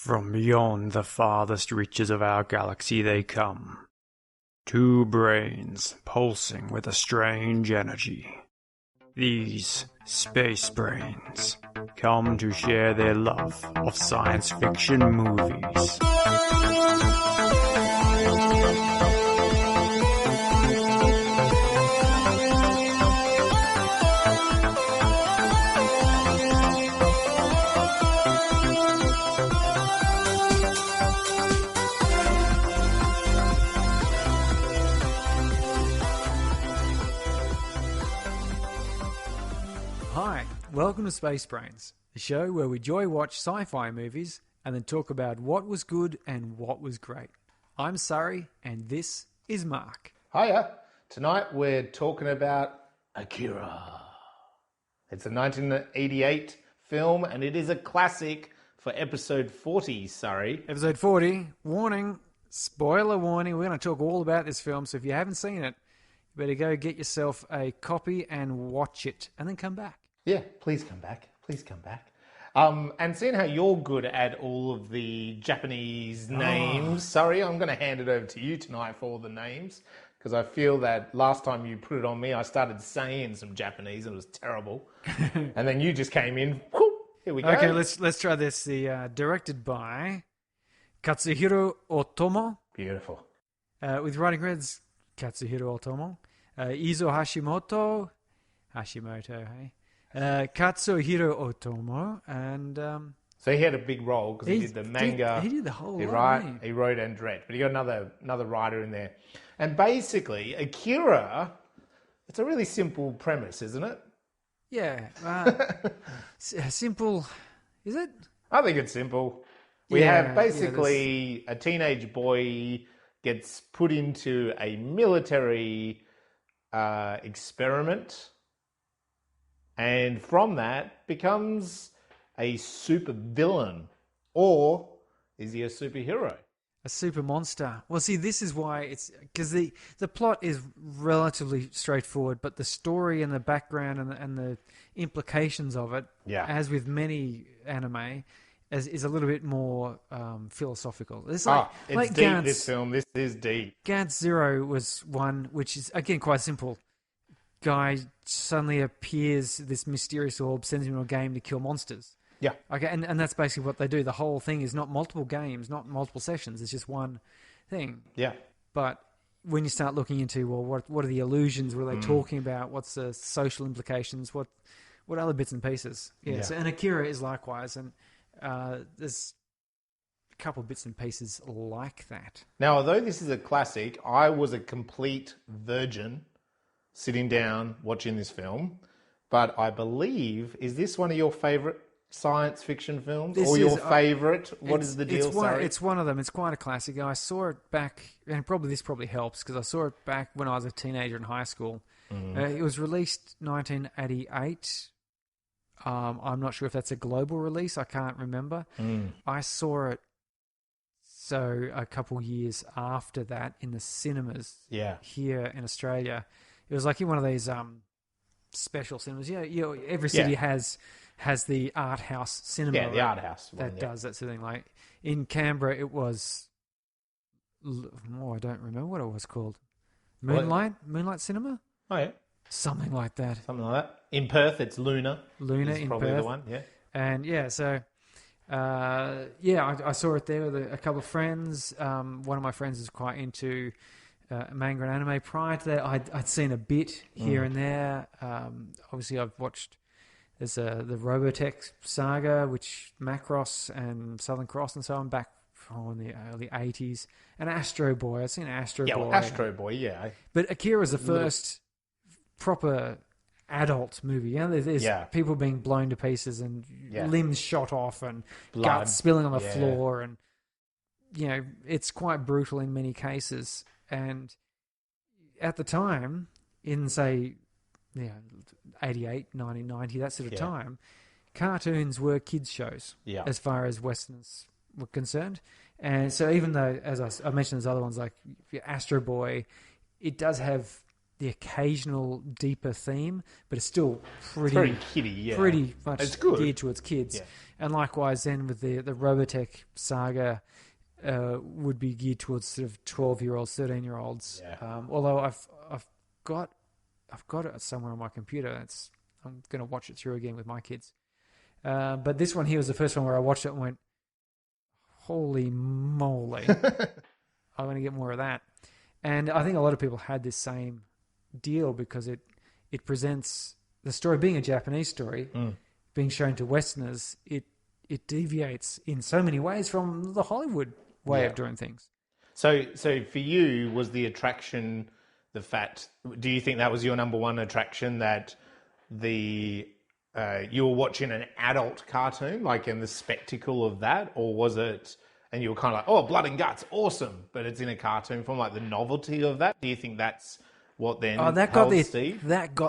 From beyond the farthest reaches of our galaxy they come. Two brains pulsing with a strange energy. These space brains come to share their love of science fiction movies. Hi, welcome to Space Brains, the show where we joy watch sci-fi movies and then talk about what was good and what was great. I'm Surrey and this is Mark. Hiya. Tonight we're talking about Akira. It's a 1988 film and it is a classic for episode 40, Surrey. Episode 40, warning, spoiler warning, we're going to talk all about this film, so if you haven't seen it, you better go get yourself a copy and watch it and then come back. Yeah, please come back. Please come back. And seeing how you're good at all of the Japanese names, Sorry, I'm going to hand it over to you tonight for all the names, because I feel that last time you put it on me, I started saying some Japanese and it was terrible. And then you just came in, whoop, here we go. Okay, let's try this. Directed by Katsuhiro Ôtomo. Beautiful. With writing credits, Katsuhiro Ôtomo, Izo Hashimoto, hey? Katsuhiro Ôtomo, and so he had a big role because he did the manga. He did the whole lot. He wrote and directed, but he got another writer in there. And basically, Akira, it's a really simple premise, isn't it? Yeah, simple. Is it? I think it's simple. We have basically a teenage boy gets put into a military experiment. And from that becomes a super villain. Or is he a superhero? A super monster. Well, see, this is why it's... Because the plot is relatively straightforward, but the story and the background and the implications of it, as with many anime, is a little bit more philosophical. It's like deep, Gantz, this film. This is deep. Gantz Zero was one which is, again, quite simple. Guy suddenly appears, this mysterious orb sends him to a game to kill monsters. Yeah. Okay, and that's basically what they do. The whole thing is not multiple games, not multiple sessions. It's just one thing. Yeah. But when you start looking into, well, what are the illusions? What are they talking about? What's the social implications? What other bits and pieces? Yeah. So, and Akira is likewise, and there's a couple of bits and pieces like that. Now, although this is a classic, I was a complete virgin sitting down watching this film, but I believe, is this one of your favourite science fiction films? Or your favourite? What is the deal, sorry? It's one of them. It's quite a classic. I saw it back, and this probably helps, because I saw it back when I was a teenager in high school. It was released 1988. I'm not sure if that's a global release. I can't remember. I saw it a couple years after that in the cinemas here in Australia. It was like in one of these special cinemas. Every city has the art house cinema. Yeah, the art house one, that does that sort of thing. Like in Canberra, it was. I don't remember what it was called. Moonlight Cinema. Oh yeah, something like that. In Perth, it's Luna. Luna in probably Perth. The one. Yeah, and I saw it there with a couple of friends. One of my friends is quite into manga and anime. Prior to that, I'd seen a bit here and there. Obviously, I've watched the Robotech saga, which Macross and Southern Cross and so on, back in the early 80s. And Astro Boy. I've seen Astro Boy. Yeah, well, Astro Boy, yeah. But Akira was the first proper adult movie. There's people being blown to pieces and limbs shot off and blood, guts spilling on the floor. And, it's quite brutal in many cases. And at the time, in, say, 88, 1990, that sort of time, cartoons were kids' shows as far as Westerners were concerned. And so even though, as I mentioned, there's other ones like Astro Boy, it does have the occasional deeper theme, but it's still pretty very kiddie, yeah. pretty much It's good. geared towards kids. Yeah. And likewise, then with the Robotech saga, would be geared towards sort of 12-year-olds, 13-year-olds. Yeah. Although I've got it somewhere on my computer. I'm going to watch it through again with my kids. But this one here was the first one where I watched it and went, holy moly. I'm going to get more of that. And I think a lot of people had this same deal because it presents the story being a Japanese story, being shown to Westerners. It deviates in so many ways from the Hollywood way of doing things. So for you, was the attraction the fact? Do you think that was your number one attraction, that you were watching an adult cartoon, like in the spectacle of that, or was it? And you were kind of like, oh, blood and guts, awesome, but it's in a cartoon form, like the novelty of that. Do you think that's what then that got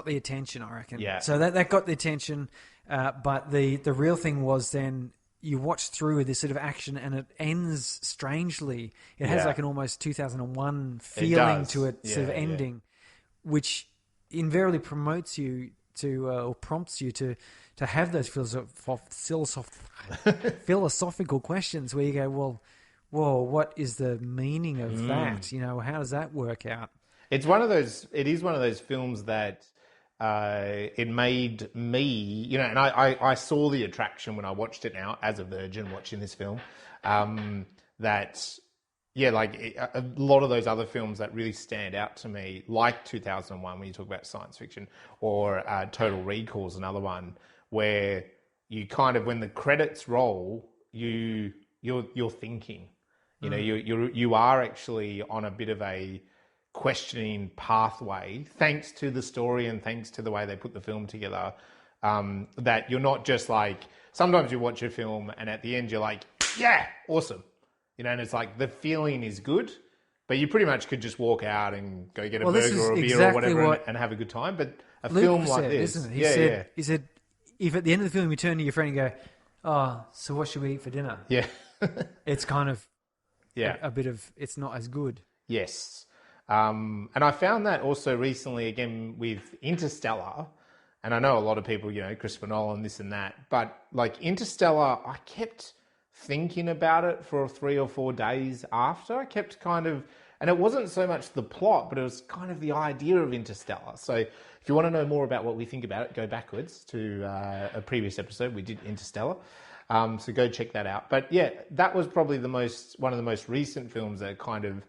the attention, I reckon. Yeah. So that got the attention, but the real thing was then you watch through this sort of action and it ends strangely. It has like an almost 2001 feeling to it, sort of ending, which invariably promotes you to or prompts you to have those philosophical questions where you go, well, whoa, what is the meaning of that? You know, how does that work out? It is one of those films that it made me, you know, and I saw the attraction when I watched it now as a virgin watching this film. A lot of those other films that really stand out to me, like 2001 when you talk about science fiction, or Total Recall is another one where you kind of, when the credits roll, you're thinking, you know, you are actually on a bit of a questioning pathway, thanks to the story and thanks to the way they put the film together, that you're not just like, sometimes you watch a film and at the end you're like, yeah, awesome. You know, and it's like the feeling is good, but you pretty much could just walk out and go get a burger or a beer or whatever and have a good time. But a film like this, isn't it? He said, if at the end of the film you turn to your friend and go, oh, so what should we eat for dinner? Yeah. It's kind of a bit of, it's not as good. Yes. And I found that also recently again with Interstellar, and I know a lot of people, you know, Christopher Nolan, this and that, but like Interstellar, I kept thinking about it for 3 or 4 days after. I kept kind of, and it wasn't so much the plot, but it was kind of the idea of Interstellar. So if you want to know more about what we think about it, go backwards to a previous episode. We did Interstellar. So go check that out. But yeah, that was probably one of the most recent films that kind of,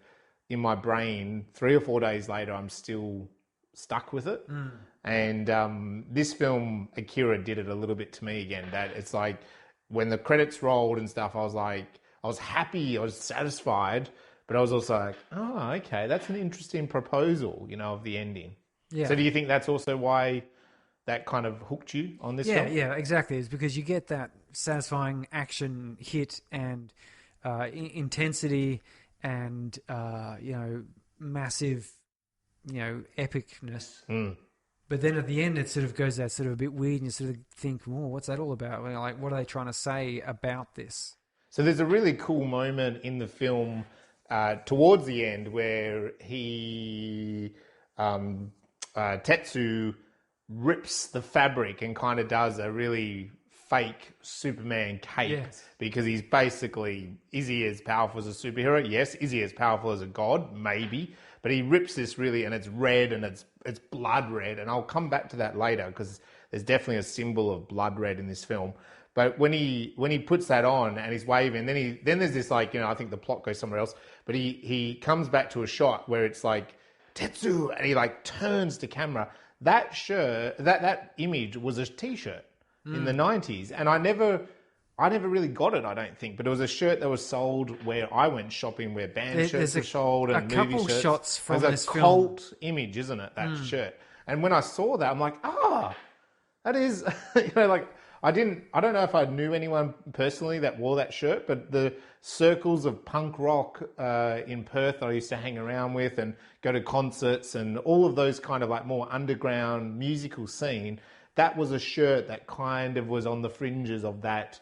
in my brain, 3 or 4 days later, I'm still stuck with it. And this film, Akira, did it a little bit to me again, that it's like, when the credits rolled and stuff, I was happy, I was satisfied, but I was also like, oh, okay, that's an interesting proposal, you know, of the ending. Yeah. So do you think that's also why that kind of hooked you on this film? Yeah, exactly. It's because you get that satisfying action hit and intensity and, massive, epicness. But then at the end, it sort of goes that sort of a bit weird, and you sort of think, "Oh, what's that all about? Like, what are they trying to say about this?" So there's a really cool moment in the film towards the end where Tetsuo rips the fabric and kind of does a really fake Superman cape, because he's basically, is he as powerful as a superhero? Yes. Is he as powerful as a god? Maybe. But he rips this really, and it's red and it's blood red, and I'll come back to that later because there's definitely a symbol of blood red in this film. But when he puts that on and he's waving, then there's this, like, I think the plot goes somewhere else, but he comes back to a shot where it's like Tetsuo, and he like turns to camera. That shirt, that image was a T-shirt in the 90s, and I never really got it, I don't think. But it was a shirt that was sold where I went shopping, where band shirts were sold and movie shirts. A couple shots from this film. It's a cult image, isn't it, that shirt? And when I saw that, I'm like, that is, I don't know if I knew anyone personally that wore that shirt, but the circles of punk rock in Perth I used to hang around with and go to concerts and all of those kind of like more underground musical scene, that was a shirt that kind of was on the fringes of that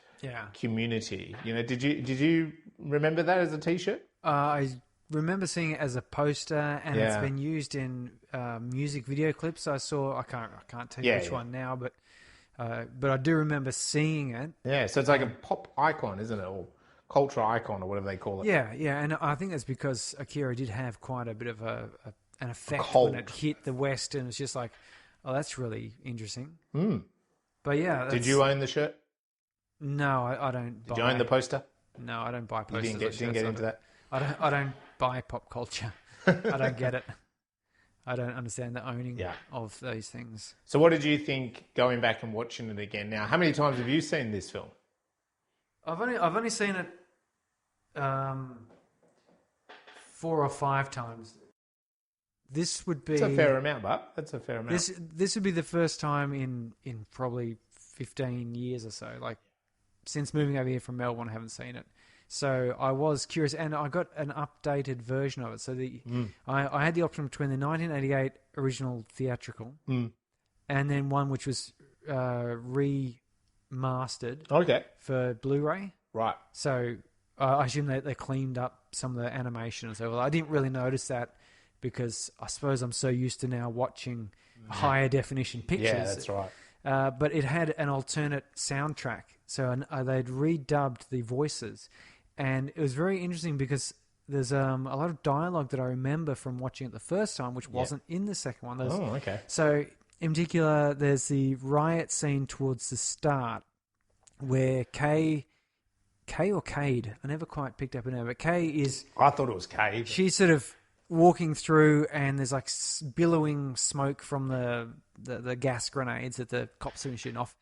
community. Did you remember that as a T-shirt? I remember seeing it as a poster, and it's been used in music video clips. I can't tell you which one now, but I do remember seeing it. Yeah, so it's like a pop icon, isn't it? Or culture icon, or whatever they call it. Yeah, and I think that's because Akira did have quite a bit of an effect cult. when it hit the West, and it's just like, oh, that's really interesting. Mm. But yeah, did you own the shirt? No, I don't. Did you own the poster? No, I don't buy posters. You didn't get into that. I don't buy pop culture. I don't get it. I don't understand the owning of those things. So what did you think going back and watching it again? Now, how many times have you seen this film? I've only seen it 4 or 5 times. This would be... That's a fair amount, but that's a fair amount. This would be the first time in probably 15 years or so. Like, since moving over here from Melbourne, I haven't seen it. So I was curious, and I got an updated version of it. So I had the option between the 1988 original theatrical and then one which was remastered for Blu-ray. Right. So I assume they cleaned up some of the animation and so. Well, I didn't really notice that because I suppose I'm so used to now watching higher definition pictures. Yeah, that's right. But it had an alternate soundtrack. So they'd redubbed the voices. And it was very interesting because there's a lot of dialogue that I remember from watching it the first time, which wasn't in the second one. Okay. So in particular, there's the riot scene towards the start where Kay or Cade, I never quite picked up her name, but Kay is... I thought it was Cade. She's sort of walking through and there's like billowing smoke from the gas grenades that the cops are shooting off.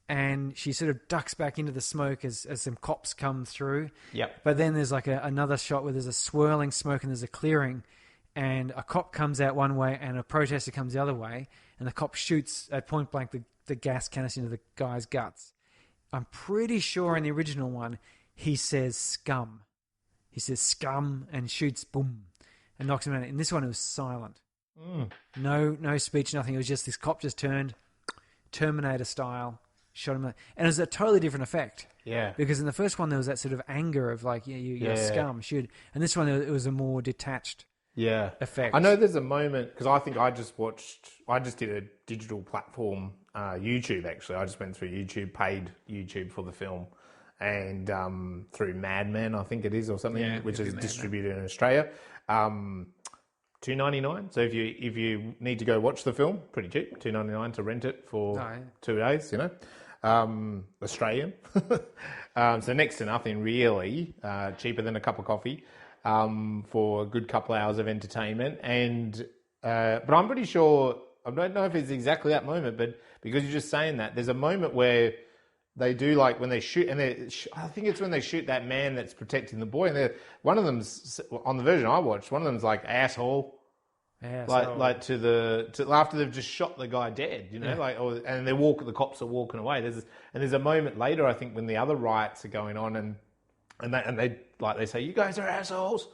And she sort of ducks back into the smoke as some cops come through. Yep. But then there's like another shot where there's a swirling smoke and there's a clearing, and a cop comes out one way and a protester comes the other way, and the cop shoots at point blank the gas canister into the guy's guts. I'm pretty sure in the original one he says scum. He says scum and shoots, boom, and knocks him out. In this one it was silent. No speech, nothing. It was just this cop just turned, Terminator style, shot him, and it was a totally different effect. Yeah. Because in the first one there was that sort of anger of like, you're scum, shoot. And this one it was a more detached effect. I know there's a moment, because I think I just did a digital platform, YouTube actually. I just went through YouTube, paid YouTube for the film, and through Mad Men, I think it is, or something, which is distributed in Australia. $2.99. So if you need to go watch the film, pretty cheap, $2.99 to rent it for 2 days, Australian. So next to nothing really, cheaper than a cup of coffee, for a good couple of hours of entertainment. And but I'm pretty sure, I don't know if it's exactly that moment, but because you're just saying that, there's a moment where they do, like, when they shoot, and I think it's when they shoot that man that's protecting the boy, and one of them's, on the version I watched, one of them's like asshole, like to after they've just shot the guy dead, and the cops are walking away. There's a moment later, I think, when the other riots are going on, and they say, you guys are assholes,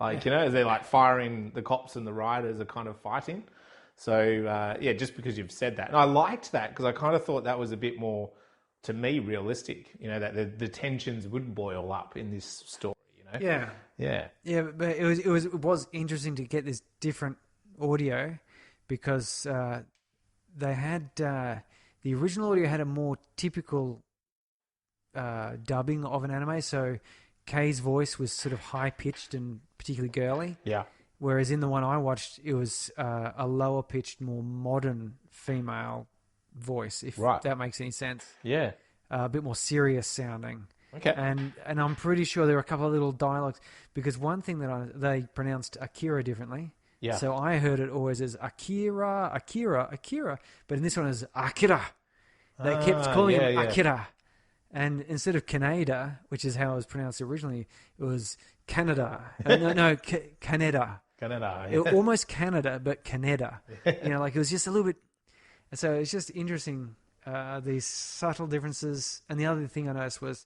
as they're like firing, the cops and the rioters are kind of fighting. So just because you've said that, and I liked that because I kind of thought that was a bit more, to me, realistic, that the tensions would boil up in this story, Yeah, but it was interesting to get this different audio because they had the original audio had a more typical dubbing of an anime. So Kay's voice was sort of high pitched and particularly girly. Yeah. Whereas in the one I watched, it was a lower pitched, more modern female voice, if that makes any sense. Yeah. A bit more serious sounding. Okay. And I'm pretty sure there were a couple of little dialogues, because one thing that they pronounced Akira differently. Yeah. So I heard it always as Akira, Akira, Akira, but in this one is Akira. They kept calling him Akira. And instead of Kaneda, which is how it was pronounced originally, it was Canada. Kaneda. Kaneda. Almost Canada, but Kaneda. It was just a little bit. So it's just interesting, these subtle differences. And the other thing I noticed was,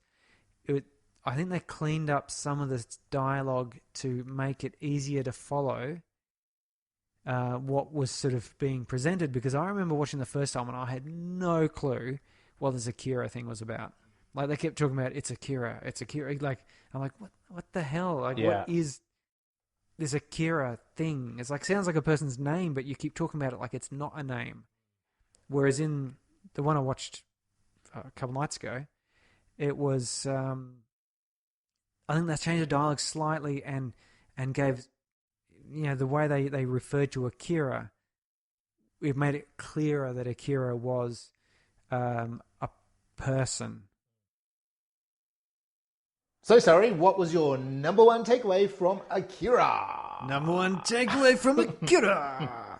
I think they cleaned up some of the dialogue to make it easier to follow what was sort of being presented. Because I remember watching the first time and I had no clue what this Akira thing was about. Like, they kept talking about, it's Akira. Like, I'm like, what the hell? Like, what is... this Akira thing. It's like, sounds like a person's name, but you keep talking about it like it's not a name. Whereas in the one I watched a couple nights ago, it was, I think they changed the dialogue slightly and gave, the way they referred to Akira, we've made it clearer that Akira was a person. So, sorry, what was your number one takeaway from Akira? Number one takeaway from Akira.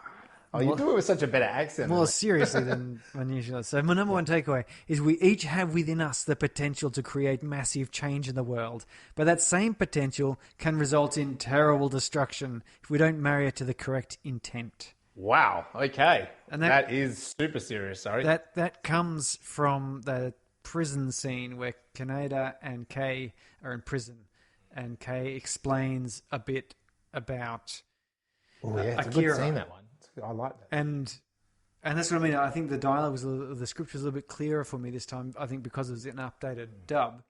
Oh, you do it with such a better accent. More seriously than usual. So my number one takeaway is we each have within us the potential to create massive change in the world. But that same potential can result in terrible destruction if we don't marry it to the correct intent. Wow, okay. And that is super serious, sorry. That comes from the prison scene where Kaneda and Kei are in prison. And Kei explains a bit about it's Akira. a good scene, that one. I like that. And that's what I mean. I think the dialogue the script was a little bit clearer for me this time. I think because it was an updated dub,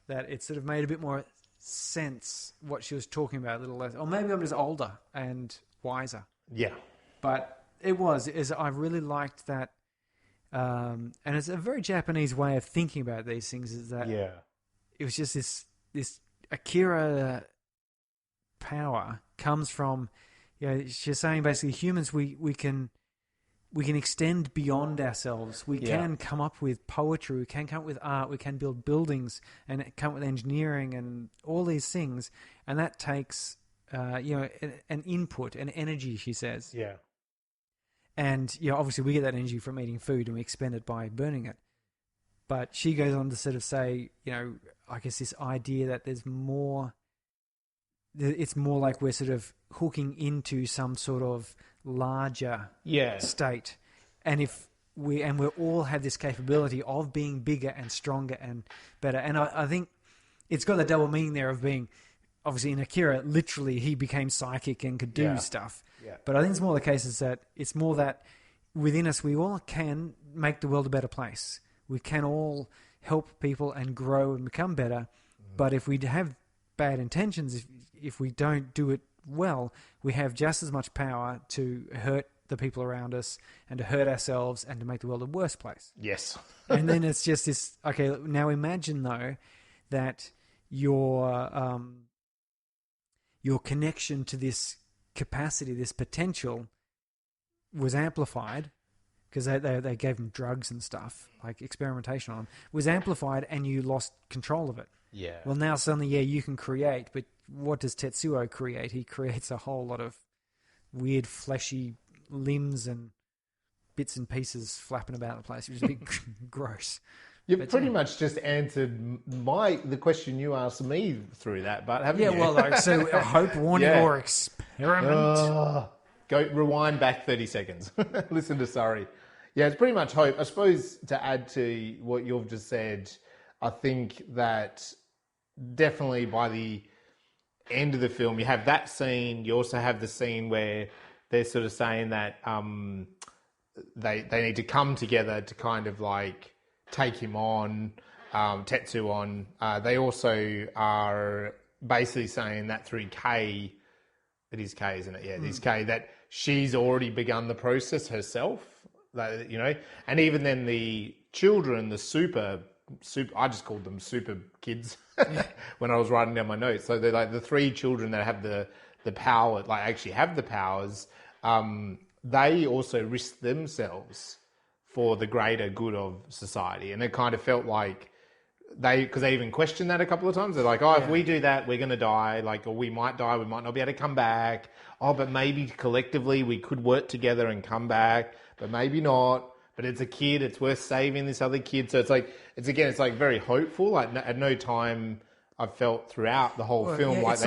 that it sort of made a bit more sense what she was talking about, a little less. Or maybe I'm just older and wiser. Yeah. But I really liked that. And it's a very Japanese way of thinking about these things, is that it was just this Akira power comes from, she's saying basically humans, we can extend beyond ourselves. We can come up with poetry. We can come up with art. We can build buildings and come up with engineering and all these things. And that takes, an input, an energy, she says. Yeah. And, obviously we get that energy from eating food and we expend it by burning it. But she goes on to sort of say, I guess this idea that there's more... It's more like we're sort of hooking into some sort of larger state. And if we all have this capability of being bigger and stronger and better. And I think it's got the double meaning there of being, obviously in Akira, literally he became psychic and could do stuff. Yeah. But I think it's more the case is that it's more that within us we all can make the world a better place. We can all help people and grow and become better. But if we have bad intentions, if we don't do it well, we have just as much power to hurt the people around us and to hurt ourselves and to make the world a worse place. Yes. And then it's just this, okay, now imagine though that your connection to this capacity, this potential was amplified because they gave them drugs and stuff, like experimentation on them, was amplified and you lost control of it. Yeah. Well, now suddenly, you can create, but what does Tetsuo create? He creates a whole lot of weird, fleshy limbs and bits and pieces flapping about the place, which is a bit gross. You've pretty much just answered the question you asked me through that, but haven't you? Yeah, well, so a hope, warning, or experiment. Go rewind back 30 seconds. Listen to Surrey. Yeah, it's pretty much hope. I suppose to add to what you've just said, I think that definitely by the end of the film, you have that scene. You also have the scene where they're sort of saying that they need to come together to kind of like take him on, Tetsu on. They also are basically saying that through Kei, it is Kei, isn't it? Yeah, it is Kei, that she's already begun the process herself. And even then the children, the super, I just called them super kids when I was writing down my notes. So they're like the three children that have the power, like actually have the powers. They also risk themselves for the greater good of society. And it kind of felt like because they even questioned that a couple of times. They're like, if we do that, we're going to die. Like, or we might die. We might not be able to come back. Oh, but maybe collectively we could work together and come back, but maybe not. But it's a kid. It's worth saving this other kid. So it's like, it's like very hopeful. Like at no time I've felt throughout the whole film it's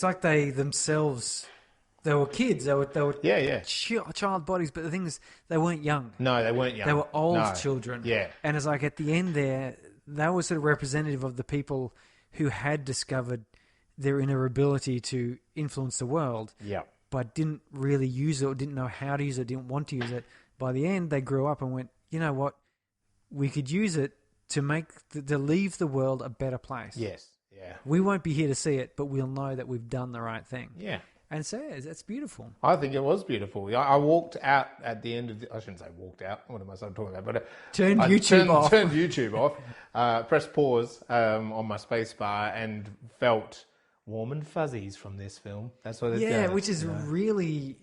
like they themselves. They were kids. They were child bodies. But the thing is, they weren't young. No, they weren't young. They were old children. Yeah. And it's like at the end there, they were sort of representative of the people who had discovered their inner ability to influence the world. Yeah. But didn't really use it, or didn't know how to use it, didn't want to use it. By the end, they grew up and went, you know what? We could use it to to leave the world a better place. Yes. Yeah. We won't be here to see it, but we'll know that we've done the right thing. Yeah. And so that's beautiful. I think it was beautiful. I walked out at the end of I shouldn't say walked out. What am I talking about? But Turned I YouTube off. Turned YouTube off. Pressed pause on my space bar and felt warm and fuzzies from this film. That's what it does. Yeah, which is really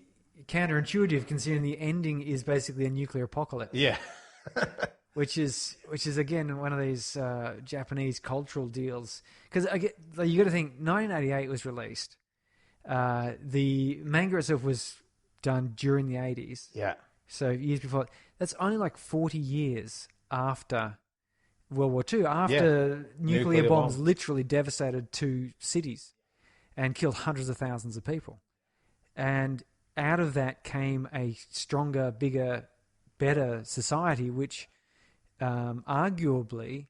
counterintuitive considering the ending is basically a nuclear apocalypse. Yeah. Which is again one of these Japanese cultural deals. Because you got to think, 1988 was released. The manga itself was done during the 80s. Yeah. So years before. That's only like 40 years after World War II, after nuclear bombs literally devastated 2 cities and killed hundreds of thousands of people. And out of that came a stronger, bigger, better society, which arguably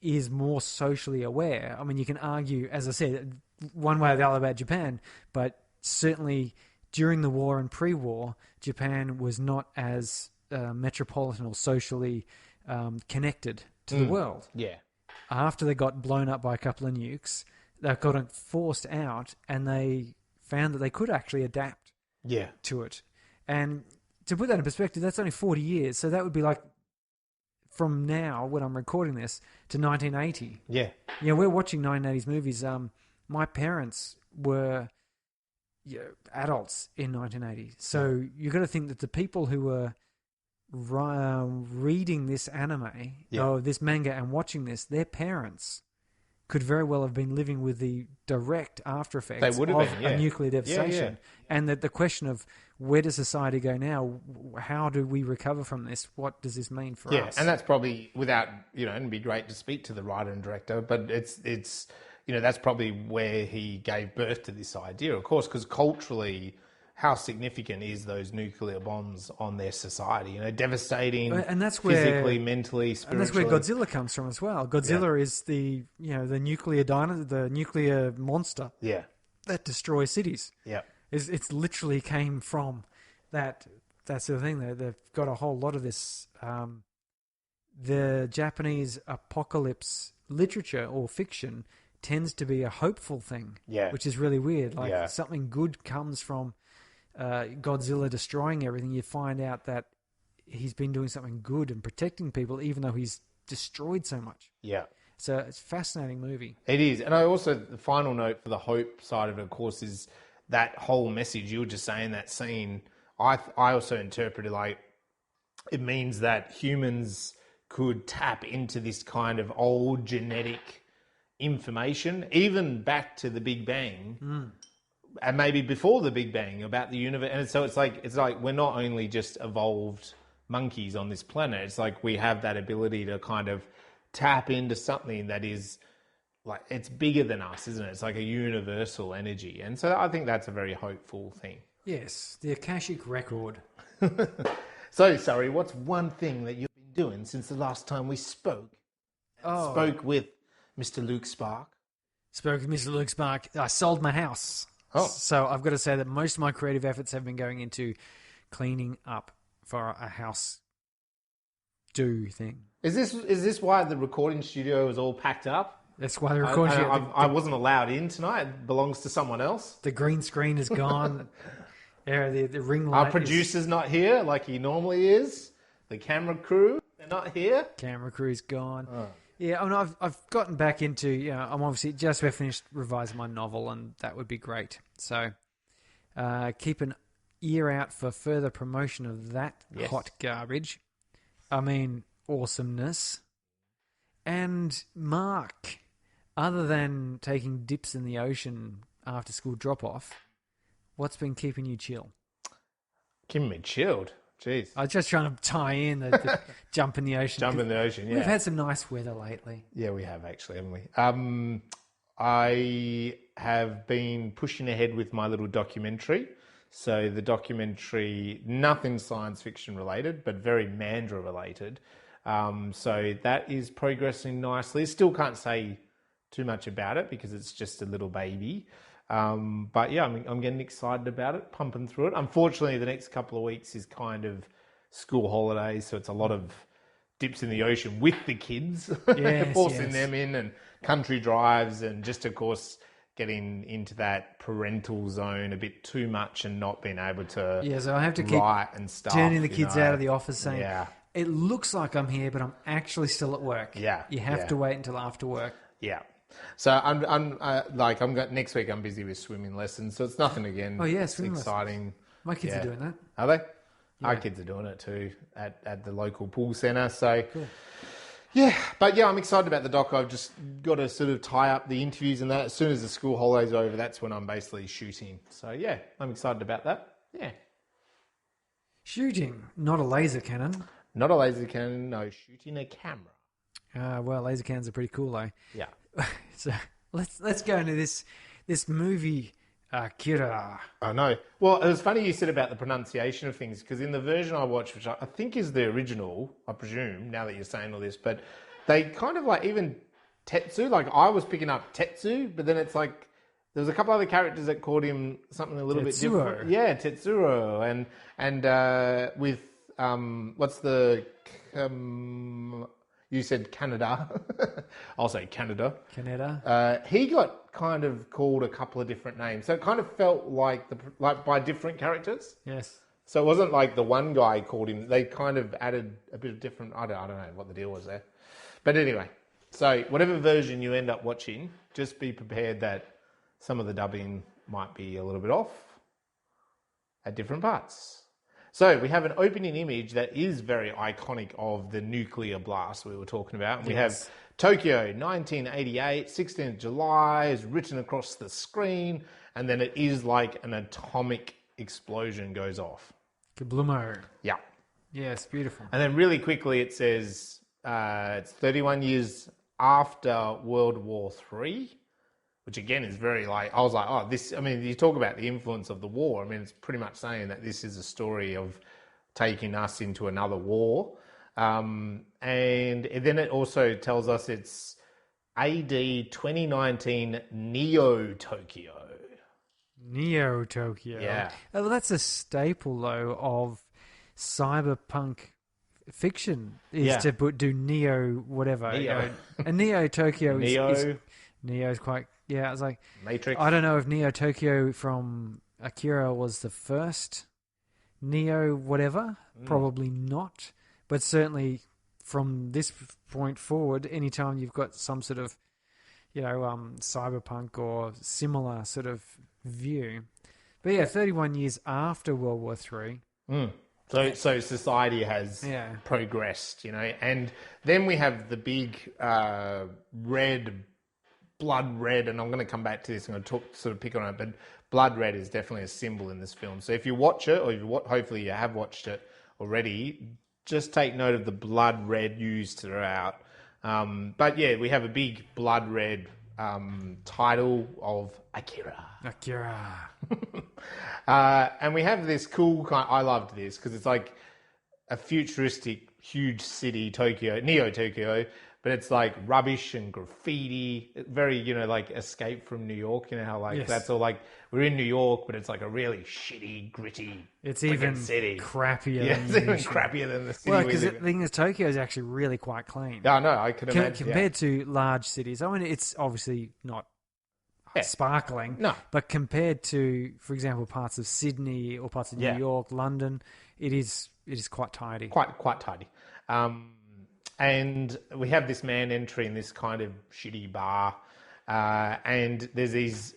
is more socially aware. I mean, you can argue, as I said, one way or the other about Japan, but certainly during the war and pre-war, Japan was not as metropolitan or socially connected to the world. Yeah. After they got blown up by a couple of nukes, they got forced out, and they found that they could actually adapt to it. And to put that in perspective, that's only 40 years. So that would be like from now, when I'm recording this, to 1980. Yeah. You know, we're watching 1980s movies. My parents were adults in 1980. So you've got to think that the people who were reading this anime or this manga and watching this, their parents could very well have been living with the direct after effects of a nuclear devastation. And that the question of where does society go now? How do we recover from this? What does this mean for us? Yeah, and that's probably without, it'd be great to speak to the writer and director, but it's that's probably where he gave birth to this idea, of course, because culturally, how significant is those nuclear bombs on their society? Devastating, and that's where, physically, mentally, spiritually. And that's where Godzilla comes from as well. Godzilla is the the nuclear the nuclear monster that destroys cities. Yeah, it's literally came from that sort of thing. They've got a whole lot of this. The Japanese apocalypse literature or fiction tends to be a hopeful thing, which is really weird. Like something good comes from Godzilla destroying everything. You find out that he's been doing something good and protecting people, even though he's destroyed so much. Yeah. So it's a fascinating movie. It is. And I also, the final note for the hope side of it, of course, is that whole message you were just saying, that scene. I also interpreted like it means that humans could tap into this kind of old genetic information, even back to the Big Bang, and maybe before the Big Bang, about the universe. And so it's like we're not only just evolved monkeys on this planet. It's like we have that ability to kind of tap into something that is like, it's bigger than us, isn't it? It's like a universal energy. And so I think that's a very hopeful thing. Yes, the Akashic Record. So, sorry, what's one thing that you've been doing since the last time we spoke? Spoke with Mr. Luke Spark. Spoke with Mr. Luke Spark. I sold my house. Oh. So I've got to say that most of my creative efforts have been going into cleaning up for a house do thing. Is this why the recording studio is all packed up? That's why the recording studio... I wasn't allowed in tonight. It belongs to someone else. The green screen is gone. The ring light. Our producer's not here like he normally is. The camera crew, they're not here. Camera crew's gone. Oh. Yeah, I mean, I've gotten back into, I'm obviously just about finished revising my novel, and that would be great. So keep an ear out for further promotion of that hot garbage. I mean, awesomeness. And Mark, other than taking dips in the ocean after school drop-off, what's been keeping you chill? Keeping me chilled? Jeez. I was just trying to tie in the jump in the ocean. Jump in the ocean, yeah. We've had some nice weather lately. Yeah, we have actually, haven't we? I have been pushing ahead with my little documentary. So the documentary, nothing science fiction related, but very Mandra related. So that is progressing nicely. Still can't say too much about it because it's just a little baby. But yeah, I'm getting excited about it, pumping through it. Unfortunately, the next couple of weeks is kind of school holidays, so it's a lot of dips in the ocean with the kids, Yes, forcing yes. them in, and country drives, and just, of course, getting into that parental zone a bit too much and not being able to Yeah, so I have to keep write and stuff. turning the you kids know. out of the office saying, Yeah. it looks like I'm here, but I'm actually still at work. Yeah, You have yeah. to wait until after work. Yeah. So next week I'm busy with swimming lessons, so it's nothing again. Oh, yeah, it's swimming lessons. exciting. My kids Yeah. are doing that. Are they? Our kids are doing it too at the local pool centre. So, yeah. But yeah, I'm excited about the doc. I've just got to sort of tie up the interviews and that. As soon as the school holidays are over, that's when I'm basically shooting. So yeah, I'm excited about that. Yeah. Shooting, not a laser cannon. Not a laser cannon, no, shooting a camera. Well, laser cannons are pretty cool, eh? Yeah. So let's go into this movie, Akira. I know. Well, it was funny you said about the pronunciation of things, because in the version I watched, which I think is the original, I presume, now that you're saying all this, but they kind of like, even Tetsu, like I was picking up Tetsu, but then it's like, there was a couple other characters that called him something a little bit Tetsuo. different. Yeah, Tetsuro. And with, what's the, you said Canada. I'll say Canada. Kaneda. He got kind of called a couple of different names. So it kind of felt like by different characters. Yes. So it wasn't like the one guy called him. They kind of added a bit of different. I don't know what the deal was there. But anyway, so whatever version you end up watching, just be prepared that some of the dubbing might be a little bit off at different parts. So we have an opening image that is very iconic of the nuclear blast we were talking about. And we have Tokyo, 1988, 16th July is written across the screen, and then it is like an atomic explosion goes off. Kablumo. Yeah. Yes, beautiful. And then really quickly it says it's 31 years after World War III, which again is very like, I was like, oh, this, I mean, you talk about the influence of the war. I mean, it's pretty much saying that this is a story of taking us into another war. And then it also tells us it's AD 2019 Neo Tokyo. Neo Tokyo. Yeah. Well, that's a staple, though, of cyberpunk fiction, is to do Neo whatever. Neo. And Neo Tokyo is... Neo's quite... Yeah, I was like... Matrix. I don't know if Neo Tokyo from Akira was the first Neo whatever. Probably not. But certainly from this point forward, anytime you've got some sort of, cyberpunk or similar sort of view. But yeah, 31 years after World War III. So society has progressed, and then we have the big blood red, and I'm going to come back to this. I'm going to sort of pick on it, but blood red is definitely a symbol in this film. So if you watch it, or hopefully you have watched it already, just take note of the blood red used throughout. But yeah, we have a big blood red title of Akira. Akira. And we have this cool kind. I loved this because it's like a futuristic, huge city, Tokyo, Neo Tokyo, but it's like rubbish and graffiti. Very, like Escape from New York. You know how that's all like we're in New York, but it's like a really shitty, gritty. It's even city. crappier. Yeah, than it's even crappier than the city. Well, because the thing is, Tokyo is actually really quite clean. Yeah, no, I can imagine. Compared to large cities, I mean, it's obviously not sparkling. No. But compared to, for example, parts of Sydney or parts of New York, London, it is quite tidy. Quite tidy. And we have this man entering this kind of shitty bar, and there's this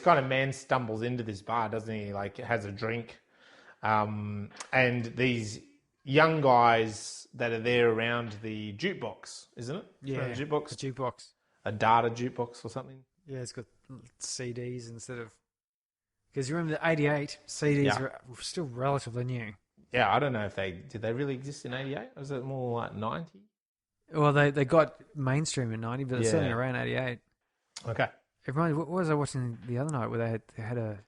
kind of man stumbles into this bar, doesn't he? Like, has a drink, and these young guys that are there around the jukebox, isn't it? Yeah, the jukebox. The jukebox. A data jukebox or something. Yeah, it's got CDs instead of... Because you remember the 88 CDs were still relatively new. Yeah, I don't know if did they really exist in 88? Was it more like 90? Well, they got mainstream in 90, but they're certainly around 88. Okay. It reminded, what was I watching the other night where they had a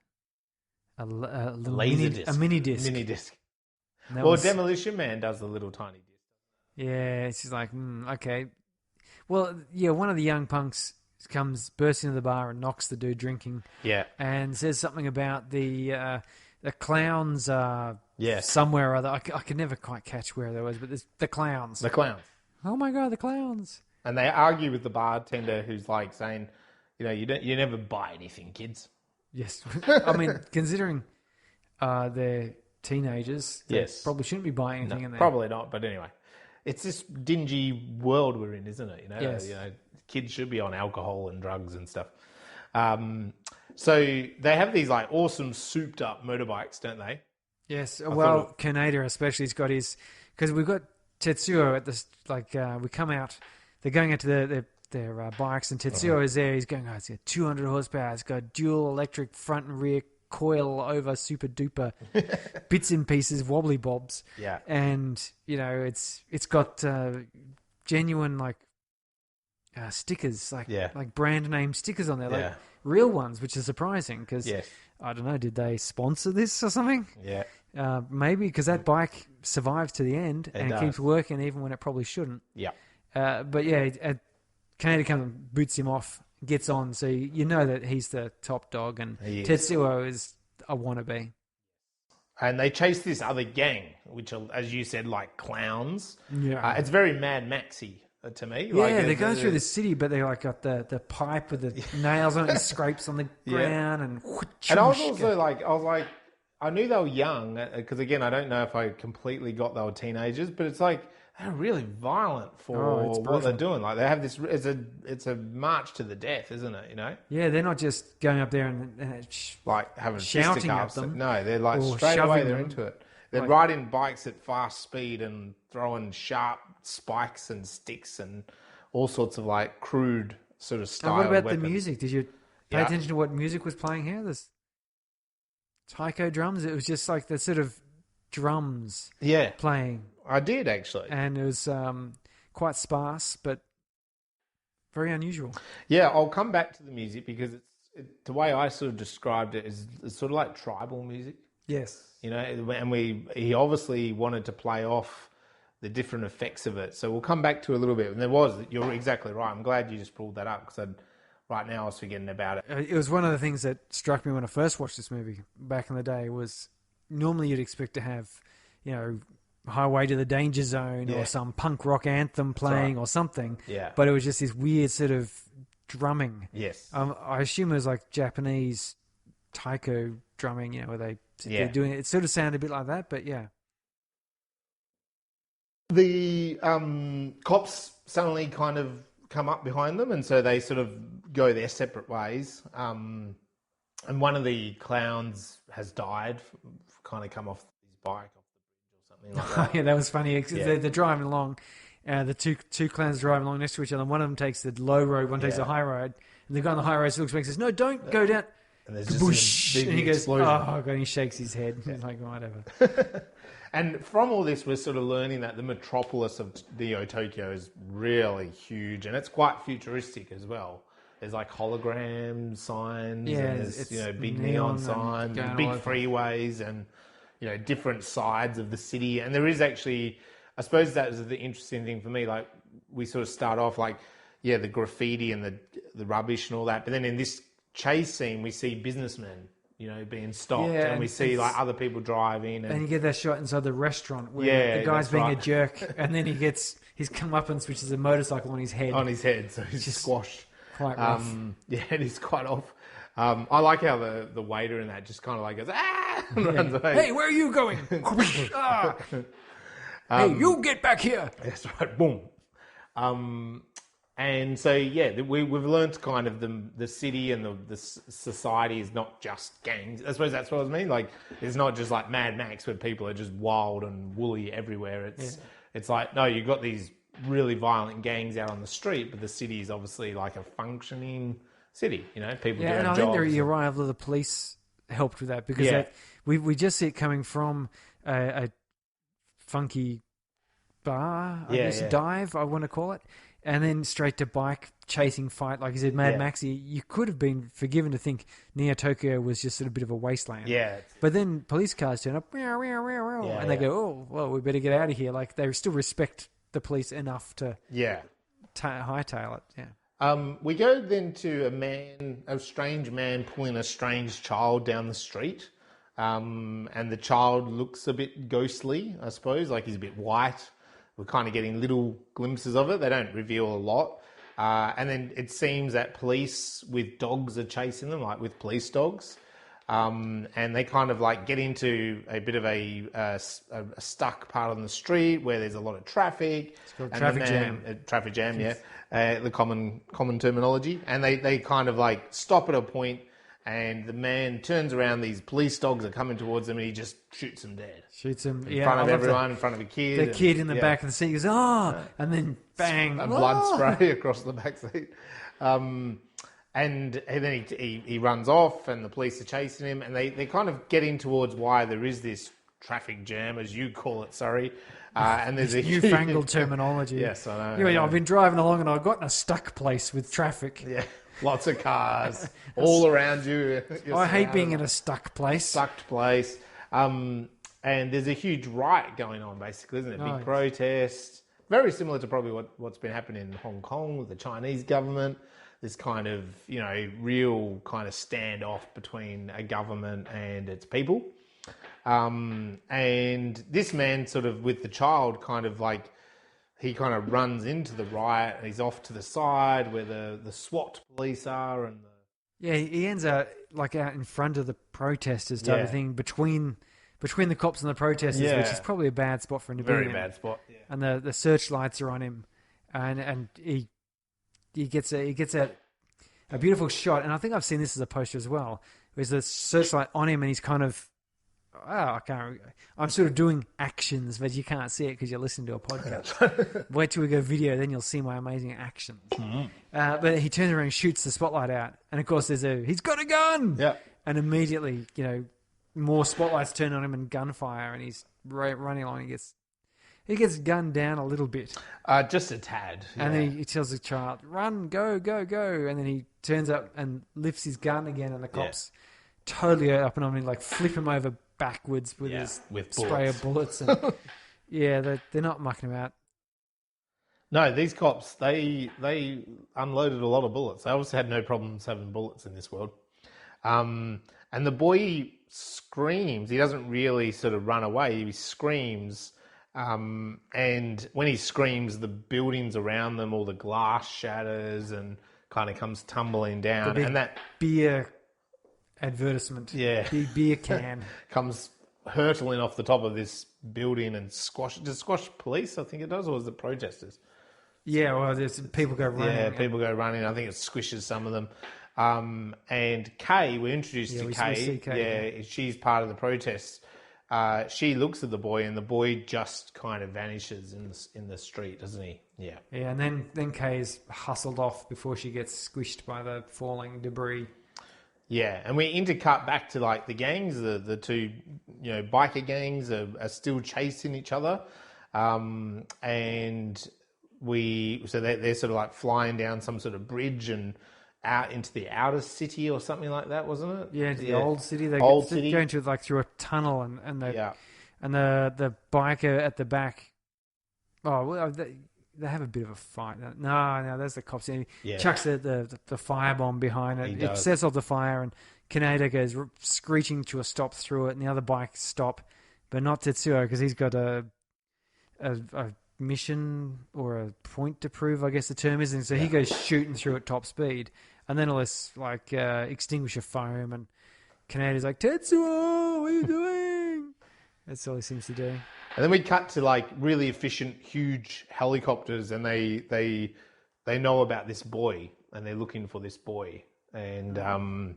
little laser disc. A mini disc. Mini disc. Well, Demolition Man does the little tiny disc. Yeah, it's just like, okay. Well, yeah, one of the young punks bursts into the bar and knocks the dude drinking. Yeah. And says something about the the clowns are somewhere or other. I could never quite catch where there was, but there's the clowns. The clowns. Oh my God, the clowns. And they argue with the bartender who's like saying, you never buy anything, kids. Yes. I mean, considering they're teenagers, they probably shouldn't be buying anything in there. Probably not, but anyway. It's this dingy world we're in, isn't it? Yes. Kids should be on alcohol and drugs and stuff. So they have these like awesome souped up motorbikes, don't they? Yes. Well, Kaneda especially has got his, because we've got Tetsuo at this, we come out, they're going out to their bikes, and Tetsuo is there. He's going, it's got 200 horsepower. It's got dual electric front and rear coil over super duper bits and pieces, wobbly bobs. Yeah. And, it's got genuine stickers, like brand name stickers on there, like real ones, which is surprising because I don't know, did they sponsor this or something? Yeah. Maybe because that bike survives to the end and keeps working even when it probably shouldn't. Yeah. But Kaneda comes and boots him off, gets on, so you know that he's the top dog, and Tetsuo is a wannabe. And they chase this other gang, which are, as you said, like clowns. Yeah. It's very Mad Maxy to me. Yeah, they're going through the city, but they got the pipe with the nails on it and scrapes on the ground. And I was also I knew they were young, because again, I don't know if I completely got they were teenagers, but it's like, they're really violent for what they're doing. Like they have this, it's a march to the death, isn't it? Yeah, they're not just going up there and like having shouting at fisticuffs. them. No, they're like straight away they're into it. They're riding bikes at fast speed and throwing sharp spikes and sticks and all sorts of like crude sort of style. And what about weapons. the music? Did you pay attention to what music was playing here? There's taiko drums. It was just like the sort of drums playing. I did, actually. And it was quite sparse, but very unusual. Yeah, I'll come back to the music because the way I sort of described it is it's sort of like tribal music. Yes. And he obviously wanted to play off the different effects of it. So we'll come back to it a little bit. And you're exactly right. I'm glad you just pulled that up because right now I was forgetting about it. It was one of the things that struck me when I first watched this movie back in the day was normally you'd expect to have, Highway to the Danger Zone or some punk rock anthem playing or something. Yeah. But it was just this weird sort of drumming. Yes. I assume it was like Japanese taiko drumming, where they're doing it. It sort of sounded a bit like that, but yeah. The cops suddenly kind of come up behind them, and so they sort of go their separate ways. And one of the clowns has died, kind of come off his bike. Like that. Yeah, that was funny. They're driving along. The two clowns are driving along next to each other. And one of them takes the low road, one takes the high road. And the guy on the high road looks back and says, "No, don't go down." And there's just and he goes, explosion. "Oh God!" And he shakes his head. He's like, "Whatever." And from all this, we're sort of learning that the metropolis of Tokyo is really huge, and it's quite futuristic as well. There's like hologram signs, and there's big neon signs, and big freeways, and different sides of the city. And there is actually, I suppose that is the interesting thing for me. Like we sort of start off like, the graffiti and the rubbish and all that. But then in this chase scene, we see businessmen, being stopped, and we see like other people driving. And you get that shot inside the restaurant where the guy's being a jerk, and then he gets his comeuppance, which is a motorcycle on his head. So he's just squashed. Quite rough. It is quite off. I like how the waiter in that just kind of like goes, and runs away. Hey, where are you going? Hey, you get back here. That's right. Boom. And so, we've learned kind of the city and the society is not just gangs. I suppose that's what I mean. Like, it's not just like Mad Max where people are just wild and woolly everywhere. It's like, no, you've got these really violent gangs out on the street, but the city is obviously like a functioning city. People doing and I jobs. think the arrival of the police helped with that because we just see it coming from a funky bar, I guess, dive, I want to call it, and then straight to bike chasing fight. Like you said, Mad Maxy, you could have been forgiven to think Neo Tokyo was just sort of a bit of a wasteland. Yeah. But then police cars turn up, and they go, "Oh, well, we better get out of here." Like they still respect the police enough to hightail it. Yeah. We go then to a strange man pulling a strange child down the street. and the child looks a bit ghostly, I suppose, like he's a bit white. We're kind of getting little glimpses of it. They don't reveal a lot. And then it seems that police with dogs are chasing them, like with police dogs. And they kind of like get into a bit of a stuck part on the street where there's a lot of traffic. It's called and traffic jam. Traffic jam, yeah. The common terminology. And they kind of like stop at a point, and the man turns around. These police dogs are coming towards him, and he just shoots them dead. Shoots him In front of everyone, in front of a kid. The kid in the back of the seat goes, and then bang. A blood spray across the back seat. And then he runs off, and the police are chasing him, and they kind of getting towards why there is this traffic jam, as you call it, Surrey. And there's a newfangled terminology. Yes, I know. You know, I've been driving along, and I got in a stuck place with traffic. Yeah, lots of cars all around you. I hate being in a stuck place. Stuck place. And there's a huge riot going on, basically, isn't it? Big protest. Very similar to probably what's been happening in Hong Kong with the Chinese government. This kind of, real kind of standoff between a government and its people. And this man sort of with the child kind of like, he kind of runs into the riot, and he's off to the side where the SWAT police are. He ends up like out in front of the protesters type of thing, between the cops and the protesters, which is probably a bad spot for him to be in. Very bad spot. Yeah. And the searchlights are on him, and he gets a beautiful shot. And I think I've seen this as a poster as well. There's the searchlight on him, and he's kind of I'm sort of doing actions, but you can't see it because you're listening to a podcast. Wait till we go video, then you'll see my amazing actions. Mm-hmm. But he turns around and shoots the spotlight out, and of course he's got a gun. Yeah. And immediately, more spotlights turn on him and gunfire, and he's running along. He gets gunned down a little bit, just a tad. And then he tells the child, "Run, go, go, go!" And then he turns up and lifts his gun again, and the cops totally up and on him, like flip him over backwards with his spray of bullets. And they're not mucking about. No, these cops, they unloaded a lot of bullets. They obviously had no problems having bullets in this world. And the boy screams. He doesn't really sort of run away. He screams. And when he screams, the buildings around them, all the glass shatters and kind of comes tumbling down. And that beer advertisement, big beer can comes hurtling off the top of this building and squash police, I think it does, or is it protesters? Yeah, well, there's people go running. Yeah, people go running. I think it squishes some of them. And Kay, we're introduced to Kay. Yeah, she's part of the protests. She looks at the boy, and the boy just kind of vanishes in the street, doesn't he? Yeah. Yeah, and then Kay is hustled off before she gets squished by the falling debris. Yeah, and we intercut back to like the gangs, the two, biker gangs are still chasing each other, and they're sort of like flying down some sort of bridge and out into the outer city or something like that, wasn't it? Yeah, into the old city. They're going to like through a tunnel, and the biker at the back. Oh, well, they have a bit of a fight. No, there's the cops. He chucks the firebomb behind it. It sets off the fire, and Kaneda goes screeching to a stop through it, and the other bikes stop, but not Tetsuo, because he's got a mission or a point to prove, I guess the term is. And so he goes shooting through at top speed, and then all this like extinguisher foam, and Kaneda's like, "Tetsuo, what are you doing?" That's all he seems to do. And then we cut to like really efficient, huge helicopters, and they know about this boy, and they're looking for this boy. And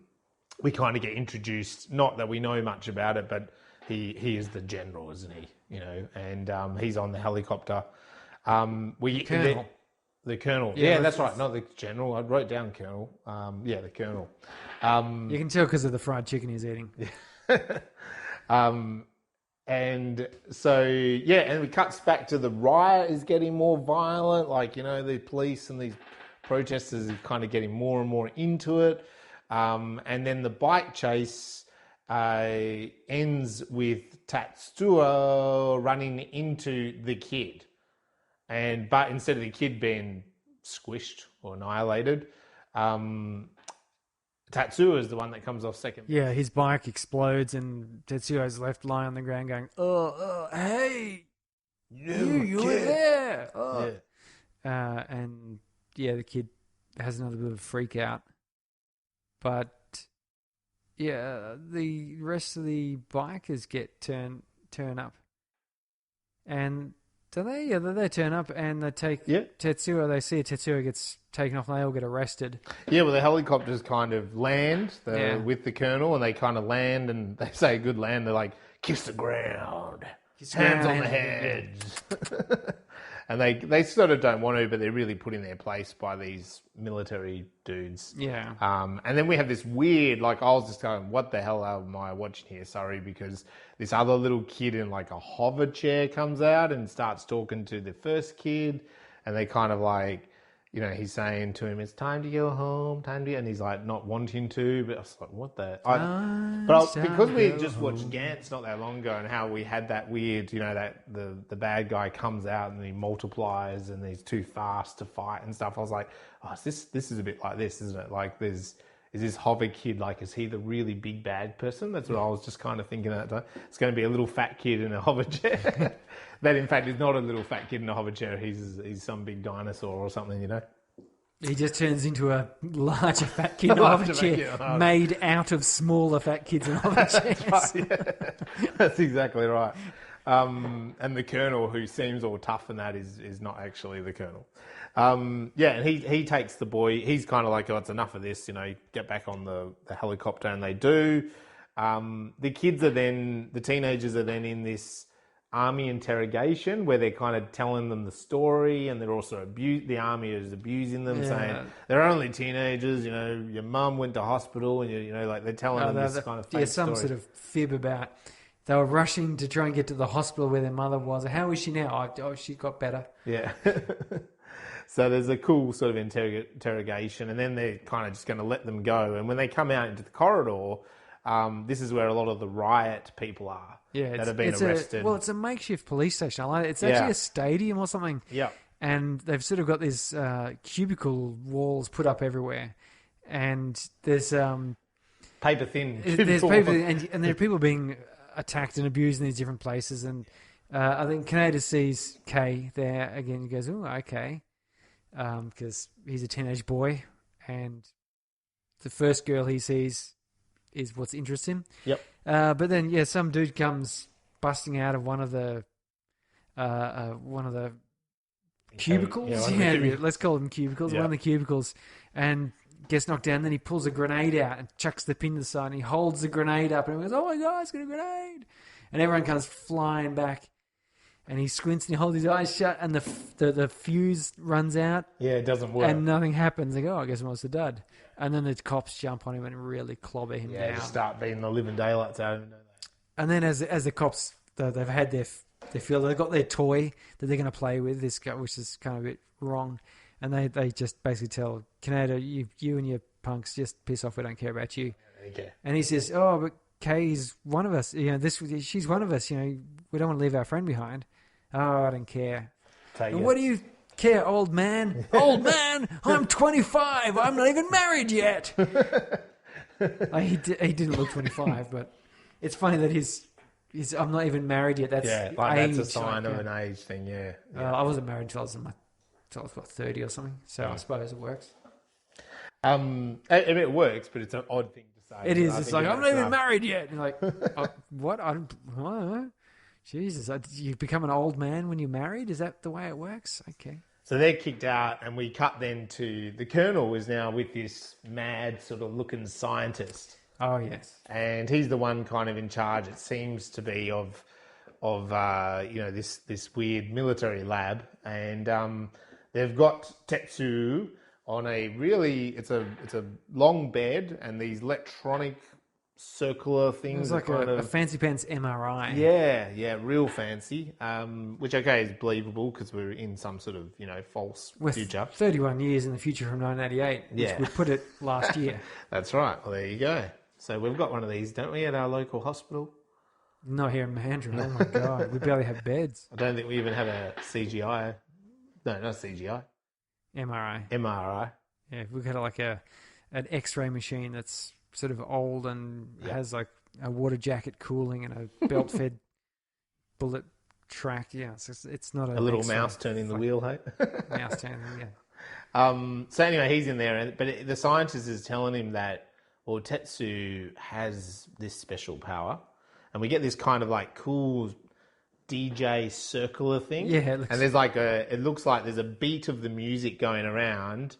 we kind of get introduced, not that we know much about it, but he is the general, isn't he? And he's on the helicopter. The colonel. The colonel. Yeah, that's right. Not the general. I wrote down colonel. The colonel. You can tell because of the fried chicken he's eating. And so, and it cuts back to the riot is getting more violent. Like, the police and these protesters are kind of getting more and more into it. And then the bike chase ends with Tetsuo running into the kid. But instead of the kid being squished or annihilated, Tetsuo is the one that comes off second. Yeah, his bike explodes and Tetsuo's left lying on the ground going, hey, you were there. Oh. Yeah. And yeah, the kid has another bit of a freak out. But yeah, the rest of the bikers get turn up. And do they? Yeah, they turn up and they take Tetsuo. They see Tetsuo gets taken off and they all get arrested. Yeah, well, the helicopters kind of land with the colonel, and they kind of land and they say good land. They're like, kiss the ground, hands on the heads. And they sort of don't want to, but they're really put in their place by these military dudes. Yeah. And then we have this weird, like, I was just going, what the hell am I watching here? Sorry, because this other little kid in like a hover chair comes out and starts talking to the first kid. And they kind of like, you know, he's saying to him, it's time to go home, and he's like not wanting to, but I was like, what the? Because we just watched Gantz not that long ago and how we had that weird, you know, that the bad guy comes out and he multiplies and he's too fast to fight and stuff. I was like, oh, this is a bit like this, isn't it? Like is this hover kid, like, is he the really big bad person? That's what I was just kind of thinking at that time. It's going to be a little fat kid in a hover chair. That, in fact, is not a little fat kid in a hover chair. He's some big dinosaur or something, you know? He just turns into a larger fat kid in a hover chair made out of smaller fat kids in hover chairs. That's right, yeah. That's exactly right. And the colonel, who seems all tough and that, is not actually the colonel. And he takes the boy. He's kind of like, oh, it's enough of this, you know, get back on the helicopter, and they do. The teenagers are then in this army interrogation where they're kind of telling them the story, and they're also the army is abusing them, saying they're only teenagers, you know, your mum went to hospital, and you know, like they're telling them this kind of fake some story. sort of fib about they were rushing to try and get to the hospital where their mother was. How is she now? Oh, she got better. Yeah. So there's a cool sort of interrogation, and then they're kind of just going to let them go. And when they come out into the corridor, this is where a lot of the riot people are that have been arrested. It's a makeshift police station. I like it. It's actually a stadium or something. Yeah. And they've sort of got these cubicle walls put up everywhere. And there's... paper thin. There's people, and there are people being attacked and abused in these different places. And I think Kaneda sees Kay there again. He goes, oh, okay. Because he's a teenage boy. And the first girl he sees is what's interests him. Yep. But then, some dude comes busting out of one of the cubicles. Let's call them cubicles. One of the cubicles, and gets knocked down. Then he pulls a grenade out and chucks the pin to the side. And he holds the grenade up, and he goes, "Oh my God, it's got a grenade!" And everyone comes flying back. And he squints and he holds his eyes shut, and the fuse runs out. Yeah, it doesn't work. And nothing happens. They go, oh, I guess it was a dud. And then the cops jump on him and really clobber him down. Yeah, just start beating the living daylights out of him, don't they? And then as the cops, they've had their feel, they've got their toy that they're going to play with, this guy, which is kind of a bit wrong. And they just basically tell Kaneda, you and your punks, just piss off, we don't care about you. Okay. And he says, oh, but Kay's one of us. You know, she's one of us. You know, we don't want to leave our friend behind. Oh, I don't care. What do you care, old man? Old man, I'm 25. I'm not even married yet. He didn't look 25, but it's funny that he's I'm not even married yet. That's that's a sign of an age thing. Yeah. I wasn't married until I was 30 or something. So I suppose it works. It works, but it's an odd thing to say. It is. It's like, I'm not even married yet. And you're like, what? I don't know. Jesus, you become an old man when you're married? Is that the way it works? Okay. So they're kicked out, and we cut then to the colonel is now with this mad sort of looking scientist. Oh, yes. And he's the one kind of in charge, it seems to be, of this weird military lab. And they've got Tetsuo on it's a long bed and these electronic circular things. It's like a fancy pants MRI. Yeah, real fancy. Which is believable because we're in some sort of false future. 31 years in the future from 1988, which we put it last year. That's right. Well, there you go. So we've got one of these, don't we, at our local hospital? Not here in Mahandra. Oh my God, we barely have beds. I don't think we even have a CGI. No, not CGI. MRI. MRI. Yeah, we've got like a an X-ray machine that's sort of old and has like a water jacket cooling and a belt-fed bullet track. Yeah, it's not a little mouse turning the wheel, hey? Mouse turning, yeah. So anyway, he's in there, but the scientist is telling him that, well, Tetsu has this special power, and we get this kind of like cool DJ circular thing. Yeah, and there's like it looks like there's a beat of the music going around,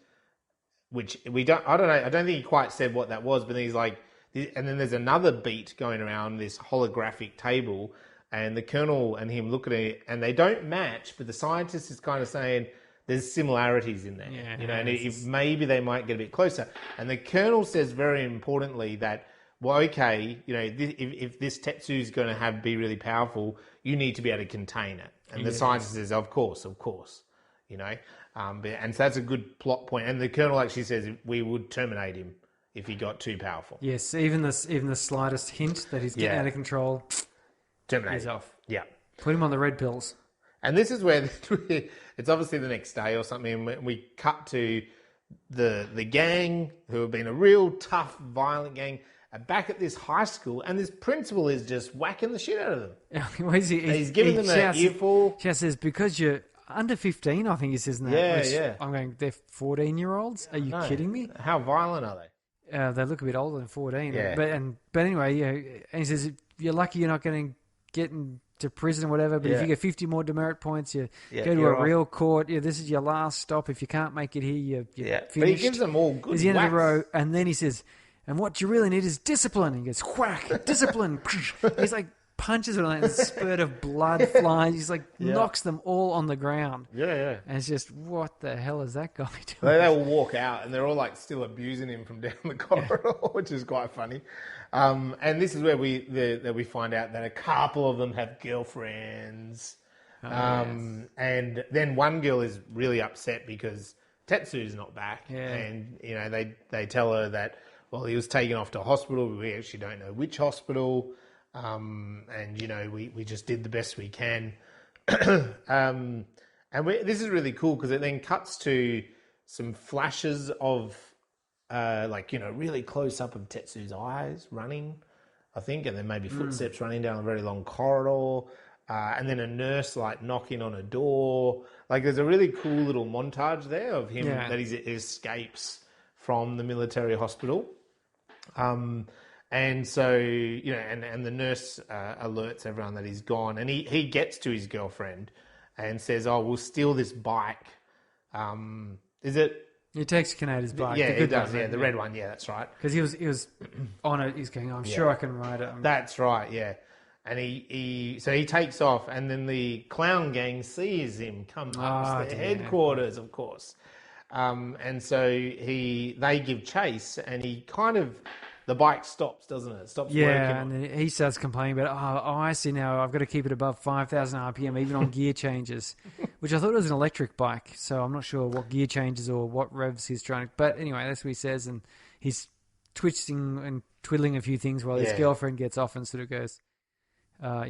which I don't know. I don't think he quite said what that was, but then he's like, and then there's another beat going around this holographic table, and the Colonel and him look at it, and they don't match, but the scientist is kind of saying, there's similarities in there, and if maybe they might get a bit closer. And the Colonel says very importantly that, well, okay, if this Tetsu is going to be really powerful, you need to be able to contain it. And the scientist says, of course, and so that's a good plot point. And the Colonel actually says we would terminate him if he got too powerful. Yes, even the slightest hint that he's getting out of control, terminate. He's off. Yeah, put him on the red pills. And this is where it's obviously the next day or something, and we cut to the gang, who have been a real tough, violent gang, are back at this high school, and this principal is just whacking the shit out of them. He's giving them an earful. She says, because you're under 15, I think he says in that. Yeah. I'm going, they're 14-year-olds? Are you kidding me? How violent are they? They look a bit older than 14. Yeah. But anyway, and he says, you're lucky you're not going to get into prison or whatever, but if you get 50 more demerit points, you go to a real court. Yeah, this is your last stop. If you can't make it here, you're finished. But he gives them all good It's the end of the row, and then he says, and what you really need is discipline. And he goes, whack, discipline. He's like, punches it and a spurt of blood flies. He's like, knocks them all on the ground. Yeah. And it's just, what the hell is that guy doing? They all walk out, and they're all like still abusing him from down the corridor, which is quite funny. And this is where we find out that a couple of them have girlfriends. And then one girl is really upset because Tetsu's not back. Yeah. And, they tell her that, well, he was taken off to hospital. We actually don't know which hospital. And, we just did the best we can. And this is really cool because it then cuts to some flashes of, really close up of Tetsu's eyes running, I think, and then maybe footsteps running down a very long corridor, and then a nurse knocking on a door. Like there's a really cool little montage there of him that he escapes from the military hospital. And so, and the nurse alerts everyone that he's gone, and he gets to his girlfriend and says, "Oh, we'll steal this bike." Is it? He takes Kaneda's bike. Yeah, he does. Yeah, the red one. Yeah, that's right. Because he was on it. He's going, I'm sure I can ride it. That's right. Yeah, and he takes off, and then the clown gang sees him come up to their headquarters, of course. And so they give chase, and he kind of. The bike stops, doesn't it? It stops working. Yeah, and then he starts complaining about, I see now, I've got to keep it above 5,000 RPM, even on gear changes, which I thought was an electric bike, so I'm not sure what gear changes or what revs he's trying to... But anyway, that's what he says, and he's twitching and twiddling a few things while his girlfriend gets off and sort of goes, I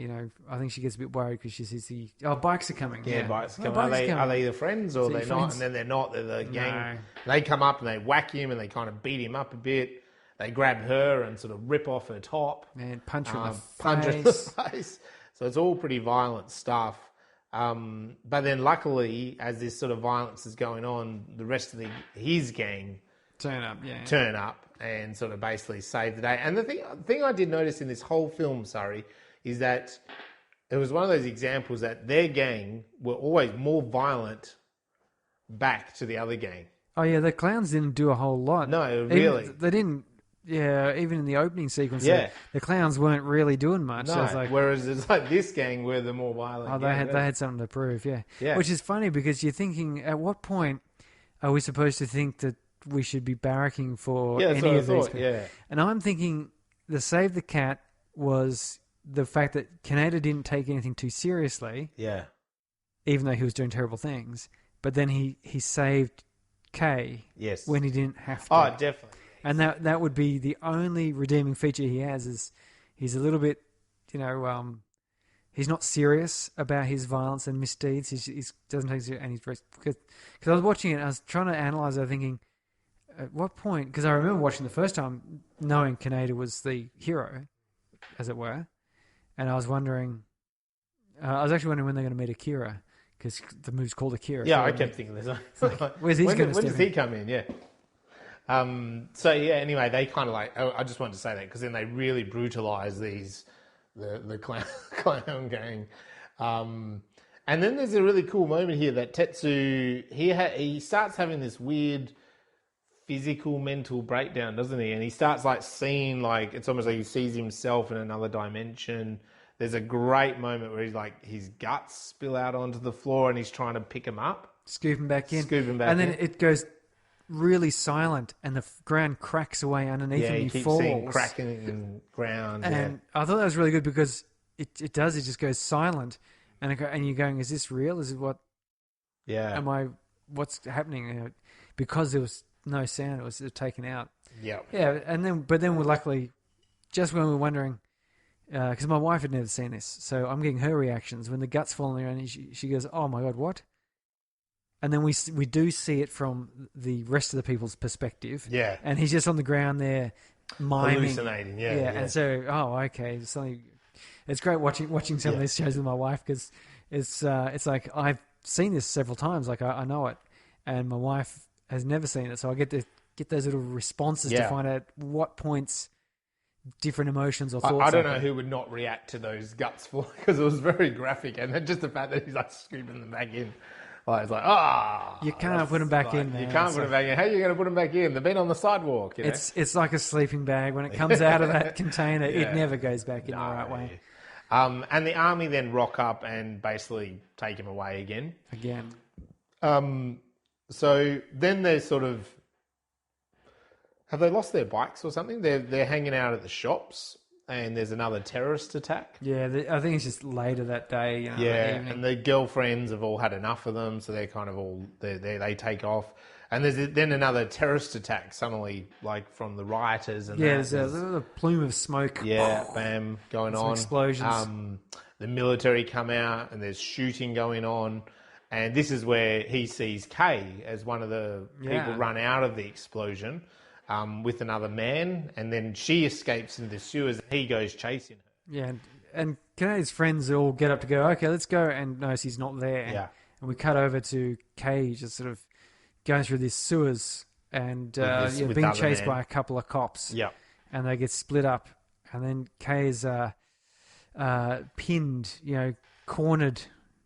think she gets a bit worried because she sees bikes are coming. Yeah, bikes are coming. Are they the friends or they're not? And then they're not, they're the gang. No. They come up and they whack him and they kind of beat him up a bit. They grab her and sort of rip off her top. And punch her in the face. So it's all pretty violent stuff. But then luckily, as this sort of violence is going on, the rest of his gang turn up and sort of basically save the day. And the thing I did notice in this whole film, Surrey, is that it was one of those examples that their gang were always more violent back to the other gang. Oh, yeah, the clowns didn't do a whole lot. No, really. They didn't... Yeah, even in the opening sequence, the clowns weren't really doing much. No, so whereas it's like this gang were the more violent. Oh, they had something to prove, yeah. Which is funny because you're thinking, at what point are we supposed to think that we should be barracking for any of these people? Yeah. And I'm thinking the save the cat was the fact that Kaneda didn't take anything too seriously. Yeah. Even though he was doing terrible things, but then he saved Kay. Yes. When he didn't have to. Oh, definitely. And that would be the only redeeming feature he has is he's a little bit, he's not serious about his violence and misdeeds. He doesn't take it, and he's very... Because I was watching it, and I was trying to analyze it, thinking, At what point? Because I remember watching the first time, knowing Kaneda was the hero, as it were, and I was wondering. I was actually wondering when they're going to meet Akira, because the movie's called Akira. Yeah, so I kept thinking this. Where's he when going to does he come in? Yeah. So yeah. Anyway, they kind of like. I just wanted to say that because then they really brutalize the clown gang. And then there's a really cool moment here that Tetsu he starts having this weird physical mental breakdown, doesn't he? And he starts like seeing like it's almost like he sees himself in another dimension. There's a great moment where he's like his guts spill out onto the floor and he's trying to pick him up, scoop him back in, and then it goes really silent and the ground cracks away underneath him. Yeah, he you keep falls. seeing cracking in ground. And I thought that was really good because it just goes silent, and you're going, is this real? Is it what? Yeah. What's happening? Because there was no sound, it was taken out. Yeah. Yeah, but then we're luckily, just when we're wondering, because my wife had never seen this, so I'm getting her reactions when the guts falling around, and she goes, "Oh my god, what?" And then we do see it from the rest of the people's perspective. Yeah. And he's just on the ground there, miming, hallucinating. Yeah. And so, okay, it's great watching some of these shows with my wife because it's like I've seen this several times, like I know it, and my wife has never seen it, so I get to get those little responses to find out what points different emotions or thoughts. I don't know who would not react to those guts falling because it was very graphic, and then just the fact that he's like scooping them back in. Like, it's like, you can't put them back in, man. You can't put them back in. How are you going to put them back in? They've been on the sidewalk. You know? It's like a sleeping bag. When it comes out of that container, it never goes back in the right way. And the army then rock up and basically take him away again. So then they're sort of... Have they lost their bikes or something? They're hanging out at the shops and there's another terrorist attack. Yeah, I think it's just later that day. That evening. And the girlfriends have all had enough of them, so they're kind of all... They take off. And there's then another terrorist attack suddenly, like from the rioters. And there's a plume of smoke. Yeah, bam, going on. Explosions. The military come out and there's shooting going on. And this is where he sees Kay as one of the people run out of the explosion with another man. And then she escapes into the sewers and he goes chasing her. Yeah, and Kaneda's friends all get up to go, okay, let's go. And notice he's not there. Yeah. And we cut over to Kay just sort of going through these sewers and being chased by a couple of cops. Yeah. And they get split up. And then Kay's pinned, cornered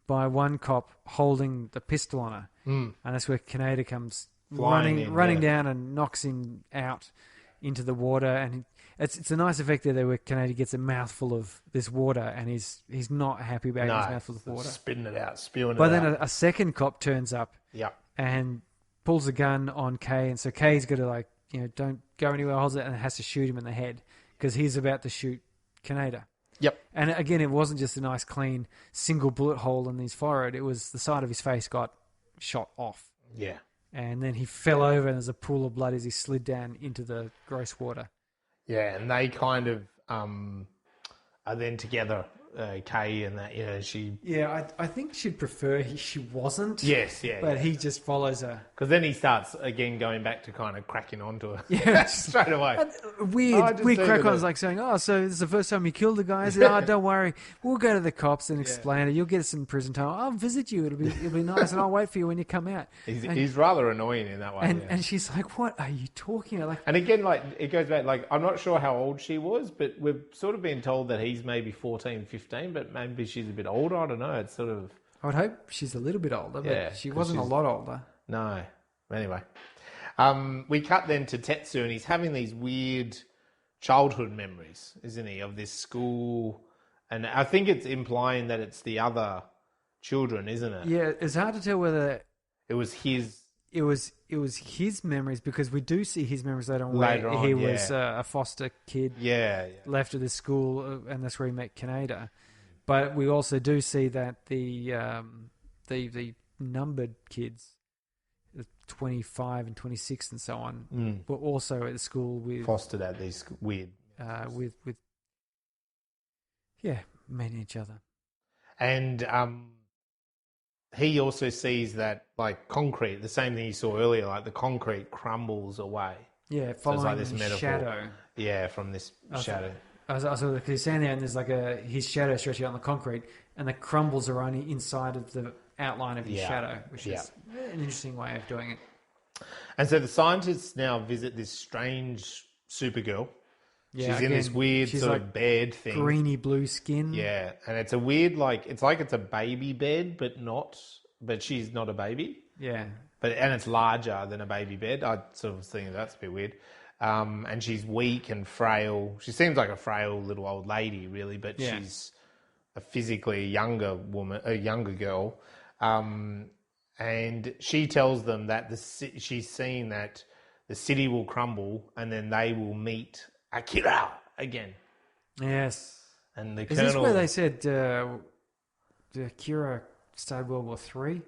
by one cop holding the pistol on her. And that's where Kaneda comes running down and knocks him out into the water. And it's a nice effect there where Kaneda gets a mouthful of this water and he's not happy about his mouthful of water. Spitting it out, spewing it out. But then a second cop turns up and pulls a gun on Kay. And so Kay's got to don't go anywhere, holds it, and has to shoot him in the head because he's about to shoot Kaneda. Yep. And again, it wasn't just a nice, clean, single bullet hole in his forehead. It was the side of his face got shot off. Yeah. And then he fell over and there's a pool of blood as he slid down into the gross water. Yeah, and they kind of are then together, Kay and that, she... Yeah, I think she'd prefer she wasn't. Yes, But he just follows her. Because then he starts, again, going back to kind of cracking onto her. Yeah. Straight away. Weird crack-ons like saying, so this is the first time you killed the guy. I said, don't worry. We'll go to the cops and explain it. You'll get some prison time. I'll visit you. It'll be nice and I'll wait for you when you come out. He's rather annoying in that way. And she's like, what are you talking about? And again, it goes back, I'm not sure how old she was, but we've sort of been told that he's maybe 14, 15, but maybe she's a bit older. I don't know. It's sort of... I would hope she's a little bit older, but she wasn't a lot older. No. Anyway. We cut then to Tetsuo, and he's having these weird childhood memories, isn't he, of this school. And I think it's implying that it's the other children, isn't it? Yeah, it's hard to tell whether... It was his... It was his memories, because we do see his memories later on. He was a foster kid left of the school, and that's where he met Kaneda. But we also do see that the numbered kids, 25 and 26 and so on, were also at the school with... Fostered at these weird... with meeting each other. And he also sees that like concrete, the same thing he saw earlier, like the concrete crumbles away. Yeah, So it's following like this the metaphor. shadow. Yeah, from this shadow. I saw he's standing there and there's like his shadow stretching out on the concrete, and the crumbles are only inside of the outline of his shadow, which is an interesting way of doing it. And so the scientists now visit this strange Supergirl. Yeah, she's in this weird sort like of bed thing. Greeny blue skin. Yeah, and it's a weird, like it's a baby bed, but she's not a baby. Yeah. And it's larger than a baby bed. I sort of was thinking that's a bit weird. And she's weak and frail. She seems like a frail little old lady, really, but she's a physically younger woman, a younger girl. And she tells them that she's seen that the city will crumble and then they will meet Akira again. Yes. And the Is this where they said Akira started World War III?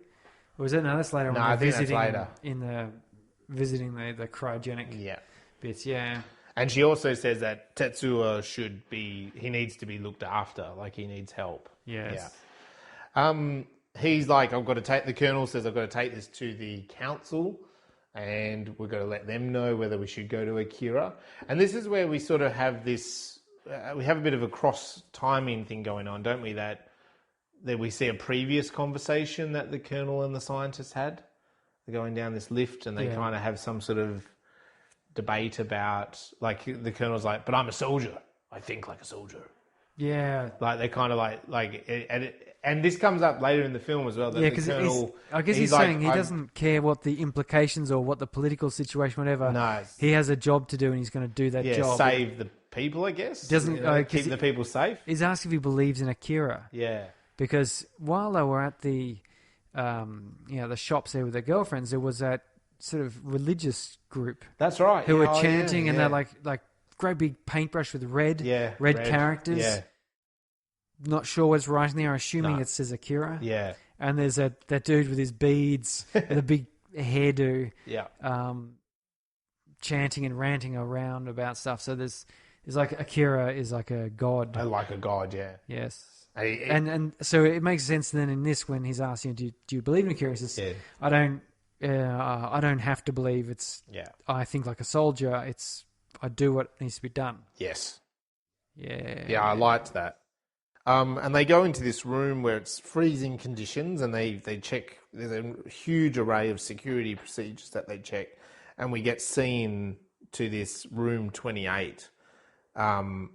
Or was that that's later? No, I think that's later. Visiting the cryogenic bits, yeah. And she also says that Tetsuo needs to be looked after, like he needs help. Yes. Yeah. He's like, the Colonel says I've got to take this to the council and we've got to let them know whether we should go to Akira. And this is where we sort of have this, we have a bit of a cross-timing thing going on, don't we? That we see a previous conversation that the Colonel and the scientists had. They're going down this lift and they kind of have some sort of debate about, like, the Colonel's like, but I'm a soldier. I think like a soldier. Yeah. Like, they kind of and this comes up later in the film as well. That because I guess he's saying he doesn't care what the implications or what the political situation, whatever. No. He has a job to do and he's going to do that job. Save the people, I guess. Doesn't keep the people safe. He's asked if he believes in Akira. Yeah. Because while they were at the the shops there with their girlfriends, there was that sort of religious group. That's right. Who were chanting and they're like great big paintbrush with red characters. Yeah. Not sure what's writing there. Assuming it says Akira. Yeah. And there's that dude with his beads and a big hairdo. Yeah. Chanting and ranting around about stuff. So there's like Akira is like a god. Like a god, yeah. Yes. And so it makes sense then in this when he's asking, do you believe in Akira? He says, I don't have to believe. It's I think like a soldier. I do what needs to be done. Yes. Yeah. Yeah, I liked that. And they go into this room where it's freezing conditions and they check. There's a huge array of security procedures that they check. And we get seen to this room 28,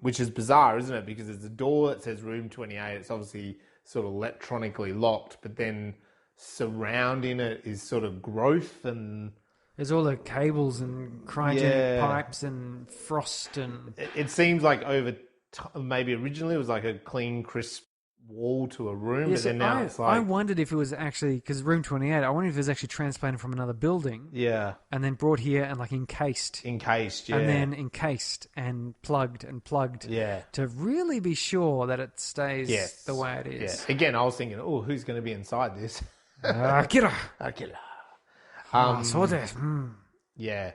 which is bizarre, isn't it? Because there's a door that says room 28. It's obviously sort of electronically locked, but then surrounding it is sort of growth and... There's all the cables and cryogenic pipes and frost and... It seems like maybe originally it was like a clean, crisp wall to a room, but then now it's like... I wondered if it was actually... Because room 28, I wondered if it was actually transplanted from another building. Yeah. And then brought here and like encased. Encased, yeah. And then encased and plugged. Yeah. To really be sure that it stays the way it is. Yeah. Again, I was thinking, who's going to be inside this? Akira. So this. Yeah.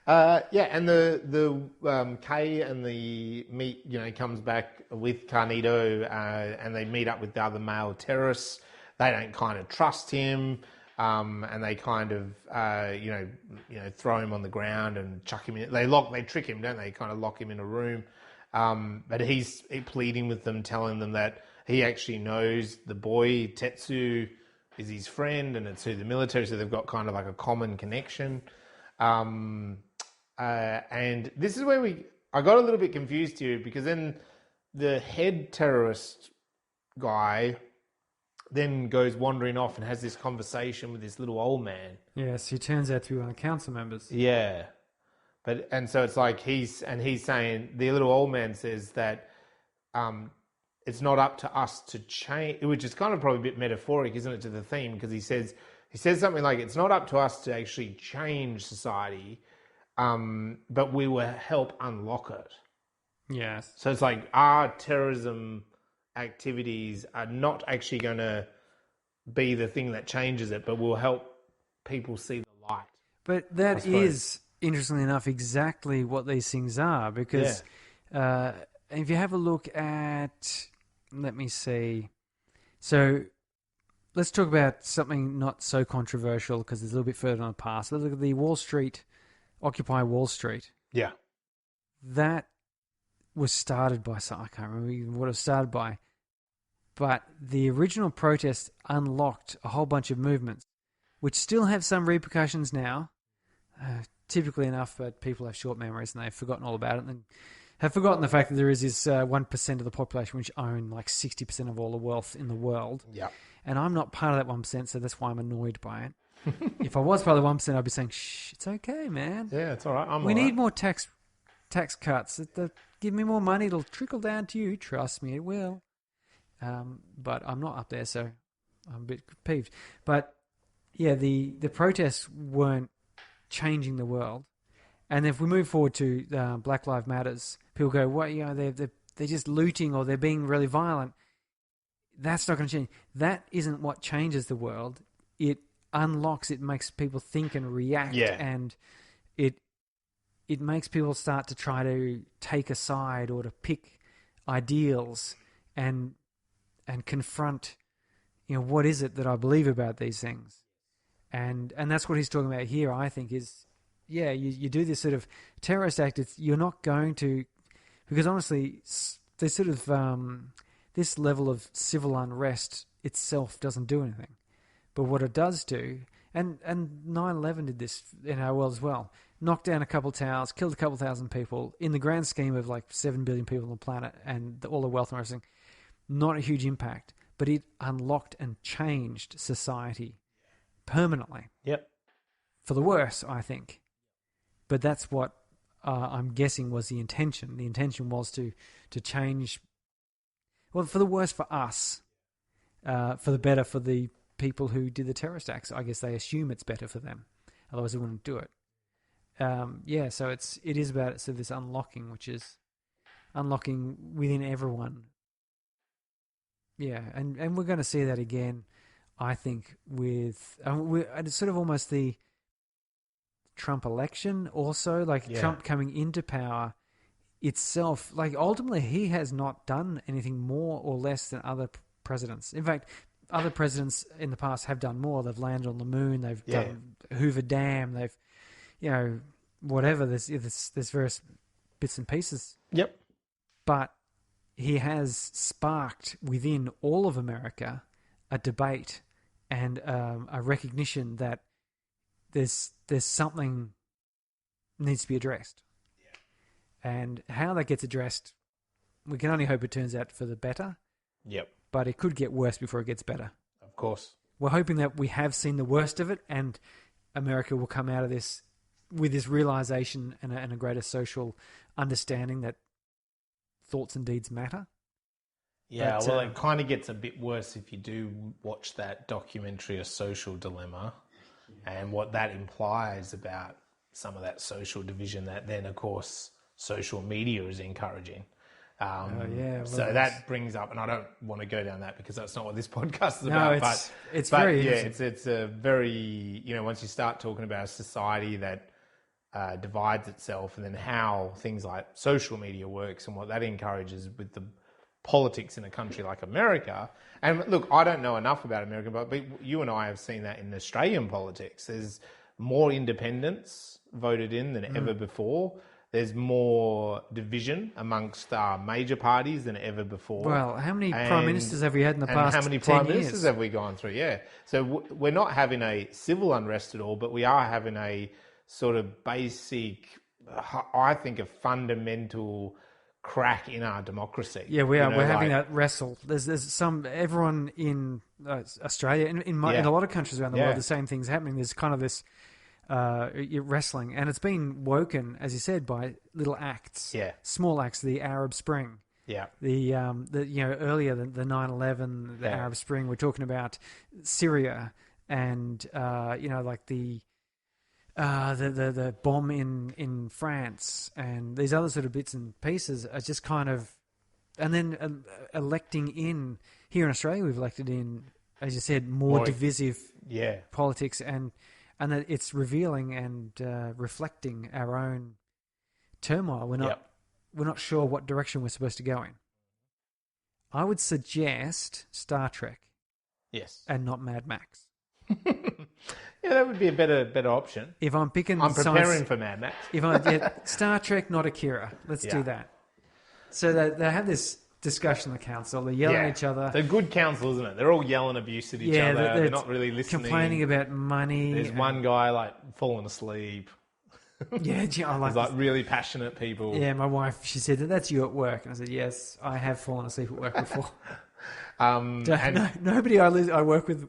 And the Kay and the meet, comes back with Kaneda, and they meet up with the other male terrorists. They don't kind of trust him, and they kind of, throw him on the ground and chuck him in. They trick him, don't they? Kind of lock him in a room. But he's pleading with them, telling them that he actually knows the boy Tetsu is his friend, and it's through the military, so they've got kind of like a common connection. And this is where I got a little bit confused here, because then the head terrorist guy then goes wandering off and has this conversation with this little old man. Yes, he turns out to be one of the council members. Yeah. And so it's like he's saying, the little old man says that it's not up to us to change, which is kind of probably a bit metaphoric, isn't it, to the theme? Because he says something like, it's not up to us to actually change society, but we will help unlock it. Yes. So it's like our terrorism activities are not actually going to be the thing that changes it, but will help people see the light. But that is, interestingly enough, exactly what these things are, because if you have a look at, let me see, so let's talk about something not so controversial because it's a little bit further on the past. Let's look at the Occupy Wall Street. Yeah. That was started by I can't remember what it was started by, but the original protest unlocked a whole bunch of movements, which still have some repercussions now. Typically enough, but people have short memories and they've forgotten all about it and have forgotten the fact that there is this 1% of the population which own like 60% of all the wealth in the world. Yeah. And I'm not part of that 1%, so that's why I'm annoyed by it. If I was part of the 1%, I'd be saying, shh, it's okay, man. Yeah, it's all right. We need more tax cuts. Give me more money. It'll trickle down to you. Trust me, it will. But I'm not up there, so I'm a bit peeved. But yeah, the protests weren't changing the world. And if we move forward to Black Lives Matters, people go, "What? You know, they're just looting or they're being really violent." That's not going to change. That isn't what changes the world. It unlocks. It makes people think and react, and it makes people start to try to take a side or to pick ideals and confront. You know, what is it that I believe about these things? And that's what he's talking about here, I think, is, you do this sort of terrorist act. You're not going to, because honestly, there's sort of this level of civil unrest itself doesn't do anything. But what it does do, and 9/11 did this in our world as well, knocked down a couple towers, killed a couple thousand people, in the grand scheme of like 7 billion people on the planet and all the wealth and everything, not a huge impact, but it unlocked and changed society permanently. Yep. For the worse, I think. But that's what I'm guessing was the intention. The intention was to change, well, for the worse for us, for the better for the people who did the terrorist acts. I guess they assume it's better for them. Otherwise they wouldn't do it. So it is about sort of this unlocking, which is unlocking within everyone. Yeah, and we're going to see that again, I think, with it's sort of almost the Trump election also, like Trump coming into power itself. Like ultimately, he has not done anything more or less than other presidents. In fact, other presidents in the past have done more. They've landed on the moon. They've done Hoover Dam. They've, whatever. There's various bits and pieces. Yep. But he has sparked within all of America a debate and a recognition that there's something needs to be addressed. Yeah. And how that gets addressed, we can only hope it turns out for the better. Yep. But it could get worse before it gets better. Of course. We're hoping that we have seen the worst of it and America will come out of this with this realization and a greater social understanding that thoughts and deeds matter. Yeah, but, it kind of gets a bit worse if you do watch that documentary, A Social Dilemma, and what that implies about some of that social division that then, of course, social media is encouraging. So that brings up, and I don't want to go down that because that's not what this podcast is about. It's very it's a very, once you start talking about a society that divides itself, and then how things like social media works and what that encourages with the politics in a country like America. And look, I don't know enough about America, but you and I have seen that in Australian politics. There's more independents voted in than ever before. There's more division amongst major parties than ever before. Well, how many prime ministers have we had in the past 10 years? How many prime ministers have we gone through? Yeah. So we're not having a civil unrest at all, but we are having a sort of basic, I think, a fundamental crack in our democracy. Yeah, we are. We're having that wrestle. There's everyone in Australia, in a lot of countries around the world, the same thing's happening. There's kind of this wrestling, and it's been woken, as you said, by little acts, small acts. The Arab Spring, the earlier the 9/11, the Arab Spring. We're talking about Syria, and like the bomb in France, and these other sort of bits and pieces are just kind of, and then electing in here in Australia, we've elected in, as you said, more divisive politics, and that it's revealing and reflecting our own turmoil. We're not sure what direction we're supposed to go in. I would suggest Star Trek. Yes. and not Mad Max. Yeah, that would be a better option. If I'm picking, I'm preparing for Mad Max. Star Trek, not Akira. Let's Yeah. do that. So they have this discussion in the council. They're yelling at each other. They're good council, isn't it? They're all yelling abuse at each other. They're not really listening. Complaining about money. There's one guy like falling asleep. Yeah, I like There's like really passionate people. Yeah, my wife, she said that's you at work, and I said yes, I have fallen asleep at work before. Nobody I work with.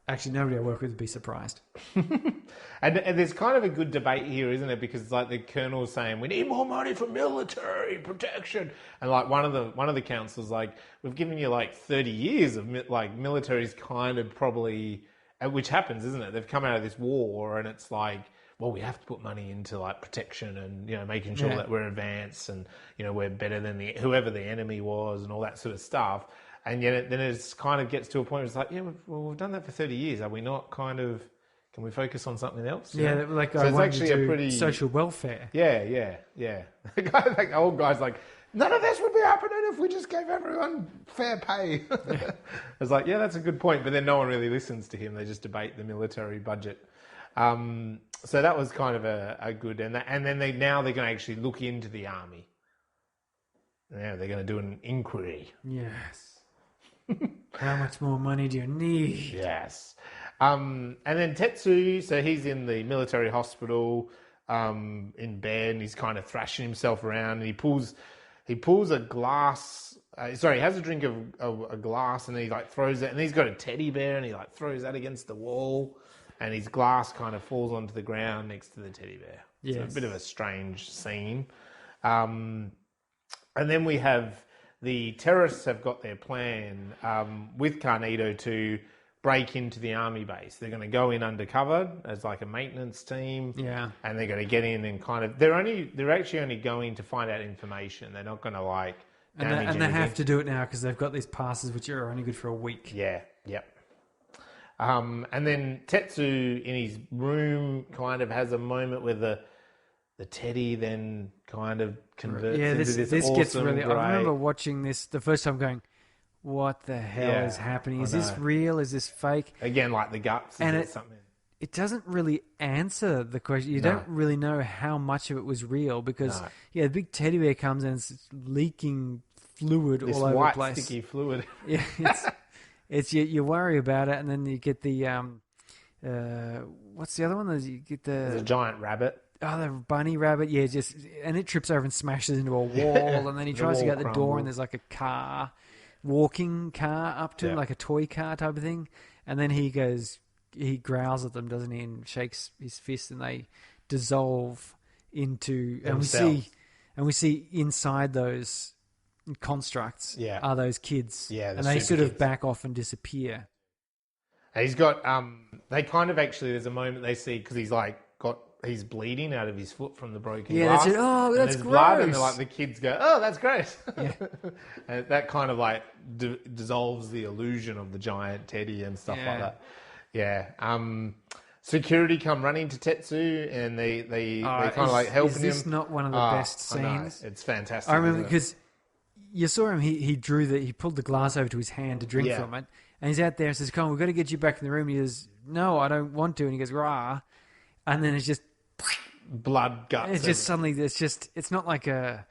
Actually, nobody I work with would be surprised. And there's kind of a good debate here, isn't it? Because like the colonel's saying we need more money for military protection, and like one of the councils like we've given you like 30 years of like military's kind of probably, which happens, isn't it? They've come out of this war, and it's like, well, we have to put money into like protection and making sure that we're advanced and we're better than whoever the enemy was and all that sort of stuff. And yet then it kind of gets to a point where it's like, we've done that for 30 years. Are we not kind of, can we focus on something else? Yeah, like so I it's want actually to do a pretty social welfare. Yeah. The old guy's like, none of this would be happening if we just gave everyone fair pay. It's like, yeah, that's a good point. But then no one really listens to him. They just debate the military budget. So that was kind of a good, and then they're going to actually look into the army. Yeah, they're going to do an inquiry. Yes. How much more money do you need? Yes. And then Tetsuo, so he's in the military hospital in bed, and he's kind of thrashing himself around, and he pulls a glass. He has a drink of a glass, and he like throws it, and he's got a teddy bear, and he like throws that against the wall, and his glass kind of falls onto the ground next to the teddy bear. Yes. So a bit of a strange scene. And then we have the terrorists have got their plan with Kaneda to break into the army base. They're going to go in undercover as like a maintenance team. Yeah. And they're going to get in and kind of, they're actually only going to find out information. They're not going to like damage and they have to do it now because they've got these passes which are only good for a week. Yeah. Yep. And then Tetsuo in his room kind of has a moment where the teddy then kind of converts into this awesome, gets really. great... I remember watching this the first time, going, "What the hell is happening? Is this real? Is this fake?" Again, like the guts, and something. It doesn't really answer the question. You don't really know how much of it was real because the big teddy bear comes and it's leaking fluid all over the place. Sticky fluid. Yeah, it's you worry about it, and then you get the what's the other one? You get There's a giant rabbit. Oh, the bunny rabbit, and it trips over and smashes into a wall, and then he tries to get the door, and there's like a walking car up to him, like a toy car type of thing, and then he growls at them, doesn't he, and shakes his fist, and they dissolve into, and we see inside those constructs are those kids, and they sort of back off and disappear. And he's got, they kind of actually, there's a moment they see because he's bleeding out of his foot from the broken glass. That's it. Oh, that's gross. Blood, and the kids go, "Oh, that's gross." Yeah. And that kind of like dissolves the illusion of the giant teddy and stuff like that. Yeah. Security come running to Tetsuo, and they kind of like helping him. Is this not one of the best scenes? It's fantastic. I remember because you saw him. He pulled the glass over to his hand to drink from it, and he's out there and says, "Come on, we've got to get you back in the room." And he goes, "No, I don't want to." And he goes, "Rah," and then it's just blood, guts. It's just suddenly, it's not like a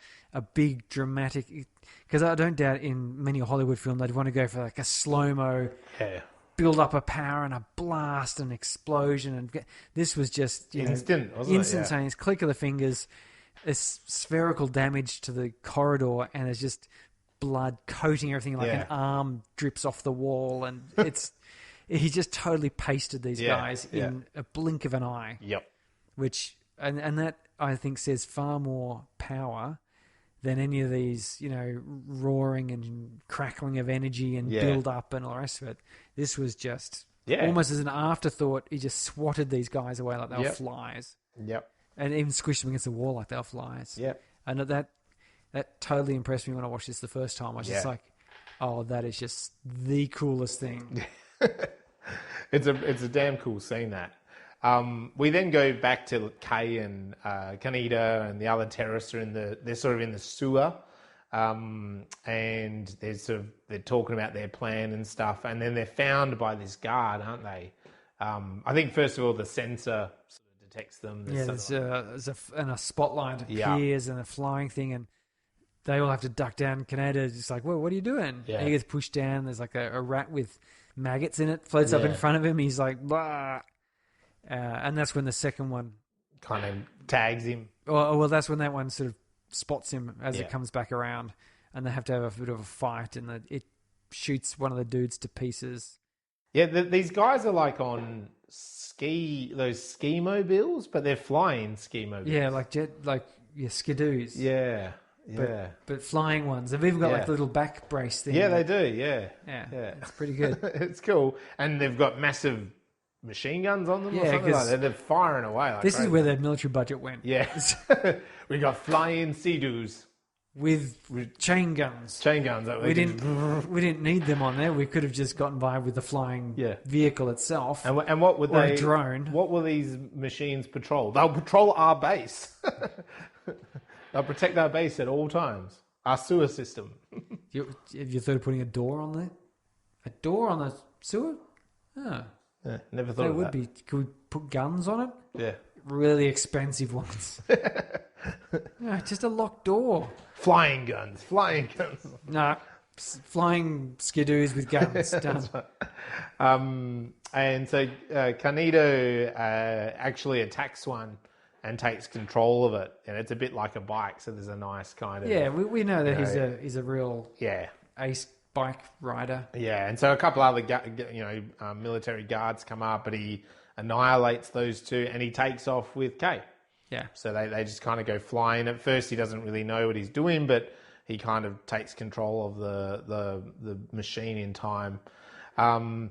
big dramatic, because I don't doubt in many Hollywood films they'd want to go for like a slow-mo, build up a power and a blast and explosion. And this was just instantaneous click of the fingers, this spherical damage to the corridor, and there's just blood coating everything, like an arm drips off the wall, and he just totally pasted these guys in a blink of an eye. Yep. Which and that I think says far more power than any of these, roaring and crackling of energy and build up and all the rest of it. This was just almost as an afterthought. He just swatted these guys away like they were flies. Yep. And even squished them against the wall like they were flies. Yep. And that totally impressed me when I watched this the first time. I was just like, oh, that is just the coolest thing. It's a damn cool scene, that. We then go back to Kay and Kaneda and the other terrorists they're sort of in the sewer, and they're talking about their plan and stuff, and then they're found by this guard, aren't they? I think first of all the sensor sort of detects them. There's a spotlight appears and a flying thing, and they all have to duck down. Kaneda's just like, "Well, what are you doing?" Yeah. And he gets pushed down. There's like a rat with maggots in it floats up in front of him. He's like, "Bah!" And that's when the second one kind of tags him. Well, that's when that one sort of spots him as it comes back around, and they have to have a bit of a fight, and it shoots one of the dudes to pieces. Yeah, these guys are like on those ski mobiles, but they're flying ski mobiles. Yeah, like skidoos. Yeah. But flying ones. They've even got like the little back brace thing. Yeah, they do. Yeah. It's pretty good. It's cool, and they've got massive machine guns on them. Yeah, or something like that. They're firing away. Like this crazy. is where the military budget went. Yeah, we got flying sea-doos with chain guns. Chain guns. We didn't need them on there. We could have just gotten by with the flying vehicle itself. And what would a drone? What will these machines patrol? They'll patrol our base. They'll protect our base at all times. Our sewer system. Have you thought of putting a door on there? A door on the sewer? Oh. Yeah, never thought of that. Would be. Could we put guns on it? Yeah. Really expensive ones. No, just a locked door. Flying guns. Nah, flying skidoos with guns. Done. And so Kaneda actually attacks one and takes control of it, and it's a bit like a bike. So there's a nice kind of we know that he's a real ace bike rider. Yeah, and so a couple other military guards come up, but he annihilates those two, and he takes off with Kay. Yeah. So they just kind of go flying. At first, he doesn't really know what he's doing, but he kind of takes control of the machine in time. And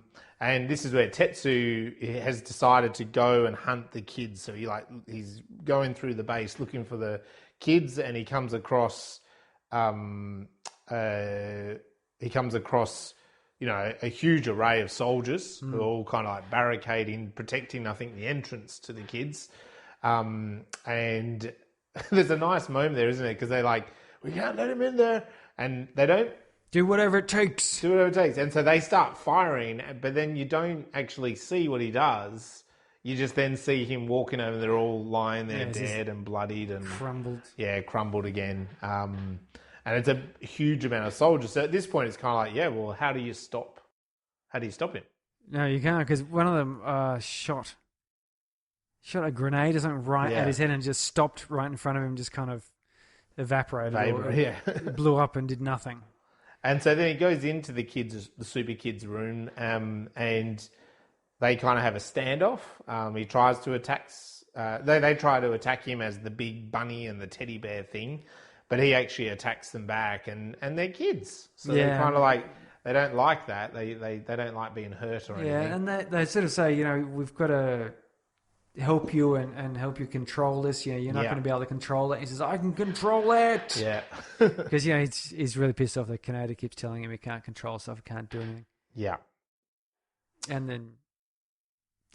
this is where Tetsuo has decided to go and hunt the kids. So he's going through the base looking for the kids, and he comes across a huge array of soldiers who are all kind of like barricading, protecting, I think, the entrance to the kids. And there's a nice moment there, isn't it? Because they're like, we can't let him in there. And they don't do whatever it takes. And so they start firing, but then you don't actually see what he does. You just then see him walking over. They're all lying there dead and bloodied and crumbled. Yeah, crumbled again. And it's a huge amount of soldiers. So at this point, it's kind of like, well, how do you stop him? No, you can't, because one of them shot a grenade or something at his head and just stopped right in front of him, just kind of evaporated. Blew up and did nothing. And so then he goes into the super kids' room, and they kind of have a standoff. He tries to attack. They try to attack him as the big bunny and the teddy bear thing, but he actually attacks them back, and they're kids, so they're kind of like they don't like that. They don't like being hurt or anything. Yeah, and they sort of say, we've got to help you and help you control this. You're not going to be able to control it. He says, I can control it. Yeah. Because, he's really pissed off that Kaneda keeps telling him he can't control stuff, he can't do anything. Yeah. And then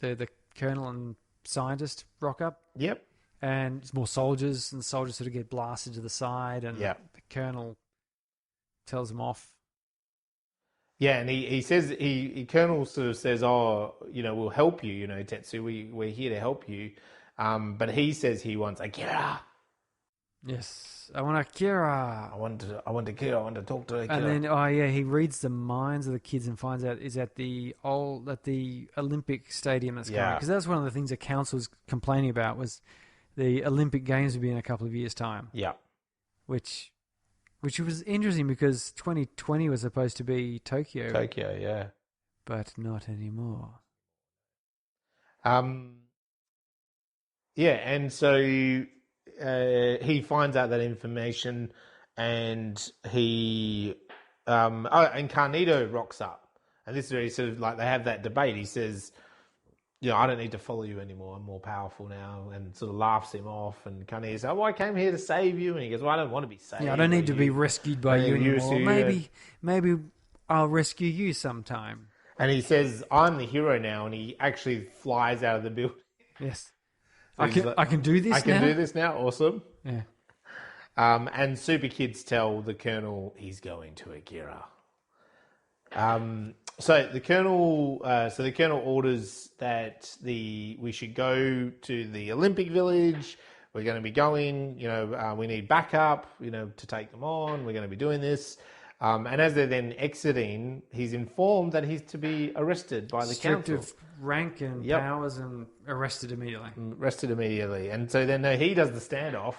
the colonel and scientist rock up. Yep. And it's more soldiers, and the soldiers sort of get blasted to the side, and the colonel tells them off. Yeah, and he says, Colonel sort of says, we'll help you, Tetsuo, we're here to help you. But he says he wants Akira. Yes, I want Akira. I want Akira. I want to talk to Akira. And then, he reads the minds of the kids and finds out is at the Olympic stadium that's coming. Because that's one of the things the council was complaining about, was the Olympic Games would be in a couple of years' time. Yeah. Which was interesting because 2020 was supposed to be Tokyo. Tokyo, yeah. But not anymore. Yeah, and so he finds out that information, and he and Kaneda rocks up. And this is where he sort of like they have that debate. He says, I don't need to follow you anymore. I'm more powerful now, and sort of laughs him off. And Kaneda says, I came here to save you. And he goes, well, I don't want to be saved. Yeah, I don't need to be rescued by you anymore. Maybe I'll rescue you sometime. And he says, I'm the hero now. And he actually flies out of the building. Yes. So I can do this now? I can do this now. Awesome. Yeah. And super kids tell the colonel he's going to Akira. So the colonel orders that we should go to the Olympic Village. We're going to be going. We need backup. To take them on. We're going to be doing this. And as they're then exiting, he's informed that he's to be arrested by the stripped council. of rank and powers and arrested immediately. And so then he does the standoff,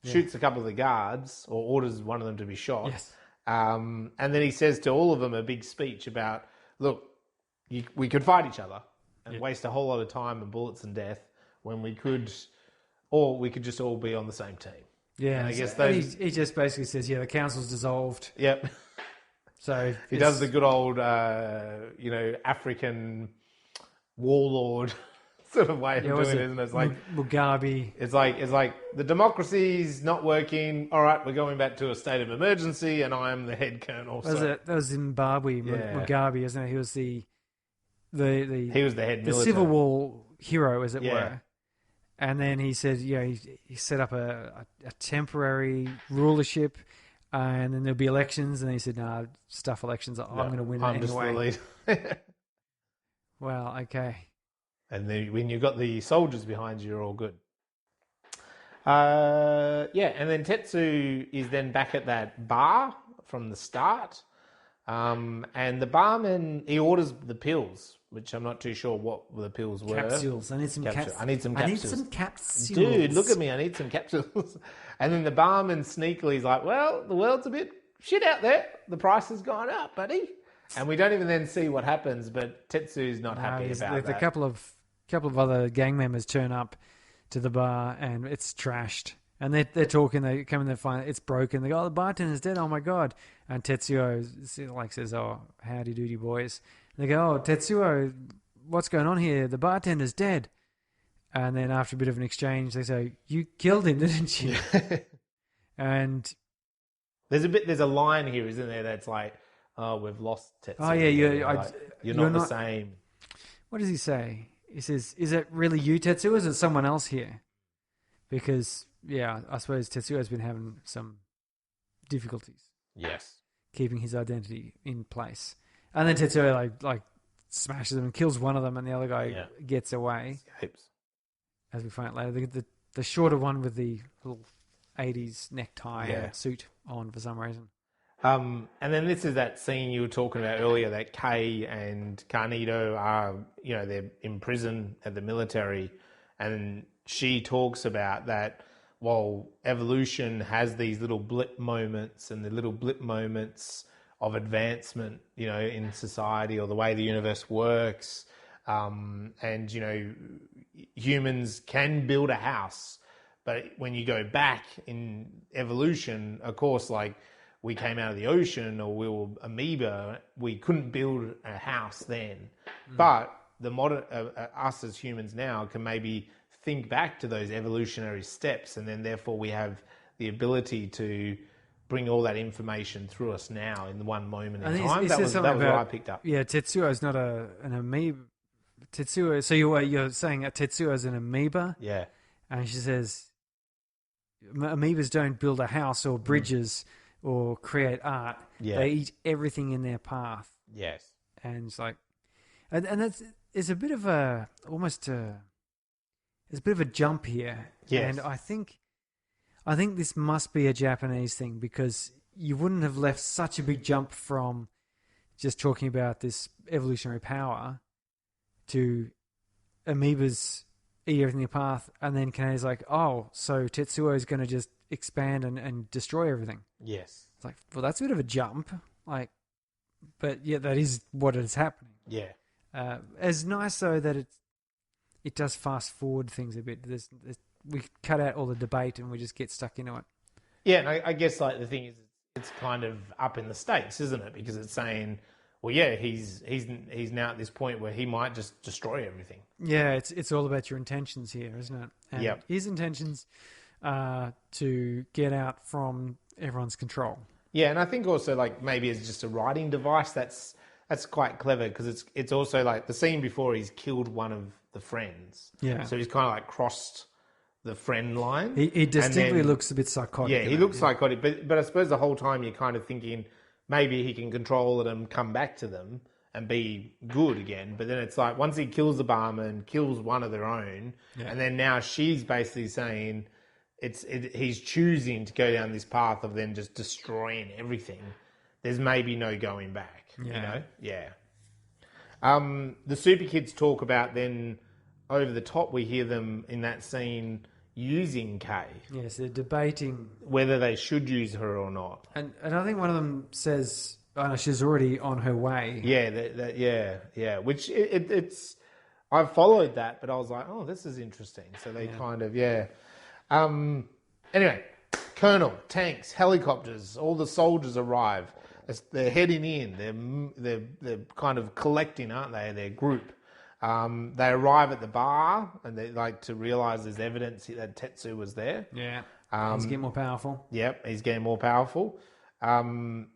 shoots a couple of the guards, or orders one of them to be shot. Yes. And then he says to all of them a big speech about, look, we could fight each other and waste a whole lot of time and bullets and death when we could just all be on the same team. Yeah, and I guess he just basically says, the council's dissolved. Yep. So he does the good old, African warlord sort of way of doing it, isn't it? It's like Mugabe. It's like the democracy's not working. All right, we're going back to a state of emergency, and I'm the head colonel. That was Zimbabwe. Mugabe, isn't it? He was he was the head the military. Civil War hero, as it were. And then he said, he set up a temporary rulership, and then there'll be elections. And he said, "No, stuff elections. I'm going to win I'm anyway." just the lead. Well, okay. And then when you've got the soldiers behind you, you're all good. And then Tetsu is then back at that bar from the start. And the barman, he orders the pills, which I'm not too sure what the pills were. Capsules. I need some capsules. I need some capsules. Capsules. Dude, look at me. I need some capsules. And then the barman sneakily is like, well, the world's a bit shit out there. The price has gone up, buddy. And we don't even then see what happens, but Tetsu's not happy about that. A couple of other gang members turn up to the bar, and it's trashed. And they're talking, they come in, they find it's broken. They go, the bartender's dead, oh my God. And Tetsuo says, oh, howdy doody boys. And they go, oh, Tetsuo, what's going on here? The bartender's dead. And then after a bit of an exchange, they say, you killed him, didn't you? And there's a line here, isn't there, that's like, oh, we've lost Tetsuo. Oh yeah, you're not the same. What does he say? He says, is it really you, Tetsuo, or is it someone else here? Because, I suppose Tetsuo's been having some difficulties. Yes. Keeping his identity in place. And then Tetsuo like smashes them and kills one of them, and the other guy gets away. Escapes. As we find out later, the shorter one with the little 80s necktie and suit on for some reason. And then this is that scene you were talking about earlier, that Kei and Kaneda are, they're in prison at the military, and she talks about that, well, evolution has these little blip moments, and the little blip moments of advancement, in society or the way the universe works. And, humans can build a house, but when you go back in evolution, of course, like, we came out of the ocean, or we were amoeba, we couldn't build a house then. But the modern us as humans now can maybe think back to those evolutionary steps, and then therefore we have the ability to bring all that information through us now in the one moment in time. That was what I picked up. Yeah, Tetsuo is not an amoeba. Tetsuo. So you're saying that Tetsuo is an amoeba? Yeah. And she says, amoebas don't build a house or bridges or create art. Yeah. They eat everything in their path. Yes. And it's like, and it's a bit of a there's a bit of a jump here. Yes. And I think this must be a Japanese thing, because you wouldn't have left such a big jump from just talking about this evolutionary power to amoebas eat everything in their path, and then Kaneda's like, oh, so Tetsuo is going to just expand and destroy everything. Yes. It's like, well, that's a bit of a jump. Like, but yeah, that is what is happening. Yeah. It's nice though that it does fast forward things a bit. We cut out all the debate and we just get stuck into it. Yeah, and I guess like the thing is, it's kind of up in the States, isn't it? Because it's saying, well, yeah, he's now at this point where he might just destroy everything. Yeah, it's all about your intentions here, isn't it? And his intentions are to get out from everyone's control. Yeah, and I think also like maybe it's just a writing device that's quite clever, because it's also like the scene before he's killed one of the friends. Yeah. So he's kind of like crossed the friend line. He distinctly then- looks a bit psychotic. Yeah, he looks psychotic, but I suppose the whole time you're kind of thinking maybe he can control it and come back to them and be good again. But then it's like once he kills the barman, kills one of their own, and then now she's basically saying he's choosing to go down this path of then just destroying everything. There's maybe no going back. You know? Yeah. The super kids talk about then over the top. We hear them in that scene using Kay. Yes, they're debating whether they should use her or not. And I think one of them says, "Oh no, she's already on her way." Yeah, yeah. Which it's. I've followed that, but I was like, oh, this is interesting. So they kind of Anyway, Colonel, tanks, helicopters, all the soldiers arrive. They're heading in. They're kind of collecting, aren't they? Their group. They arrive at the bar and they like to realise there's evidence that Tetsuo was there. Yeah. He's getting more powerful. Yep, he's getting more powerful. And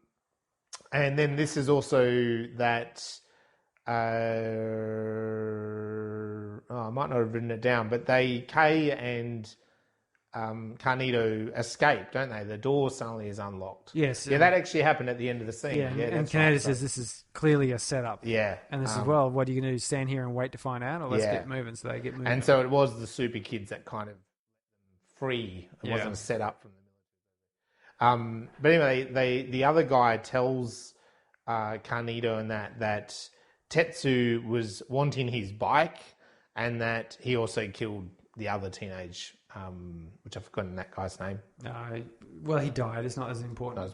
then this is also that... I might not have written it down, but Kay and Kaneda escape, don't they? The door suddenly is unlocked. Yes. Yeah, that actually happened at the end of the scene. Yeah, and that's Kaneda right. says this is clearly a setup. Yeah. And this is, well, what are you going to do, stand here and wait to find out? Or let's get moving. So they get moving. And so it was the super kids that kind of free. It wasn't set up from the military. But anyway, the other guy tells Kaneda and that Tetsuo was wanting his bike and that he also killed the other teenage, which I've forgotten that guy's name. Well, he died. It's not as important.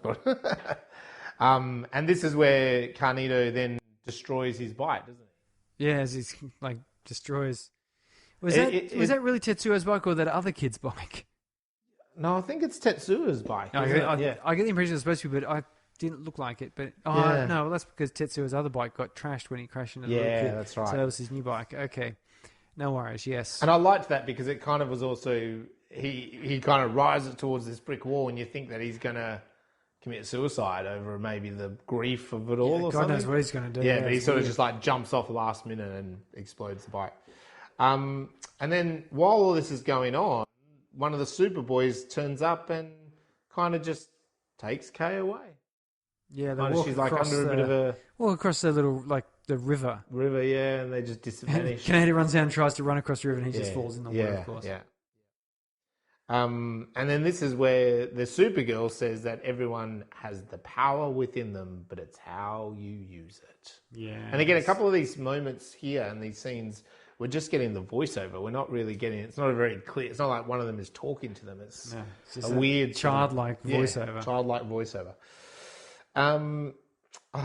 And this is where Kaneda then destroys his bike, doesn't he? Yeah, as he's like destroys. Was that really Tetsuo's bike or that other kid's bike? No, I think it's Tetsuo's bike. I get the impression it's supposed to be, but I didn't look like it. But no, well, that's because Tetsuo's other bike got trashed when he crashed into the little kid. That's right. So that was his new bike. Okay, no worries. Yes, and I liked that because it kind of was also he kind of rises towards this brick wall, and you think that he's gonna commit suicide over maybe the grief of it all, or God something. knows what he's going to do. Yeah, but he sort of just like jumps off last minute and explodes the bike. And then while all this is going on, one of the Superboys turns up and kind of just takes Kay away. Yeah, She's like under a bit of a walk across the little the river. And they just vanish. Kaneda runs down and tries to run across the river, and he just falls in the water. Of course. Yeah. And then this is where the Supergirl says that everyone has the power within them, but it's how you use it. Yeah. And again, a couple of these moments here and these scenes, we're just getting the voiceover. We're not really getting. It's not a very clear. It's not like one of them is talking to them. It's just a weird childlike voiceover. Childlike voiceover.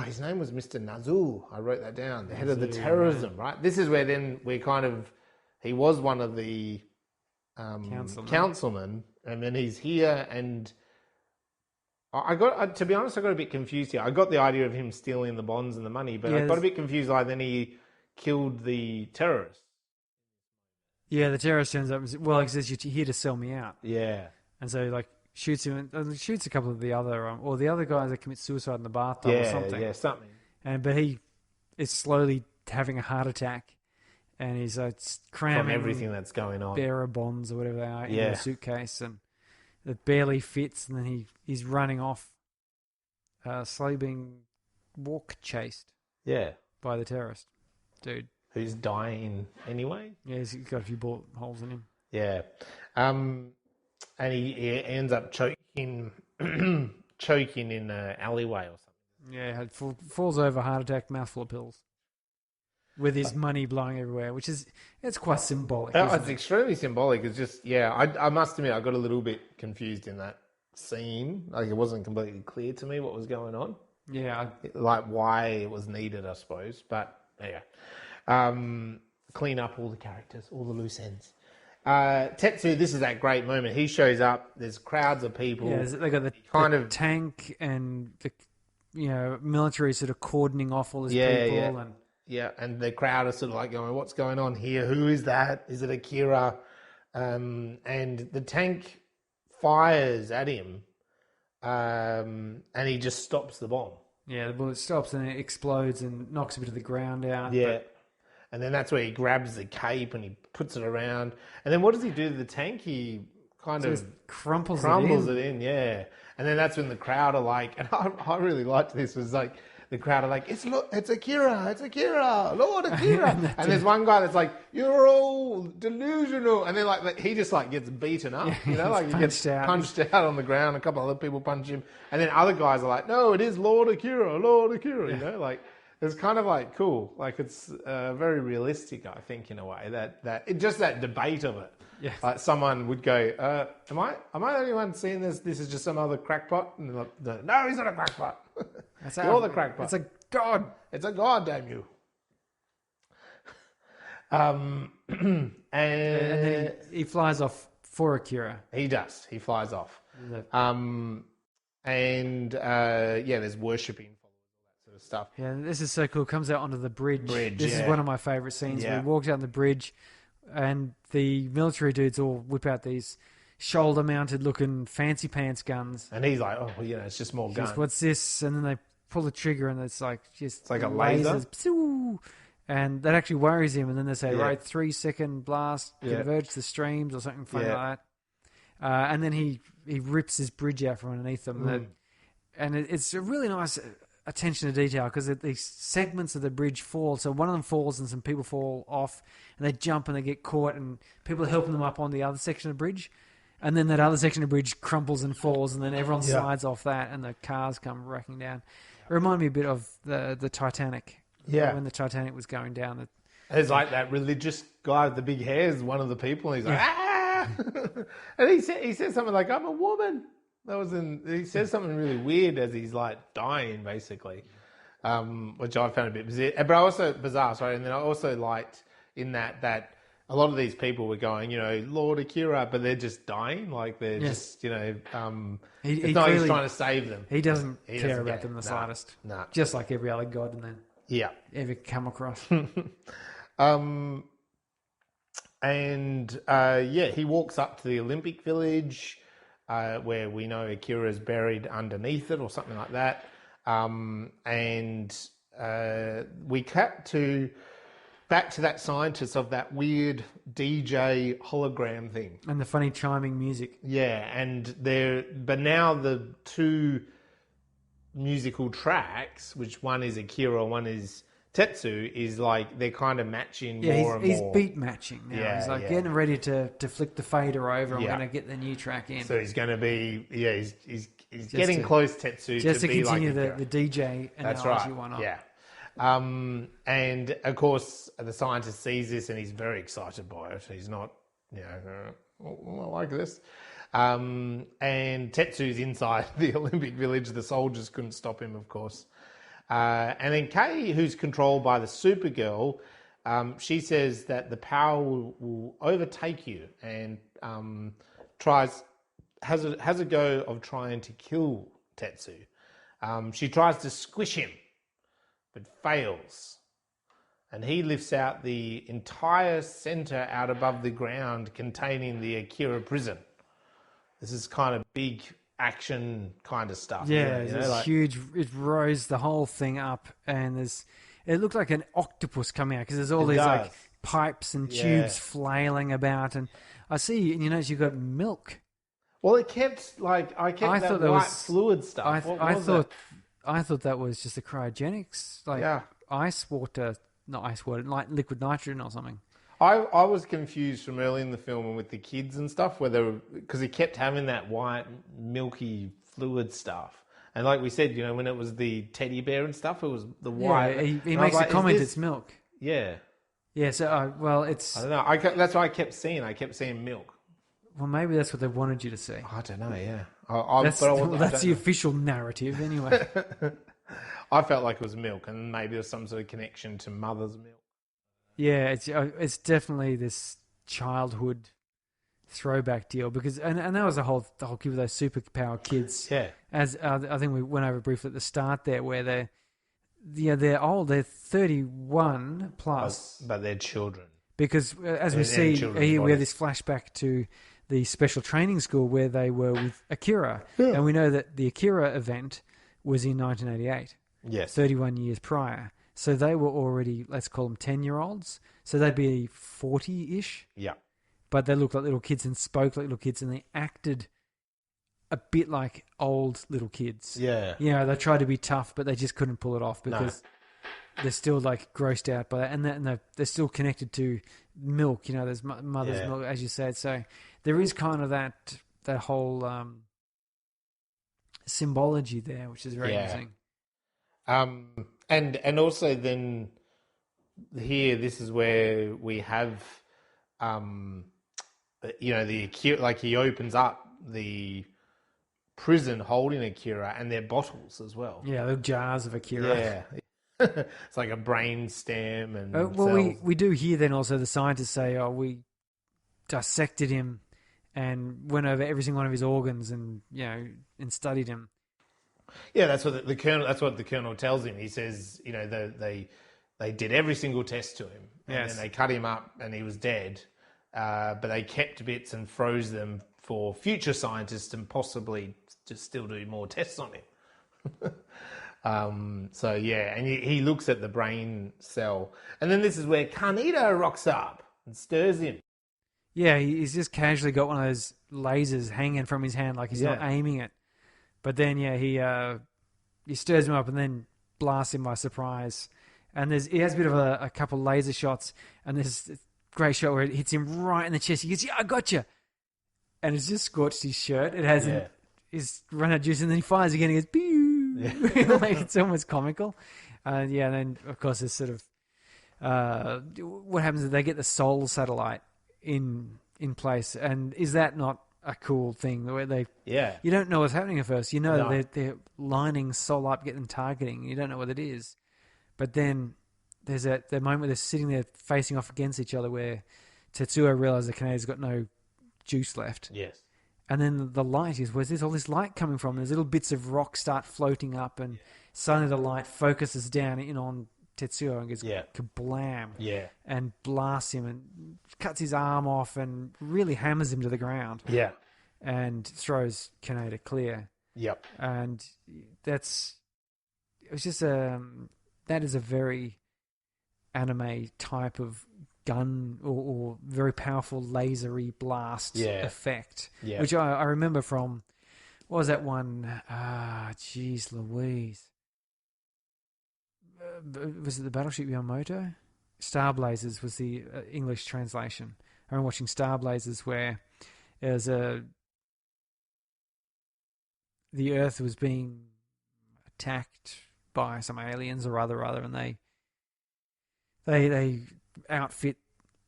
His name was Mr. Nazul. I wrote that down. The head of the terrorism, right? This is where then we kind of. He was one of the councilmen, and then he's here, and to be honest, I got a bit confused here. I got the idea of him stealing the bonds and the money, but I got a bit confused. Like then he killed the terrorist. Yeah, the terrorist turns up and says, well, he says, you're here to sell me out. Yeah. And so, like, shoots him, and shoots a couple of the other, or the other guys that commit suicide in the bathtub or something. Yeah, something. But he is slowly having a heart attack, and he's cramming from everything that's going on. Bearer bonds or whatever they are in a suitcase, and it barely fits, and then he's running off, slowly being chased. Yeah. By the terrorist dude. Who's dying anyway? Yeah, he's got a few bullet holes in him. Yeah. And he ends up choking in an alleyway or something. Yeah, falls over, heart attack, mouthful of pills. With his money blowing everywhere, it's quite symbolic. It's extremely symbolic. It's just, I must admit, I got a little bit confused in that scene. Like, it wasn't completely clear to me what was going on. Yeah. Like, why it was needed, I suppose. But, clean up all the characters, all the loose ends. Tetsuo, this is that great moment. He shows up. There's crowds of people. Yeah, they got the tank and the military sort of cordoning off all these people. And the crowd are sort of like going, what's going on here? Who is that? Is it Akira? And the tank fires at him, and he just stops the bomb. Yeah, the bullet stops and it explodes and knocks a bit of the ground out. Yeah. And then that's where he grabs the cape and he puts it around. And then what does he do to the tank? He kind of crumples it in, yeah. And then that's when the crowd are like, and I really liked this, was like, the crowd are like, it's Akira, Lord Akira. And there's one guy that's like, you're all delusional. And then like he just like gets beaten up, you know, like he gets punched out on the ground. A couple other people punch him. And then other guys are like, no, it is Lord Akira, you know, like it's kind of like cool. Like it's very realistic, I think, in a way just that debate of it. Yeah. Like someone would go, am I the only one seeing this? This is just some other crackpot? And they're like, no, he's not a crackpot. You're the crackpot. It's a god. It's a god, damn you. And then he flies off for Akira. He does. He flies off. There's worshipping followers, all that sort of stuff. Yeah, this is so cool. Comes out onto the bridge. This is one of my favourite scenes. Yeah. We walked out on the bridge, and the military dudes all whip out these shoulder-mounted looking fancy pants guns. And he's like, it's just more guns. What's this? And then they pull the trigger, and it's like just like a laser. Lasers. And that actually worries him. And then they say, right, 3-second blast, converge the streams or something funny like that. And then he rips his bridge out from underneath them. And it's a really nice attention to detail because these segments of the bridge fall. So one of them falls and some people fall off and they jump and they get caught and people are helping them up on the other section of the bridge. And then that other section of the bridge crumples and falls and then everyone slides off that and the cars come wrecking down. It reminded me a bit of the Titanic. Yeah. When the Titanic was going down. There's like that religious guy with the big hair is one of the people and he's like, ah! And he said something like, I'm a woman. He says something really weird as he's like dying, basically, which I found a bit bizarre. Sorry, and then I also liked in that a lot of these people were going, Lord Akira, but they're just dying, like they're just, it's not he's trying to save them. He doesn't care about them the slightest. No, just like every other god and then ever come across. He walks up to the Olympic Village. Where we know Akira is buried underneath it or something like that. We cut back to that scientist of that weird DJ hologram thing. And the funny chiming music. Yeah, but now the two musical tracks, which one is Akira, one is Tetsu, is like they're kind of matching more and more. He's beat matching now. He's like getting ready to flick the fader over and we're going to get the new track in. So he's going to be, he's getting close, Tetsu, just to continue like the DJ analogy. That's right. One up. Yeah. And of course, the scientist sees this and he's very excited by it. He's not, I like this. And Tetsu's inside the Olympic Village. The soldiers couldn't stop him, of course. And then Kei, who's controlled by the Supergirl, she says that the power will overtake you and has a go of trying to kill Tetsu. She tries to squish him, but fails. And he lifts out the entire center out above the ground containing the Akira prison. This is kind of big action kind of stuff. Yeah, it's huge. It rose the whole thing up, and it looked like an octopus coming out because there's all these like pipes and tubes flailing about. And I see, you've got milk. Well, it kept I thought that white fluid stuff. I thought that was just the cryogenics, ice water, not ice water, like liquid nitrogen or something. I was confused from early in the film and with the kids and stuff, because he kept having that white, milky fluid stuff. And like we said, when it was the teddy bear and stuff, it was the white. Yeah, he makes a comment, it's milk. Yeah. Yeah, so, it's... I don't know. That's what I kept seeing. I kept seeing milk. Well, maybe that's what they wanted you to see. I don't know, yeah. That's the official narrative anyway. I felt like it was milk, and maybe there was some sort of connection to mother's milk. Yeah, it's definitely this childhood throwback deal because and that was the whole kid with those superpower kids. Yeah, as I think we went over briefly at the start there, where they're old, they're 31 plus, but they're children. Because as we see here, we have this flashback to the special training school where they were with Akira, and we know that the Akira event was in 1988. Yes, 31 years prior. So they were already, let's call them 10-year-olds. So they'd be 40-ish. Yeah. But they looked like little kids and spoke like little kids, and they acted a bit like old little kids. Yeah. You know, they tried to be tough, but they just couldn't pull it off because they're still like grossed out by that. And they're still connected to milk. You know, there's mother's milk, as you said. So there is kind of that whole symbology there, which is very interesting. And also then here, this is where we have, the Akira, like he opens up the prison holding Akira and their bottles as well. Yeah, the jars of Akira. Yeah. It's like a brain stem and well, we do hear then also the scientists say, we dissected him and went over every single one of his organs and, and studied him. Yeah, that's what the colonel. That's what the colonel tells him. He says, they did every single test to him, and then they cut him up, and he was dead. But they kept bits and froze them for future scientists and possibly to still do more tests on him. And he looks at the brain cell, and then this is where Kaneda rocks up and stirs him. Yeah, he's just casually got one of those lasers hanging from his hand, like he's not aiming it. But then, he stirs him up and then blasts him by surprise. And he has a bit of a couple laser shots, and there's a great shot where it hits him right in the chest. He goes, "Yeah, I got you," and it's just scorched his shirt. It hasn't. He's run out of juice, and then he fires again. He goes, "Pew!" Like it's almost comical. And then of course there's sort of what happens is they get the Sol satellite in place, and is that not a cool thing where you don't know what's happening at first. You know they're lining Sol up, get them targeting. You don't know what it is, but then there's the moment where they're sitting there facing off against each other, where Tetsuo realizes that Kaneda's got no juice left. Yes, and then the light is where's all this light coming from? There's little bits of rock start floating up, and suddenly the light focuses down in on Tetsuo and goes kablam, and blasts him and cuts his arm off and really hammers him to the ground. Yeah, and throws Kaneda clear. Yep, and that is a very anime type of gun or very powerful lasery blast effect, which I remember from. What was that one? Jeez Louise. Was it the Battleship Yamamoto? Star Blazers was the English translation. I remember watching Star Blazers where there's the Earth was being attacked by some aliens or other, and they outfit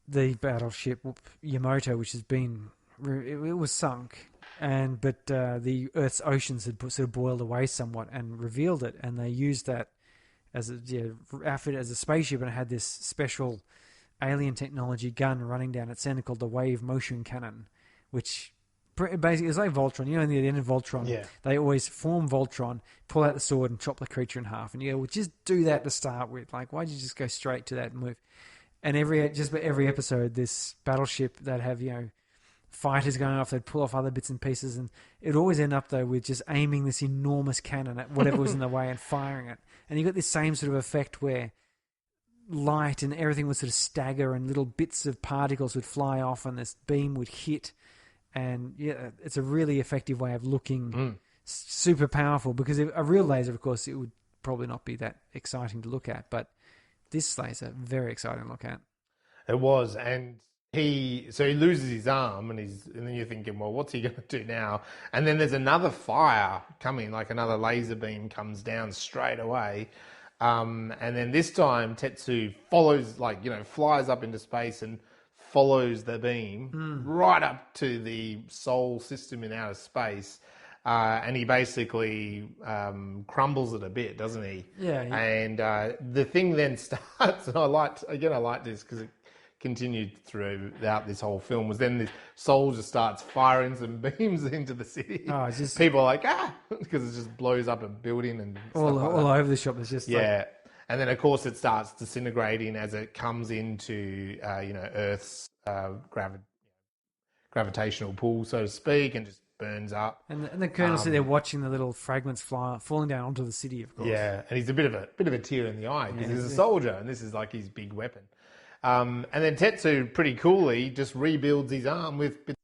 the battleship Yamamoto, which has been it was sunk, but the Earth's oceans had sort of boiled away somewhat and revealed it, and they used that as outfit as a spaceship, and it had this special alien technology gun running down its center called the wave motion cannon, which basically is like Voltron. You know, near the end of Voltron, they always form Voltron, pull out the sword, and chop the creature in half. And you go, well, just do that to start with. Like, why'd you just go straight to that and move? And every episode, this battleship that have fighters going off, they'd pull off other bits and pieces, and it'd always end up though with just aiming this enormous cannon at whatever was in the way and firing it. And you got this same sort of effect where light and everything would sort of stagger, and little bits of particles would fly off, and this beam would hit. And it's a really effective way of looking, super powerful. Because a real laser, of course, it would probably not be that exciting to look at. But this laser, very exciting to look at. It was, and he loses his arm, and then you're thinking, well, what's he going to do now? And then there's another fire coming, like another laser beam comes down straight away. And then this time Tetsu follows, flies up into space and follows the beam right up to the Sol system in outer space. And he basically crumbles it a bit, doesn't he? Yeah. And the thing then starts, and I like this because it continued throughout this whole film, was then the soldier starts firing some beams into the city. Oh, people are like, because it just blows up a building and all over the shop. It's just and then of course it starts disintegrating as it comes into Earth's gravitational pull, so to speak, and just burns up. And the Colonel's there watching the little fragments falling down onto the city, of course. Yeah, and he's a bit of a tear in the eye because he's a soldier, and this is like his big weapon. And then Tetsuo, pretty coolly, just rebuilds his arm with bits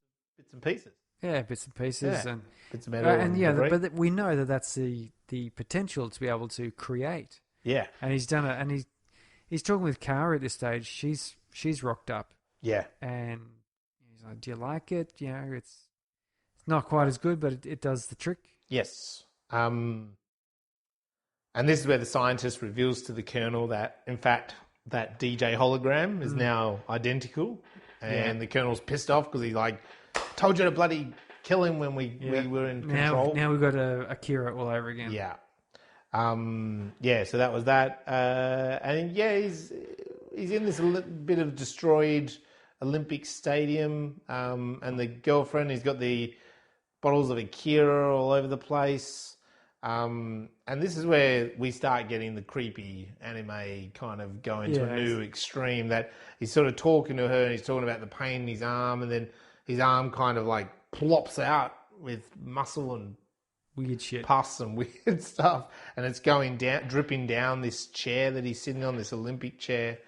and pieces. Yeah, bits and pieces, and bits of metal. but we know that that's the potential to be able to create. Yeah, and he's done it, and he's talking with Kara at this stage. She's rocked up. Yeah, and he's like, "Do you like it? You know, it's not quite as good, but it does the trick." Yes. And this is where the scientist reveals to the Colonel that, in fact, that DJ hologram is now identical, and the Colonel's pissed off because he's like, "Told you to bloody kill him when we were in control." Now we've got Akira all over again. Yeah. So that was that. And he's in this bit of destroyed Olympic stadium, and the girlfriend, he's got the bottles of Akira all over the place. And this is where we start getting the creepy anime kind of going to a new extreme, that he's sort of talking to her and he's talking about the pain in his arm, and then his arm kind of like plops out with muscle and weird shit, pus and weird stuff, and it's going down, dripping down this chair that he's sitting on, this Olympic chair.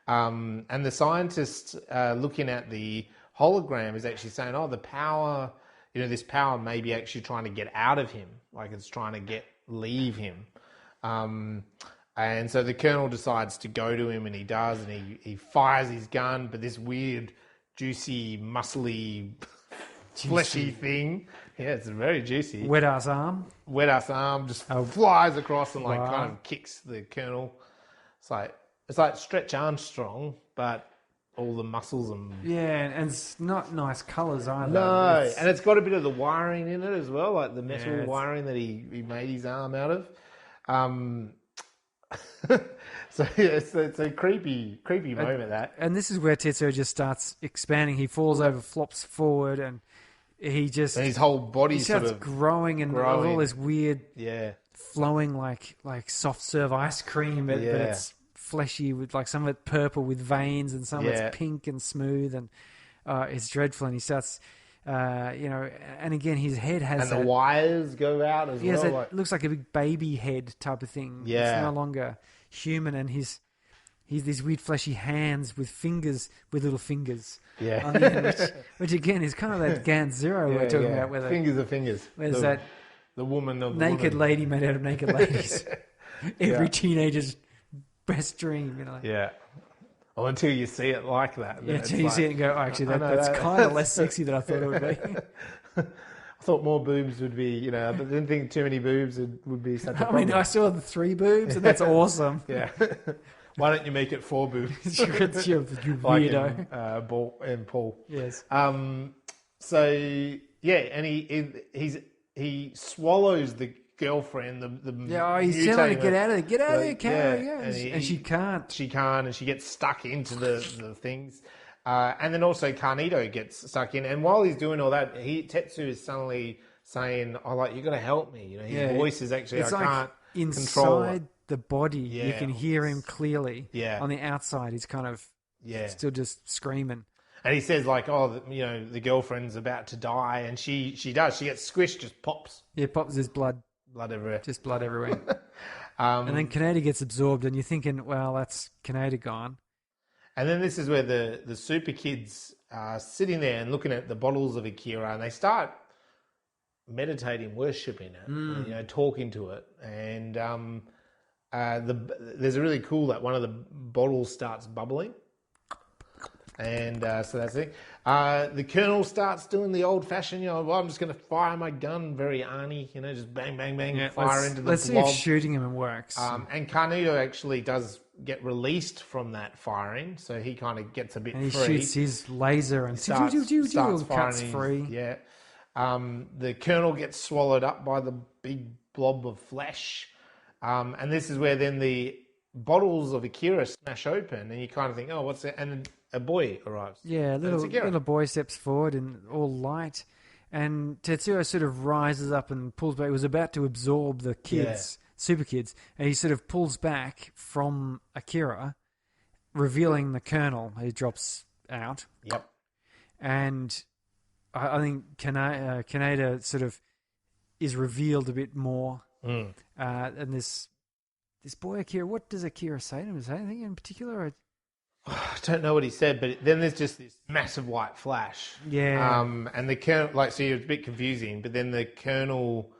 And the scientist looking at the hologram is actually saying, "Oh, the power, this power may be actually trying to get out of him, like it's trying to leave him." And so the Colonel decides to go to him, and he does, and he fires his gun, but this weird, juicy, muscly, fleshy thing. Yeah, it's very juicy. Wet ass arm just flies across and kind of kicks the Colonel. It's like Stretch Armstrong, but all the muscles and and it's not nice colours either. No, and it's got a bit of the wiring in it as well, like the metal wiring that he made his arm out of. So it's a creepy moment, that. And this is where Tetsuo just starts expanding. He falls over, flops forward, and and his whole body starts growing all this weird, flowing like soft serve ice cream, but it's fleshy, with like some of it purple with veins, and some of it's pink and smooth, and it's dreadful. And he starts, and again his head has the wires go out as well. It looks like a big baby head type of thing. Yeah, it's no longer human, and he's these weird fleshy hands with little fingers. Yeah, on the end, which again is kind of that Gant Zero we're talking about. Where fingers are fingers. There's that the woman of the naked lady made out of naked ladies. Every teenager's best dream, Yeah. Well, until you see it like that. Yeah, until you see it and go, actually, that's kind of less sexy than I thought it would be. I thought more boobs would be, but I didn't think too many boobs would be such a problem. I mean, I saw the 3 boobs, and that's awesome. Yeah. Why don't you make it 4 boobs? you weirdo. Like Ball and Paul. Yes. And he swallows the girlfriend. He's telling her to get out of there. Get out of there, Kara. And she can't. She can't, and she gets stuck into the things. And then also Kaneda gets stuck in. And while he's doing all that, Tetsuo is suddenly saying, you got to help me. His voice is actually, it's I can't control it. Inside the body, you can hear him clearly. Yeah. On the outside, he's kind of still just screaming. And he says the girlfriend's about to die, and she does. She gets squished, just pops. Yeah, pops. There's blood everywhere. Just blood everywhere. And then Kaneda gets absorbed, and you're thinking, well, that's Kaneda gone. And then this is where the super kids are sitting there and looking at the bottles of Akira, and they start meditating, worshipping it, talking to it. And there's a really cool that one of the bottles starts bubbling. And so that's it. The Colonel starts doing the old-fashioned, I'm just going to fire my gun, very Arnie, just bang, bang, bang, fire into the blob. Let's see if shooting him works. And Kaneda actually does get released from that firing, so he kind of gets a bit free. And he shoots his laser and starts cuts free. Yeah. The Colonel gets swallowed up by the big blob of flesh. And this is where then the bottles of Akira smash open, and you kind of think, oh, what's that? And a boy arrives. Yeah, little boy steps forward in all light, and Tetsuo sort of rises up and pulls back. He was about to absorb the kids, super kids, and he sort of pulls back from Akira, revealing the Colonel, who drops out. Yep. And I think Kaneda sort of is revealed a bit more. And this boy Akira, what does Akira say to him? Is there anything in particular? I don't know what he said, but then there's just this massive white flash. Yeah. And the colonel, like, so it's a bit confusing, but then the colonel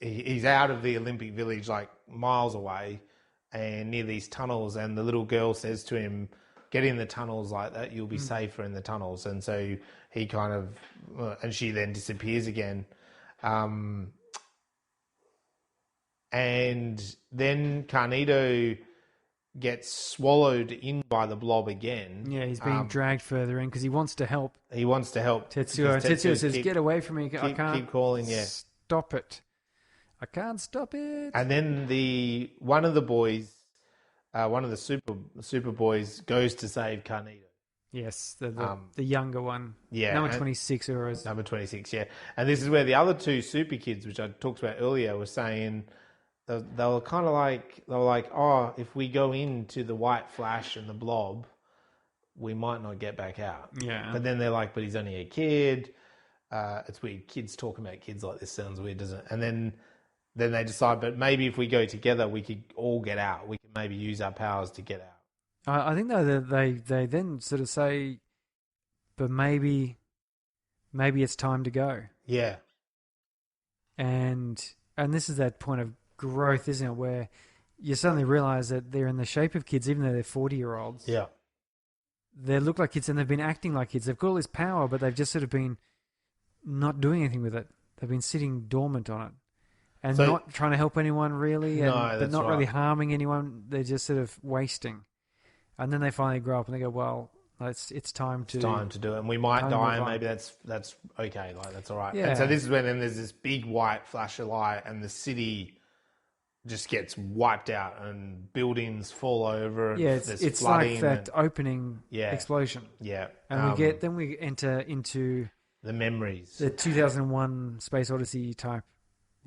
he's out of the Olympic Village, like miles away, and near these tunnels. And the little girl says to him, "Get in the tunnels like that. You'll be safer in the tunnels." And so he kind of, and she then disappears again. And then Carnito gets swallowed in by the blob again. Yeah, he's being dragged further in because he wants to help. He wants to help Tetsuo. And Tetsuo says, "Get away from me. I can't keep calling, stop it. I can't stop it." And then one of the boys, one of the super boys, goes to save Carnito. Yes, the younger one. Yeah. Number 26 or is Number 26, yeah. And this is where the other two super kids, which I talked about earlier, were saying they were kind of like, "Oh, if we go into the white flash and the blob, we might not get back out." Yeah. But then they're like, "But he's only a kid." It's weird. Kids talking about kids like this sounds weird, doesn't it? And then they decide, but maybe if we go together, we could all get out. We could maybe use our powers to get out. I think though that they then sort of say, but maybe it's time to go. Yeah. And this is that point of growth, isn't it, where you suddenly realise that they're in the shape of kids, even though they're 40-year-olds. Yeah. They look like kids and they've been acting like kids. They've got all this power, but they've just sort of been not doing anything with it. They've been sitting dormant on it. And not trying to help anyone really, but not really harming anyone. They're just sort of wasting. And then they finally grow up and they go, "Well, it's time to do it, and we might die, and maybe that's okay, like that's all right." Yeah. And so this is when then there's this big white flash of light, and the city just gets wiped out, and buildings fall over. And it's like that opening explosion. Yeah, and we enter into the memories, the 2001 Space Odyssey type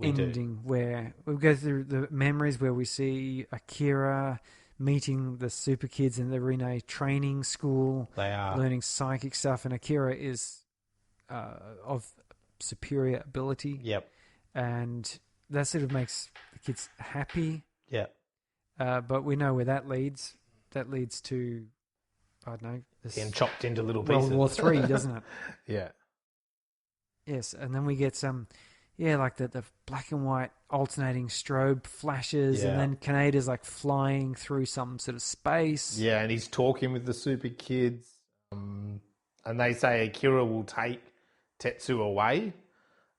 ending, where we go through the memories where we see Akira meeting the super kids and they're in a training school. They are learning psychic stuff, and Akira is of superior ability. Yep. And that sort of makes the kids happy. Yep. But we know where that leads. That leads to, I don't know, getting chopped into little pieces. World War III, doesn't it? Yeah. Yes, and then we get some, like the black and white alternating strobe flashes, and then Kaneda's like flying through some sort of space. Yeah, and he's talking with the super kids, and they say Akira will take Tetsuo away,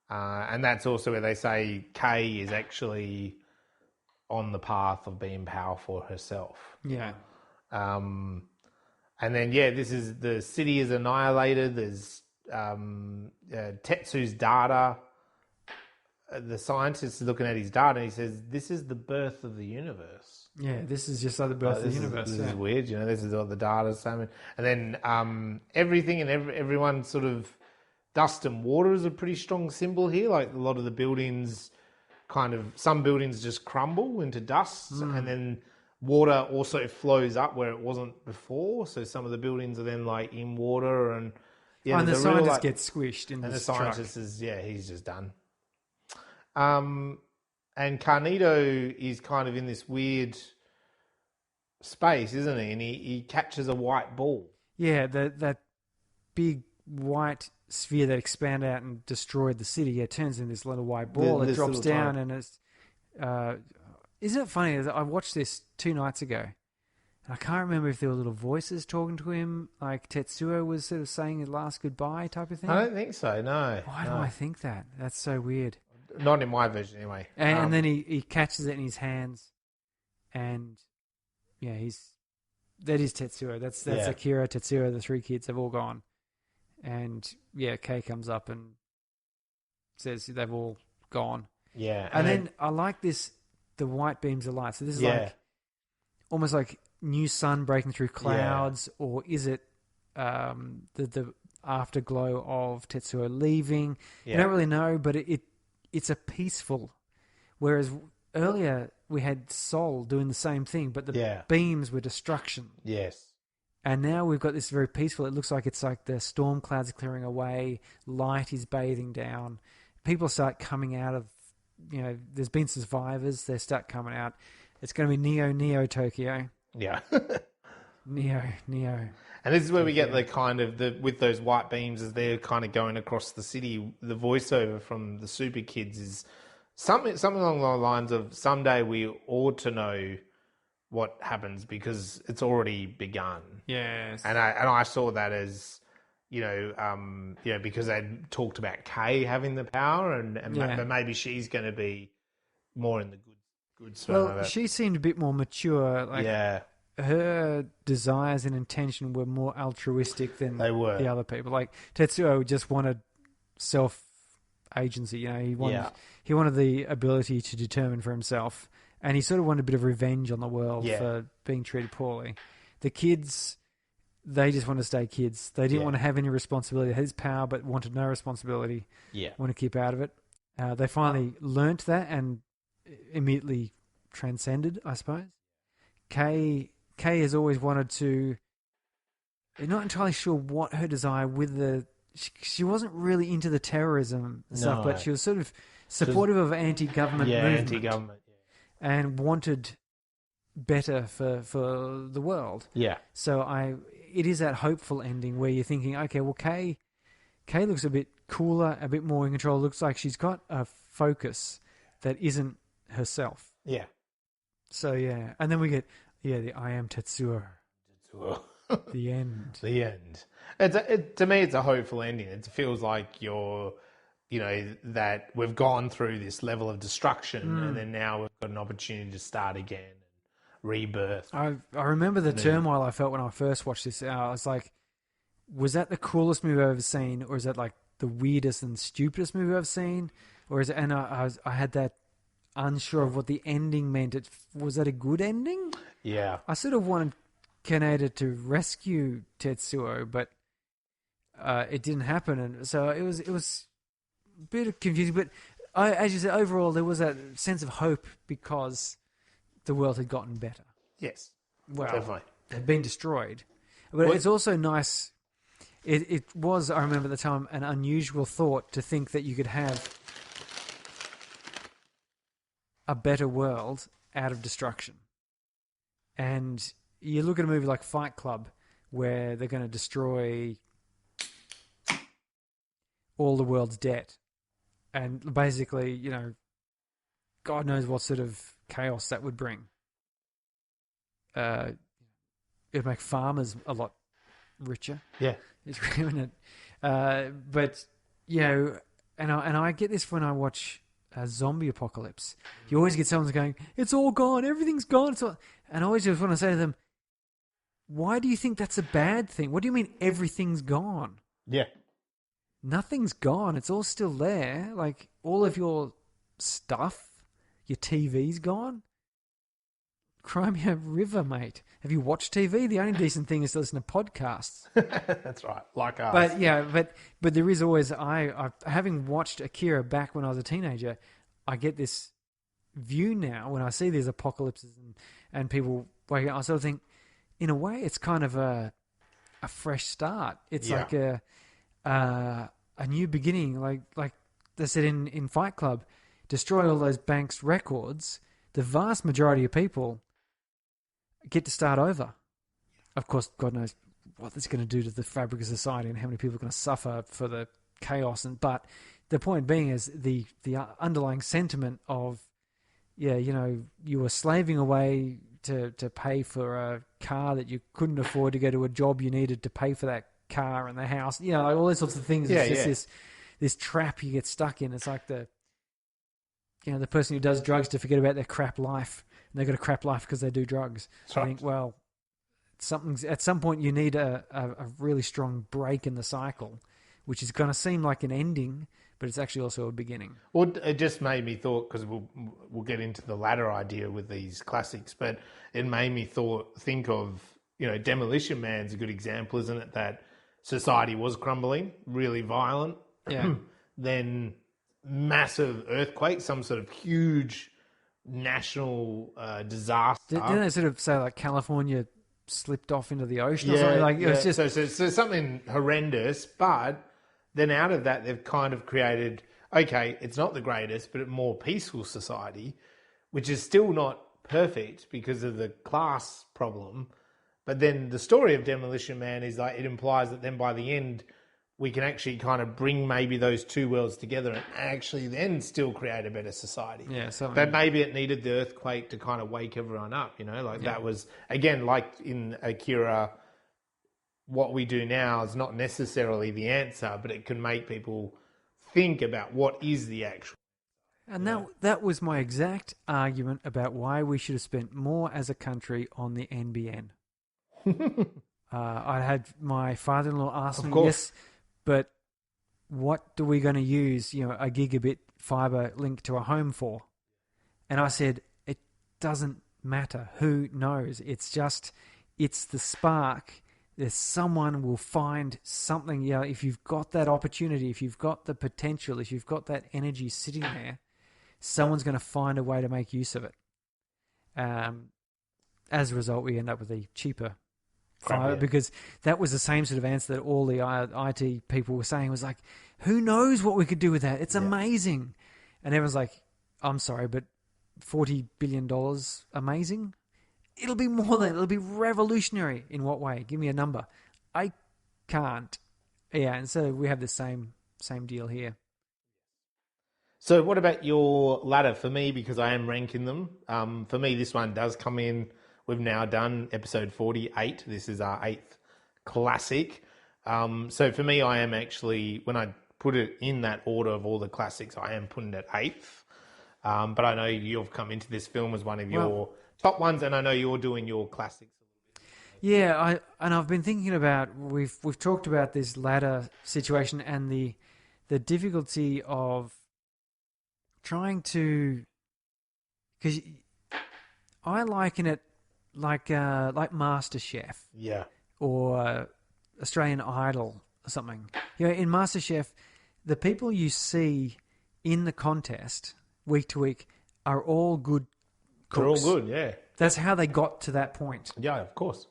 and that's also where they say Kei is actually on the path of being powerful herself. Yeah. And then this is the city is annihilated. There's Tetsu's data. The scientist is looking at his data and he says, "This is the birth of the universe." Yeah, this is just like the birth of the universe. This is weird, this is what the data's saying. And then everything and everyone sort of, dust and water is a pretty strong symbol here. Like a lot of the buildings some buildings just crumble into dust, and then water also flows up where it wasn't before. So some of the buildings are then like in water, and and the scientist gets squished in and this the scientist is he's just done. And Carnito is kind of in this weird space, isn't he? And he catches a white ball. Yeah, that big white sphere that expanded out and destroyed the city. It turns into this little white ball. It drops down, and it's. Isn't it funny? I watched this 2 nights ago, and I can't remember if there were little voices talking to him, like Tetsuo was sort of saying his last goodbye type of thing. I don't think so. No. Why do I think that? That's so weird. Not in my version, anyway. And then he catches it in his hands, and that is Tetsuo. That's Akira, Tetsuo, the 3 kids have all gone, and Kei comes up and says they've all gone. Yeah, and then I like this. The white beams of light. So this is like almost like new sun breaking through clouds, or is it the afterglow of Tetsuo leaving? You don't really know, but it's a peaceful. Whereas earlier we had Sol doing the same thing, but the beams were destruction. Yes. And now we've got this very peaceful, it looks like it's like the storm clouds are clearing away, light is bathing down, people start coming out of, there's been survivors, they start coming out. It's going to be Neo Tokyo. Yeah. Neo. And this is where we get the kind of, with those white beams as they're kind of going across the city, the voiceover from the Super Kids is something along the lines of, someday we ought to know what happens because it's already begun. Yes. And I saw that as, because they talked about Kay having the power and but maybe she's going to be more in the good spot. Well, she seemed a bit more mature. Like, her desires and intention were more altruistic than the other people. Like Tetsuo just wanted self-agency. He wanted the ability to determine for himself. And he sort of wanted a bit of revenge on the world for being treated poorly. The kids, they just want to stay kids. They didn't want to have any responsibility. They had his power, but wanted no responsibility. Yeah. Want to keep out of it. They finally learnt that and immediately transcended, I suppose. Kay has always wanted to... Not entirely sure what her desire with the... She wasn't really into the terrorism stuff, but she was sort of supportive of anti-government movement. Anti-government. And wanted better for the world. Yeah. So it is that hopeful ending where you're thinking, okay, well, Kay looks a bit cooler, a bit more in control. Looks like she's got a focus that isn't herself. Yeah. So, yeah. And then we get, the I am Tetsuo. The end. The end. To me, it's a hopeful ending. It feels like you're... that we've gone through this level of destruction and then now we've got an opportunity to start again and rebirth. I remember the turmoil I felt when I first watched this. I was like, was that the coolest movie I've ever seen? Or is that like the weirdest and stupidest movie I've seen? Or is it, and I had that unsure of what the ending meant. Was that a good ending? Yeah. I sort of wanted Kaneda to rescue Tetsuo, but it didn't happen. And so it was bit of confusing, but as you said, overall there was that sense of hope because the world had gotten better. Yes, definitely. It had been destroyed, but it's also nice. It was, I remember at the time, an unusual thought to think that you could have a better world out of destruction. And you look at a movie like Fight Club, where they're going to destroy all the world's debt. And basically, God knows what sort of chaos that would bring. It'd make farmers a lot richer. Yeah. It's ruining it. But, and I get this when I watch a zombie apocalypse. You always get someone going, it's all gone, everything's gone. And I always just want to say to them, why do you think that's a bad thing? What do you mean everything's gone? Yeah. Nothing's gone. It's all still there. Like, all of your stuff, your TV's gone. Crimea River, mate. Have you watched TV? The only decent thing is to listen to podcasts. That's right, like us. But there is always, having watched Akira back when I was a teenager, I get this view now when I see these apocalypses and people waking up. I sort of think, in a way, it's kind of a fresh start. It's like a new beginning, like they said in Fight Club, destroy all those banks' records. The vast majority of people get to start over. Of course, God knows what that's going to do to the fabric of society and how many people are going to suffer for the chaos. But the point being is the underlying sentiment of, you were slaving away to pay for a car that you couldn't afford to go to a job you needed to pay for that car and the house, like all those sorts of things. It's just this trap you get stuck in. It's like the person who does drugs to forget about their crap life, and they've got a crap life because they do drugs. Right. I think, well, at some point you need a really strong break in the cycle, which is going to seem like an ending, but it's actually also a beginning. Well, it just made me thought, because we'll get into the latter idea with these classics, but it made me think of, Demolition Man's a good example, isn't it? That society was crumbling, really violent. Yeah. Then massive earthquake, some sort of huge national disaster. Didn't they sort of say like California slipped off into the ocean or something. Like, it was just... So something horrendous, but then out of that, they've kind of created, okay, it's not the greatest, but a more peaceful society, which is still not perfect because of the class problem. But then the story of Demolition Man is like, it implies that then by the end, we can actually kind of bring maybe those two worlds together and actually then still create a better society. Yeah, something. But maybe it needed the earthquake to kind of wake everyone up, you know, like that was, again, like in Akira, what we do now is not necessarily the answer, but it can make people think about what is the actual. And that was my exact argument about why we should have spent more as a country on the NBN. I had my father-in-law ask me, yes, but what are we going to use, you know, a gigabit fiber link to a home for? And I said, it doesn't matter. Who knows? It's the spark. There's someone will find something, you know, if you've got that opportunity, if you've got the potential, if you've got that energy sitting there, someone's going to find a way to make use of it. As a result, we end up with a cheaper fiber, because that was the same sort of answer that all the IT people were saying, was like, who knows what we could do with that? It's amazing. And everyone's like, I'm sorry, but $40 billion amazing? It'll be more than, it'll be revolutionary. In what way? Give me a number. I can't. Yeah, and so we have the same deal here. So what about your ladder? For me, because I am ranking them, for me, this one does come in. We've now done episode 48. This is our 8th classic. So for me, I am actually, when I put it in that order of all the classics, I am putting it 8th. But I know you've come into this film as one of your top ones, and I know you're doing your classics. Yeah, I've been thinking about, we've talked about this ladder situation and the difficulty of trying to, because I liken it like MasterChef, or Australian Idol or something. You know, in MasterChef, the people you see in the contest week to week are all good cooks. They're all good, yeah. That's how they got to that point. Yeah, of course.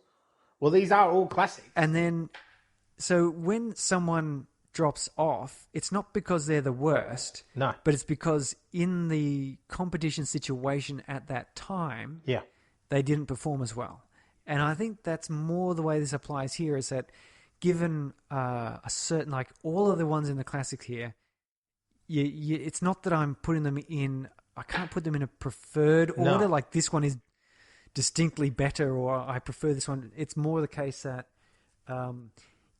Well, these are all classics. And then, so when someone drops off, it's not because they're the worst. No. But it's because in the competition situation at that time, they didn't perform as well. And I think that's more the way this applies here, is that given a certain, like all of the ones in the classics here, it's not that I'm putting them in, I can't put them in a preferred order, like this one is distinctly better or I prefer this one. It's more the case that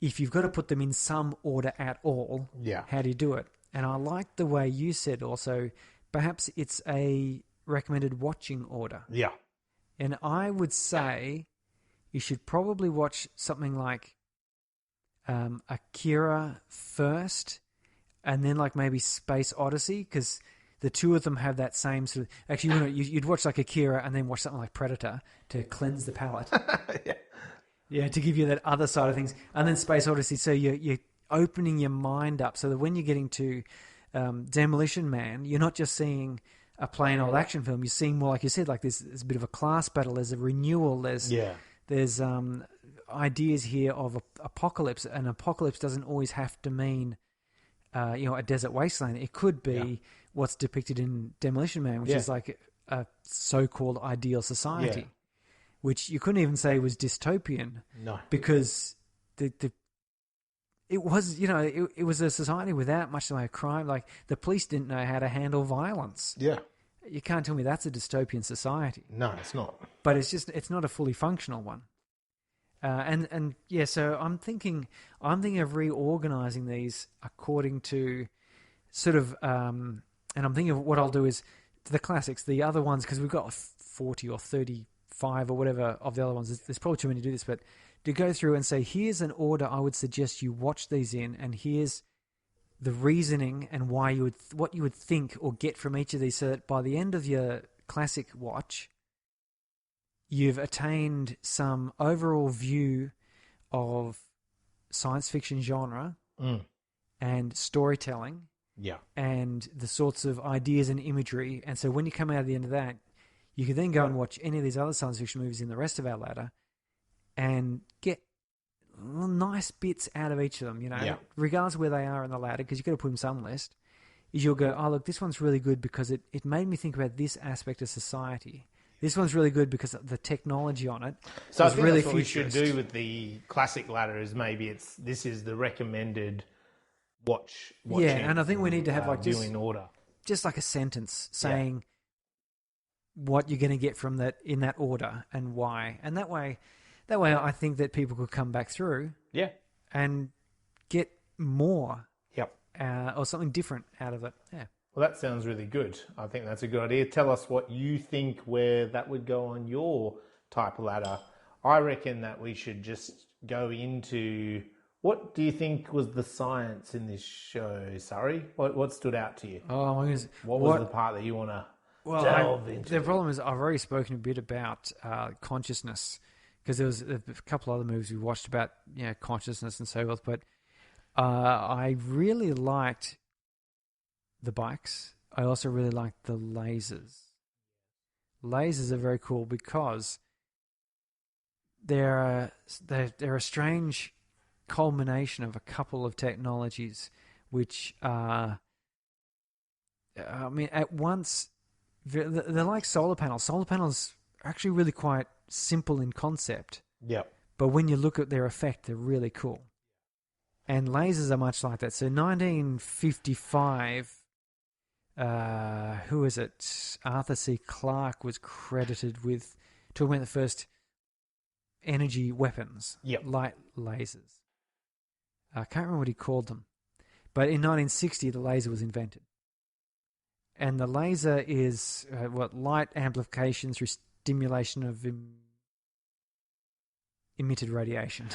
if you've got to put them in some order at all, how do you do it? And I like the way you said also, perhaps it's a recommended watching order. Yeah. And I would say you should probably watch something like Akira first, and then like maybe Space Odyssey, because the two of them have that same sort of... Actually, you'd watch like Akira and then watch something like Predator to cleanse the palate. Yeah, to give you that other side of things. And then Space Odyssey, so you're opening your mind up so that when you're getting to Demolition Man, you're not just seeing a plain old action film. You're seeing more, like you said, like there's a bit of a class battle, there's a renewal, there's ideas here of apocalypse. And apocalypse doesn't always have to mean a desert wasteland. It could be what's depicted in Demolition Man, which is like a so-called ideal society, which you couldn't even say was dystopian. No, because it was, it was a society without much like crime. Like the police didn't know how to handle violence. Yeah, you can't tell me that's a dystopian society. No, it's not. But it's not a fully functional one. So I'm thinking of reorganizing these according to sort of, and I'm thinking of what I'll do is the classics, the other ones, because we've got 40 or 35 or whatever of the other ones. There's probably too many to do this, but to go through and say, here's an order I would suggest you watch these in, and here's the reasoning and why what you would think or get from each of these, so that by the end of your classic watch, you've attained some overall view of science fiction genre and storytelling and the sorts of ideas and imagery. And so when you come out at the end of that, you can then go and watch any of these other science fiction movies in the rest of our ladder and get nice bits out of each of them, regardless of where they are in the ladder, because you've got to put them some list, is you'll go, oh, look, this one's really good because it made me think about this aspect of society. This one's really good because the technology on it so is I think really that's what futurist. we should do with the classic ladder is maybe this is the recommended watching. Yeah, and I think we need to have like viewing order. Just like a sentence saying what you're going to get from that in that order and why. And that way I think that people could come back through and get more or something different out of it. Yeah. Well, that sounds really good. I think that's a good idea. Tell us what you think where that would go on your type of ladder. I reckon that we should just go into what do you think was the science in this show, Surrey? What stood out to you? Oh my goodness. What was the part that you want to delve into? The problem is I've already spoken a bit about consciousness because there was a couple other movies we watched about consciousness and so forth, but I really liked the bikes. I also really liked the lasers. Lasers are very cool because they're a strange culmination of a couple of technologies which are, at once, they're like solar panels. Solar panels are actually really quite simple in concept. Yep. But when you look at their effect, they're really cool. And lasers are much like that. So 1955, who is it? Arthur C. Clarke was credited with talking about the first energy weapons, light lasers. I can't remember what he called them. But in 1960, the laser was invented. And the laser is light amplification through stimulation of emitted radiation.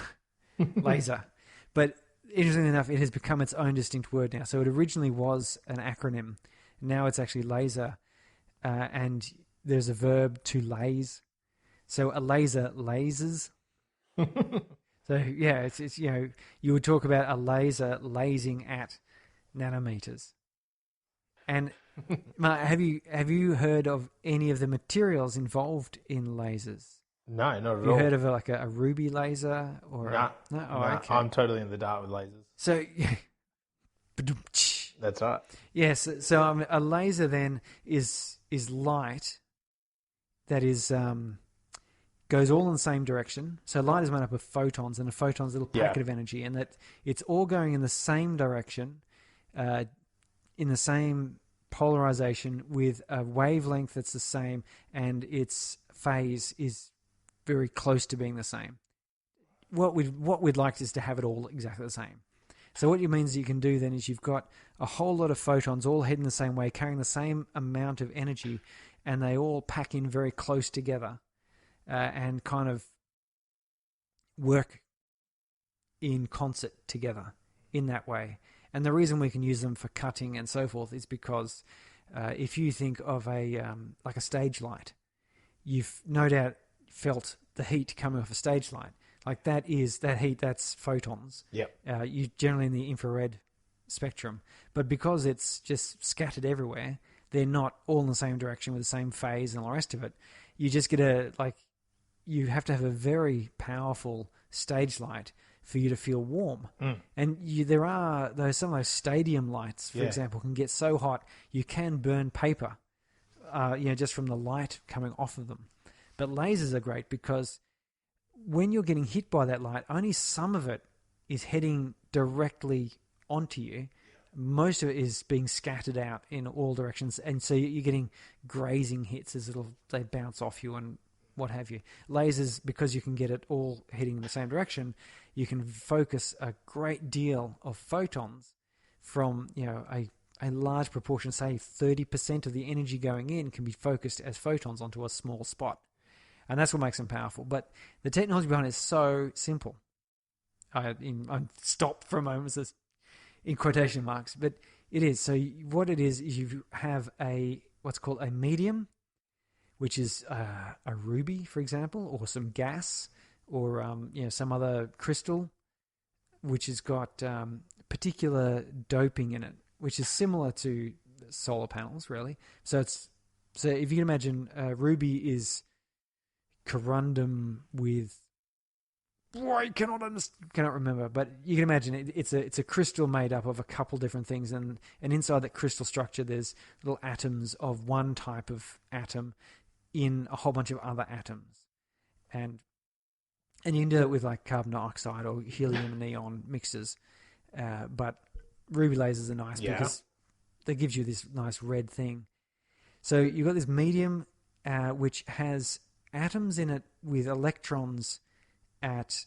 Laser. But interestingly enough, it has become its own distinct word now. So it originally was an acronym. Now it's actually laser. And there's a verb to laze. So a laser lasers. So yeah, it's you would talk about a laser lasing at nanometers. And Mark, have you heard of any of the materials involved in lasers? No, not at all. Have you heard of a ruby laser or no? Okay. I'm totally in the dark with lasers. So that's right. Yes, so a laser then is light that is goes all in the same direction. So light is made up of photons, and a photon's a little packet of energy, and that it's all going in the same direction, in the same polarization with a wavelength that's the same, and its phase is very close to being the same. What we'd like is to have it all exactly the same. So what it means you can do then is you've got a whole lot of photons all heading the same way, carrying the same amount of energy, and they all pack in very close together and kind of work in concert together in that way. And the reason we can use them for cutting and so forth is because if you think of like a stage light, you've no doubt felt the heat coming off a stage light. Like that heat, that's photons. Yep. You generally in the infrared spectrum, but because it's just scattered everywhere, they're not all in the same direction with the same phase and all the rest of it. You just get you have to have a very powerful stage light for you to feel warm. And there are some of those stadium lights, for example, can get so hot you can burn paper, just from the light coming off of them. But lasers are great because when you're getting hit by that light, only some of it is heading directly onto you. Most of it is being scattered out in all directions, and so you're getting grazing hits as they bounce off you and what have you. Lasers, because you can get it all heading in the same direction, you can focus a great deal of photons from a large proportion, say 30% of the energy going in can be focused as photons onto a small spot. And that's what makes them powerful. But the technology behind it is so simple. I'm stopped for a moment in quotation marks, but it is. So what it is you have what's called a medium, which is a ruby, for example, or some gas, or some other crystal, which has got particular doping in it, which is similar to solar panels, really. So if you can imagine, ruby is corundum with I cannot remember, but you can imagine it's a crystal made up of a couple different things, and inside that crystal structure there's little atoms of one type of atom in a whole bunch of other atoms, and you can do it with like carbon dioxide or helium and neon mixtures, but ruby lasers are nice because they gives you this nice red thing. So you've got this medium which has atoms in it with electrons at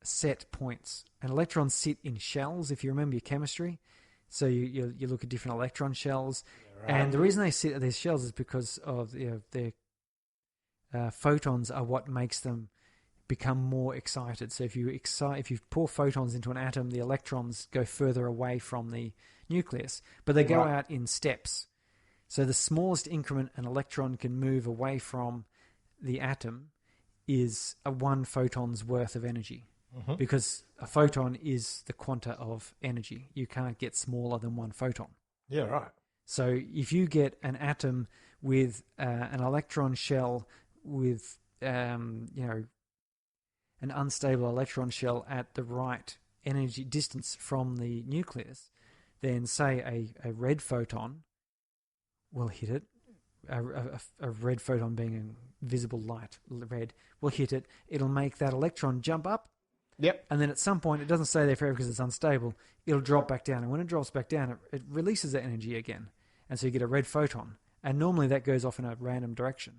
set points, and electrons sit in shells. If you remember your chemistry, so you look at different electron shells, and the reason they sit at these shells is because of their photons are what makes them become more excited. So if you pour photons into an atom, the electrons go further away from the nucleus, but they go out in steps. So the smallest increment an electron can move away from the atom is a one photon's worth of energy, because a photon is the quanta of energy. You can't get smaller than one photon. Yeah, right. So if you get an atom with an electron shell with an unstable electron shell at the right energy distance from the nucleus, then say a red photon will hit it. A red photon being a visible light, red, will hit it. It'll make that electron jump up. Yep. And then at some point, it doesn't stay there forever because it's unstable. It'll drop back down. And when it drops back down, it releases that energy again. And so you get a red photon. And normally that goes off in a random direction.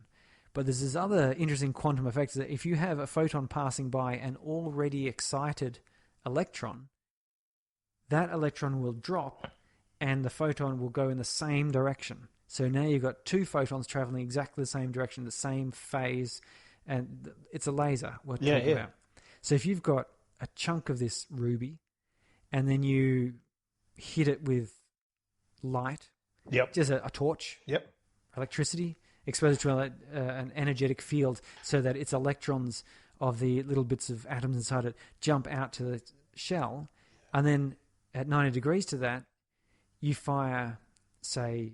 But there's this other interesting quantum effect that if you have a photon passing by an already excited electron, that electron will drop and the photon will go in the same direction. So now you've got two photons traveling exactly the same direction, the same phase, and it's a laser we're talking about. So if you've got a chunk of this ruby, and then you hit it with light, just a torch, electricity, expose it to an energetic field so that its electrons of the little bits of atoms inside it jump out to the shell, and then at 90 degrees to that, you fire, say,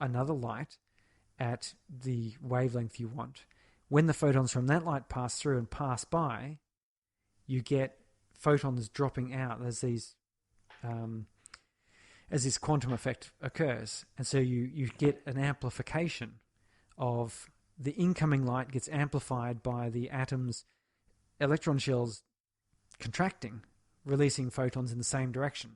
another light at the wavelength you want. When the photons from that light pass through and pass by, you get photons dropping out as these, as this quantum effect occurs, and so you get an amplification of the incoming light gets amplified by the atom's electron shells contracting, releasing photons in the same direction.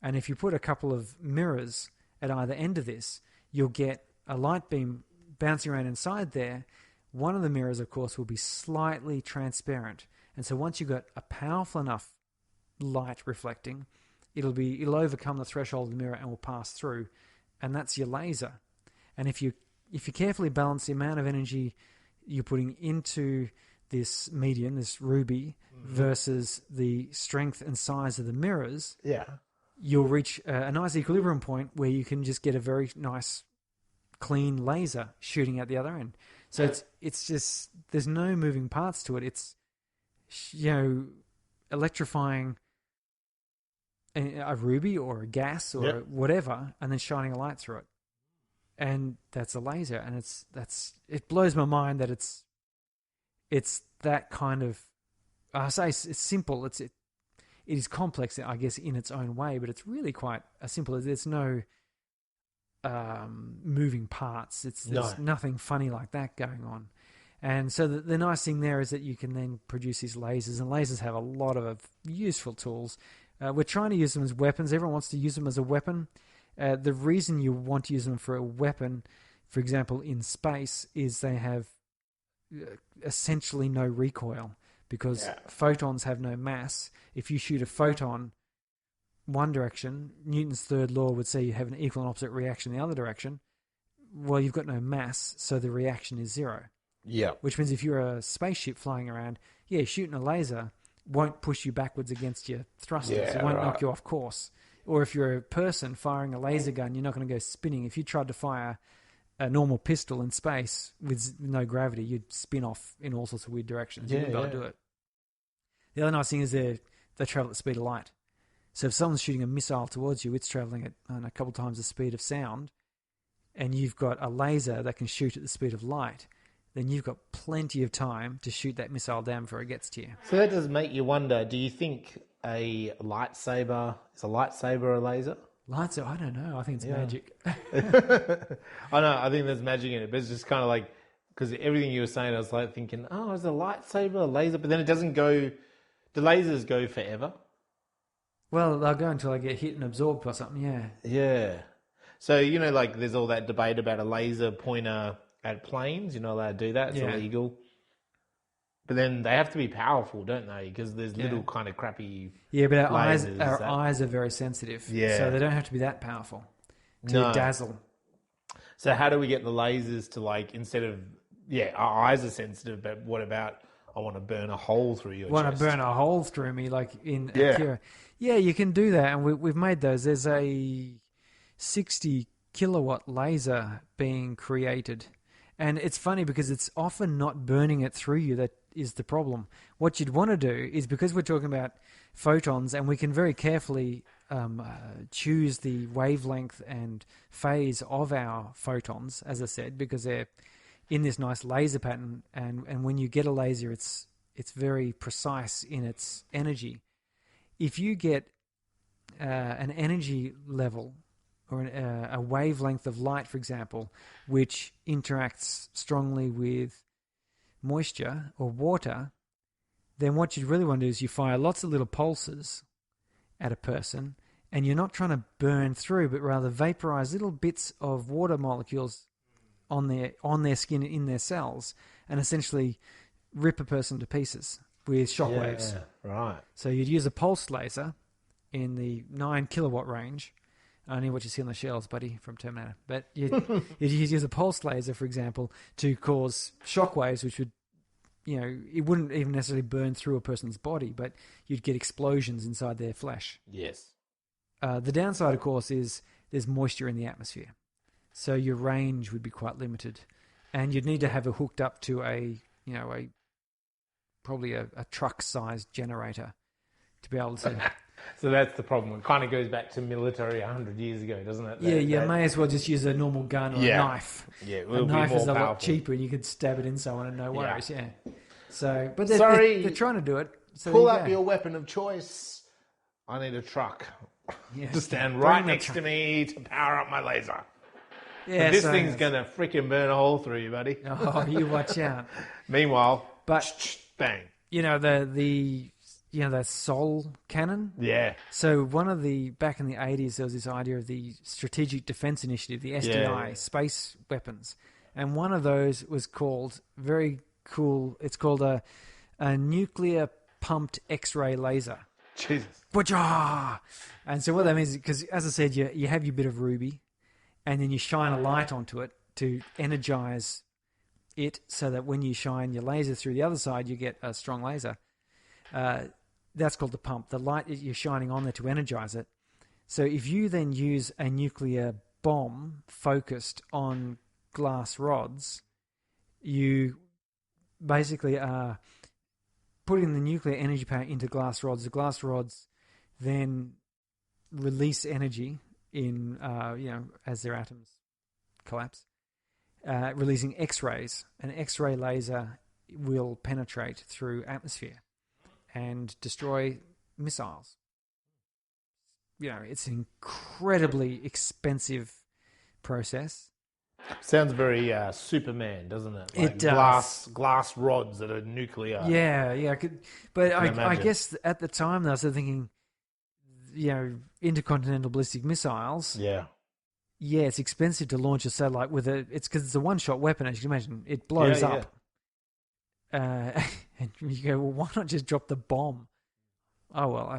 And if you put a couple of mirrors at either end of this, you'll get a light beam bouncing around inside there. One of the mirrors, of course, will be slightly transparent. And so once you've got a powerful enough light reflecting, it'll overcome the threshold of the mirror and will pass through. And that's your laser. And if you carefully balance the amount of energy you're putting into this medium, this ruby, versus the strength and size of the mirrors, you'll reach a nice equilibrium point where you can just get a very nice, clean laser shooting at the other end. So it's just, there's no moving parts to it. It's, electrifying a ruby or a gas or whatever, and then shining a light through it. And that's a laser. And it blows my mind that it's that kind of, I say it's simple. It is complex, I guess, in its own way, but it's really quite simple. There's no moving parts. There's nothing funny like that going on. And so the nice thing there is that you can then produce these lasers, and lasers have a lot of useful tools. We're trying to use them as weapons. Everyone wants to use them as a weapon. The reason you want to use them for a weapon, for example, in space, is they have essentially no recoil, because photons have no mass. If you shoot a photon one direction, Newton's third law would say you have an equal and opposite reaction the other direction. Well, you've got no mass, so the reaction is zero. Yeah. Which means if you're a spaceship flying around, shooting a laser won't push you backwards against your thrusters. It won't knock you off course. Or if you're a person firing a laser gun, you're not going to go spinning. If you tried to fire a normal pistol in space with no gravity, you'd spin off in all sorts of weird directions. You wouldn't be able to do it. The other nice thing is they travel at the speed of light. So if someone's shooting a missile towards you, it's traveling at a couple times the speed of sound, and you've got a laser that can shoot at the speed of light. then you've got plenty of time to shoot that missile down before it gets to you. So that does make you wonder, do you think is a lightsaber a laser? Lightsaber, I don't know. I think it's magic. I know, I think there's magic in it, but it's just kind of like, because everything you were saying, I was like thinking, oh, is a lightsaber a laser? But then it doesn't go, do lasers go forever? Well, they'll go until they get hit and absorbed or something, yeah. Yeah. So, you know, like there's all that debate about a laser pointer at planes. You're not allowed to do that. It's illegal. But then they have to be powerful, don't they? Because there's little kind of crappy but our lasers eyes are very sensitive. Yeah. So they don't have to be that powerful to dazzle. So how do we get the lasers to like, instead of, our eyes are sensitive, but what about I want to burn a hole through your chest? Want to burn a hole through me like in Akira. Yeah, you can do that. And we've made those. There's a 60 kilowatt laser being created. And it's funny because it's often not burning it through you that is the problem. What you'd want to do is, because we're talking about photons and we can very carefully choose the wavelength and phase of our photons, as I said, because they're in this nice laser pattern. And when you get a laser, it's very precise in its energy. If you get an energy level or a wavelength of light, for example, which interacts strongly with moisture or water, then what you really want to do is you fire lots of little pulses at a person, and you're not trying to burn through, but rather vaporize little bits of water molecules on their skin, in their cells, and essentially rip a person to pieces with shockwaves. Yeah, right. So you'd use a pulse laser in the 9 kilowatt range. Only what you see on the shells, buddy, from Terminator. But you'd use a pulse laser, for example, to cause shockwaves, which would, it wouldn't even necessarily burn through a person's body, but you'd get explosions inside their flesh. Yes. The downside, of course, is there's moisture in the atmosphere. So your range would be quite limited. And you'd need to have it hooked up to probably a truck-sized generator to be able to... So that's the problem. It kind of goes back to military 100 years ago, doesn't it? You may as well just use a normal gun or a knife. Yeah, it a will knife be more is a powerful. lot cheaper, and you could stab it in someone and no worries. Yeah. So, but Sorry, they're trying to do it. So pull up your weapon of choice. I need a truck to stand right next to me to power up my laser. Yeah, but this thing's going to freaking burn a hole through you, buddy. Oh, you watch out. Meanwhile, but bang. The Sol cannon? Yeah. So back in the 80s, there was this idea of the Strategic Defense Initiative, the SDI, space weapons. And one of those was called, very cool, it's called a nuclear pumped X-ray laser. Jesus. And so what that means is, because as I said, you have your bit of ruby, and then you shine a light onto it to energize it so that when you shine your laser through the other side, you get a strong laser. That's called the pump. The light you're shining on there to energize it. So if you then use a nuclear bomb focused on glass rods, you basically are putting the nuclear energy power into glass rods. The glass rods then release energy in, as their atoms collapse, releasing X-rays. An X-ray laser will penetrate through atmosphere and destroy missiles. It's an incredibly expensive process. Sounds very Superman, doesn't it? It does. Glass rods that are nuclear. Yeah. I guess at the time, I was thinking, intercontinental ballistic missiles. Yeah. Yeah, it's expensive to launch a satellite with it's because it's a one-shot weapon, as you can imagine. It blows up. And you go, well, why not just drop the bomb? Oh, well,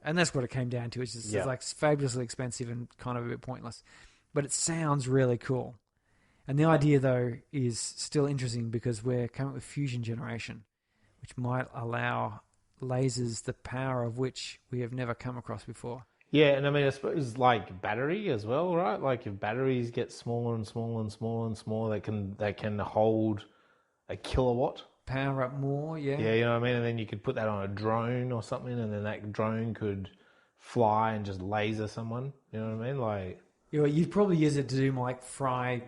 and that's what it came down to. It's just it's like fabulously expensive and kind of a bit pointless. But it sounds really cool. And the idea, though, is still interesting because we're coming up with fusion generation, which might allow lasers the power of which we have never come across before. Yeah, and I suppose like battery as well, right? Like if batteries get smaller and smaller and smaller and smaller, they can hold a kilowatt. Power up more, yeah. Yeah, you know what I mean? And then you could put that on a drone or something, and then that drone could fly and just laser someone. You know what I mean? Like, you'd probably use it to do fry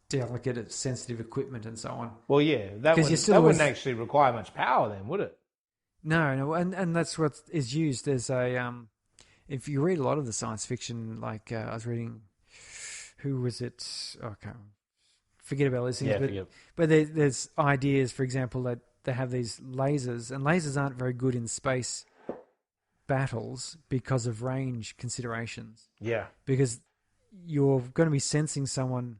delicate, sensitive equipment and so on. Well, yeah, that wouldn't actually require much power then, would it? No, and that's what is used. There's a if you read a lot of the science fiction, like I was reading, who was it? Oh, I can't forget about these things. But there's ideas, for example, that they have these lasers, and lasers aren't very good in space battles because of range considerations. Yeah, because you're going to be sensing someone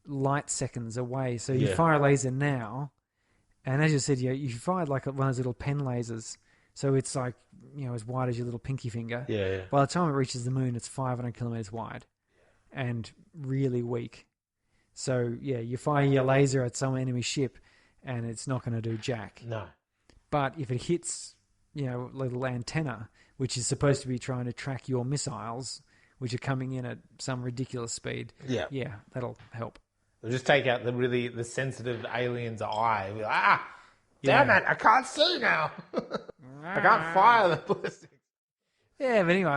light seconds away. So you fire a laser now, and as you said, you fired like one of those little pen lasers. So it's like, as wide as your little pinky finger. Yeah. By the time it reaches the moon, it's 500 kilometers wide and really weak. So, you fire your laser at some enemy ship, and it's not going to do jack. No. But if it hits, little antenna, which is supposed to be trying to track your missiles, which are coming in at some ridiculous speed, that'll help. They'll just take out the sensitive alien's eye. Be like, damn it, I can't see now. I can't fire the ballistics. Yeah, but anyway,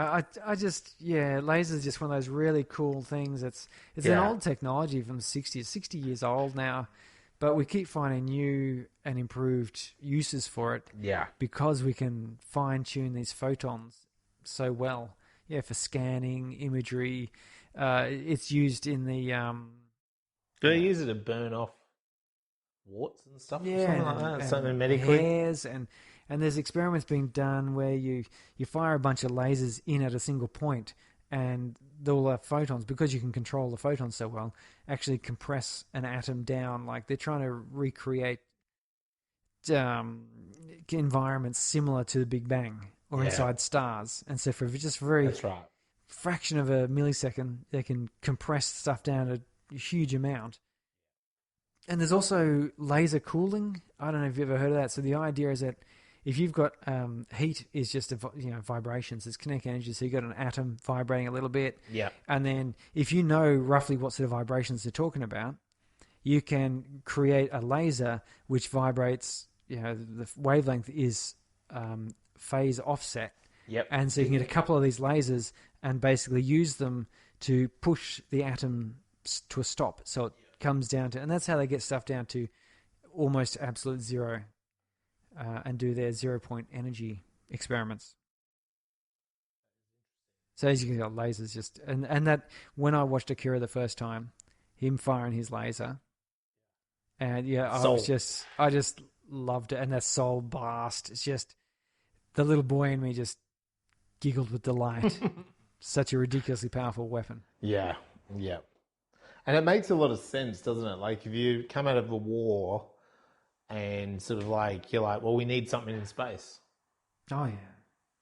I just, lasers are just one of those really cool things. It's an old technology from the 60s, 60 years old now, but we keep finding new and improved uses for it. Yeah. Because we can fine-tune these photons so well. Yeah, for scanning, imagery. It's used in the... Do they use it to burn off warts and stuff? Yeah, or something like that? Something medically? Hairs, and there's experiments being done where you fire a bunch of lasers in at a single point, and they'll have photons, because you can control the photons so well, actually compress an atom down. Like they're trying to recreate environments similar to the Big Bang or inside stars. And so for just a very That's right. fraction of a millisecond, they can compress stuff down a huge amount. And there's also laser cooling. I don't know if you've ever heard of that. So the idea is that if you've got heat is just vibrations, it's kinetic energy. So you've got an atom vibrating a little bit. Yeah. And then if you know roughly what sort of vibrations they're talking about, you can create a laser which vibrates. The wavelength is phase offset. Yep. And so you can get a couple of these lasers and basically use them to push the atom to a stop. So it comes down to, and that's how they get stuff down to almost absolute zero, and do their 0-point energy experiments. So as you can tell, lasers just, and that when I watched Akira the first time, him firing his laser, and I just loved it. And that soul blast, it's just, the little boy in me just giggled with delight. Such a ridiculously powerful weapon. Yeah. And it makes a lot of sense, doesn't it? Like if you come out of the war and sort of like, you're like, well, we need something in space. Oh,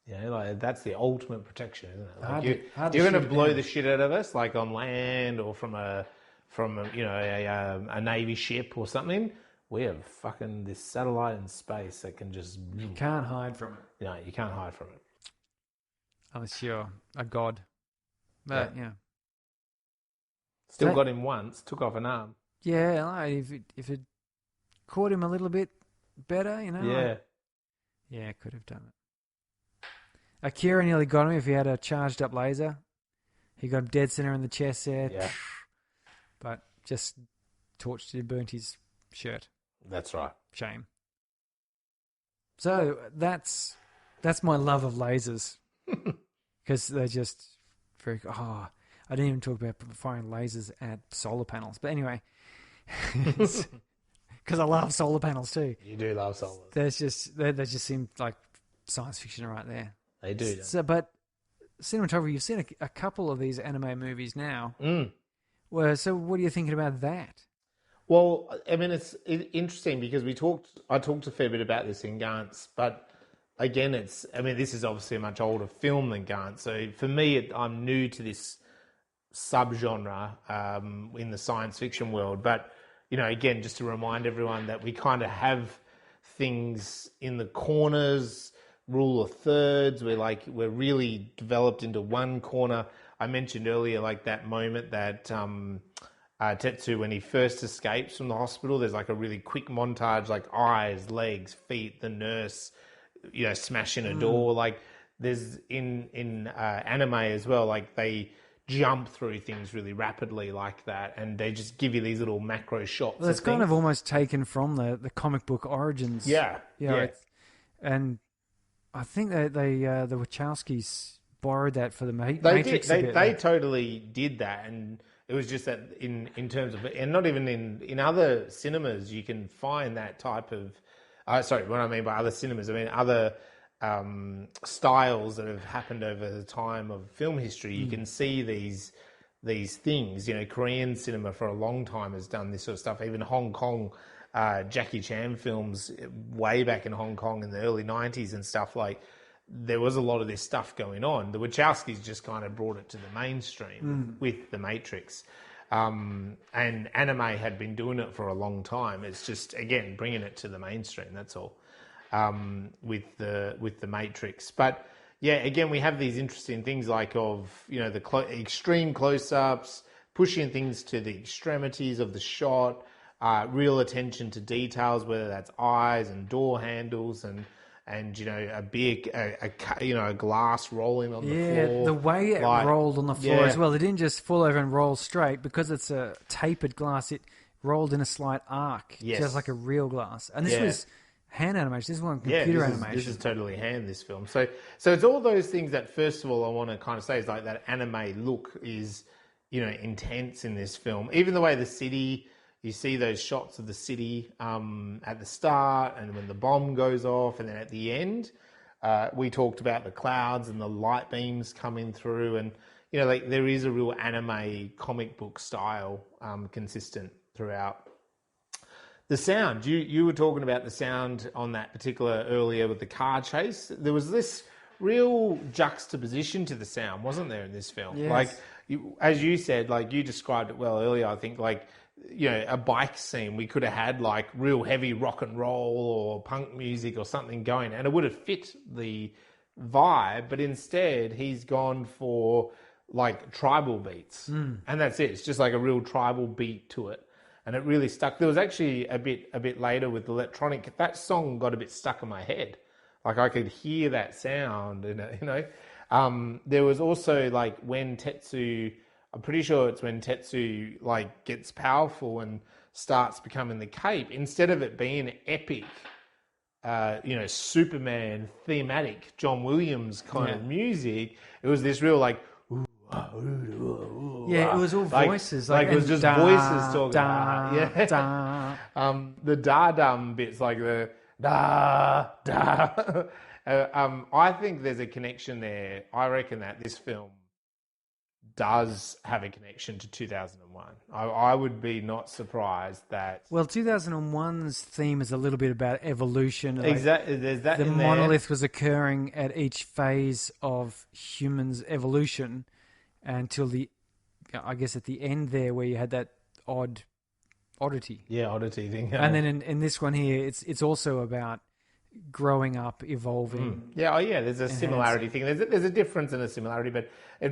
yeah. Like that's the ultimate protection, isn't it? Like hard you're to going to shoot blow down. the shit out of us, like on land or from a Navy ship or something. We have fucking this satellite in space that can just... You can't hide from it. No, you can't hide from it. Unless you're a god. But, Still got him once, took off an arm. Yeah, like if it caught him a little bit better, Yeah, could have done it. Akira nearly got him if he had a charged up laser. He got him dead center in the chest there. Yeah. But just torched him, burnt his shirt. That's right. Shame. So that's my love of lasers. Because they're just very... I didn't even talk about firing lasers at solar panels. But anyway, because I love solar panels too. You do love solar. They just seem like science fiction right there. They do. So, but cinematography, you've seen a couple of these anime movies now. So what are you thinking about that? Well, I mean, it's interesting because I talked a fair bit about this in Gantz, but again, this is obviously a much older film than Gantz. So for me, I'm new to this subgenre in the science fiction world. But, again, just to remind everyone that we kind of have things in the corners, rule of thirds. We're really developed into one corner. I mentioned earlier, like that moment that Tetsuo, when he first escapes from the hospital, there's like a really quick montage, like eyes, legs, feet, the nurse, smashing a door. Like there's in anime as well, like they jump through things really rapidly like that, and they just give you these little macro shots. Well, it's kind of almost taken from the comic book origins. Yeah, and I think that the Wachowskis borrowed that for the They Matrix. did. They totally did that, and it was just that in terms of, and not even in other cinemas you can find that type of. What I mean by other cinemas, I mean other styles that have happened over the time of film history. You can see these things. Korean cinema for a long time has done this sort of stuff. Even Hong Kong, Jackie Chan films way back in Hong Kong in the early 90s and stuff, like there was a lot of this stuff going on. The Wachowskis just kind of brought it to the mainstream with The Matrix. And anime had been doing it for a long time. It's just, again, bringing it to the mainstream, that's all, with the Matrix. But yeah, again, we have these interesting things like the extreme close-ups, pushing things to the extremities of the shot, real attention to details, whether that's eyes and door handles and a big a glass rolling on the floor. Yeah, the way it rolled on the floor as well. It didn't just fall over and roll straight because it's a tapered glass. It rolled in a slight arc, just like a real glass. And this was hand animation. This wasn't computer animation. This is totally hand. This film. So it's all those things that first of all I want to kind of say is like that anime look is intense in this film. Even the way the city. You see those shots of the city at the start and when the bomb goes off, and then at the end, we talked about the clouds and the light beams coming through, and there is a real anime comic book style consistent throughout. The sound, you were talking about the sound on that particular earlier with the car chase. There was this real juxtaposition to the sound, wasn't there, in this film? Yes. Like, as you said, like you described it well earlier, I think, like, a bike scene, we could have had like real heavy rock and roll or punk music or something going, and it would have fit the vibe, but instead he's gone for like tribal beats, and that's it. It's just like a real tribal beat to it, and it really stuck. There was actually a bit later with electronic, that song got a bit stuck in my head. Like I could hear that sound, there was also like when Tetsuo, I'm pretty sure it's when Tetsuo like gets powerful and starts becoming the Cape. Instead of it being epic, Superman thematic, John Williams kind of music, it was this real like, it was all voices, like it was just voices talking. The da-dum bits, like the da da. I think there's a connection there. I reckon that this film does have a connection to 2001. I would be not surprised that... Well, 2001's theme is a little bit about evolution. Exactly. There's that in there. The monolith was occurring at each phase of humans' evolution until I guess at the end there where you had that oddity. Yeah, oddity thing. And then in this one here, it's also about growing up, evolving. There's a similarity thing. There's a difference and a similarity, but I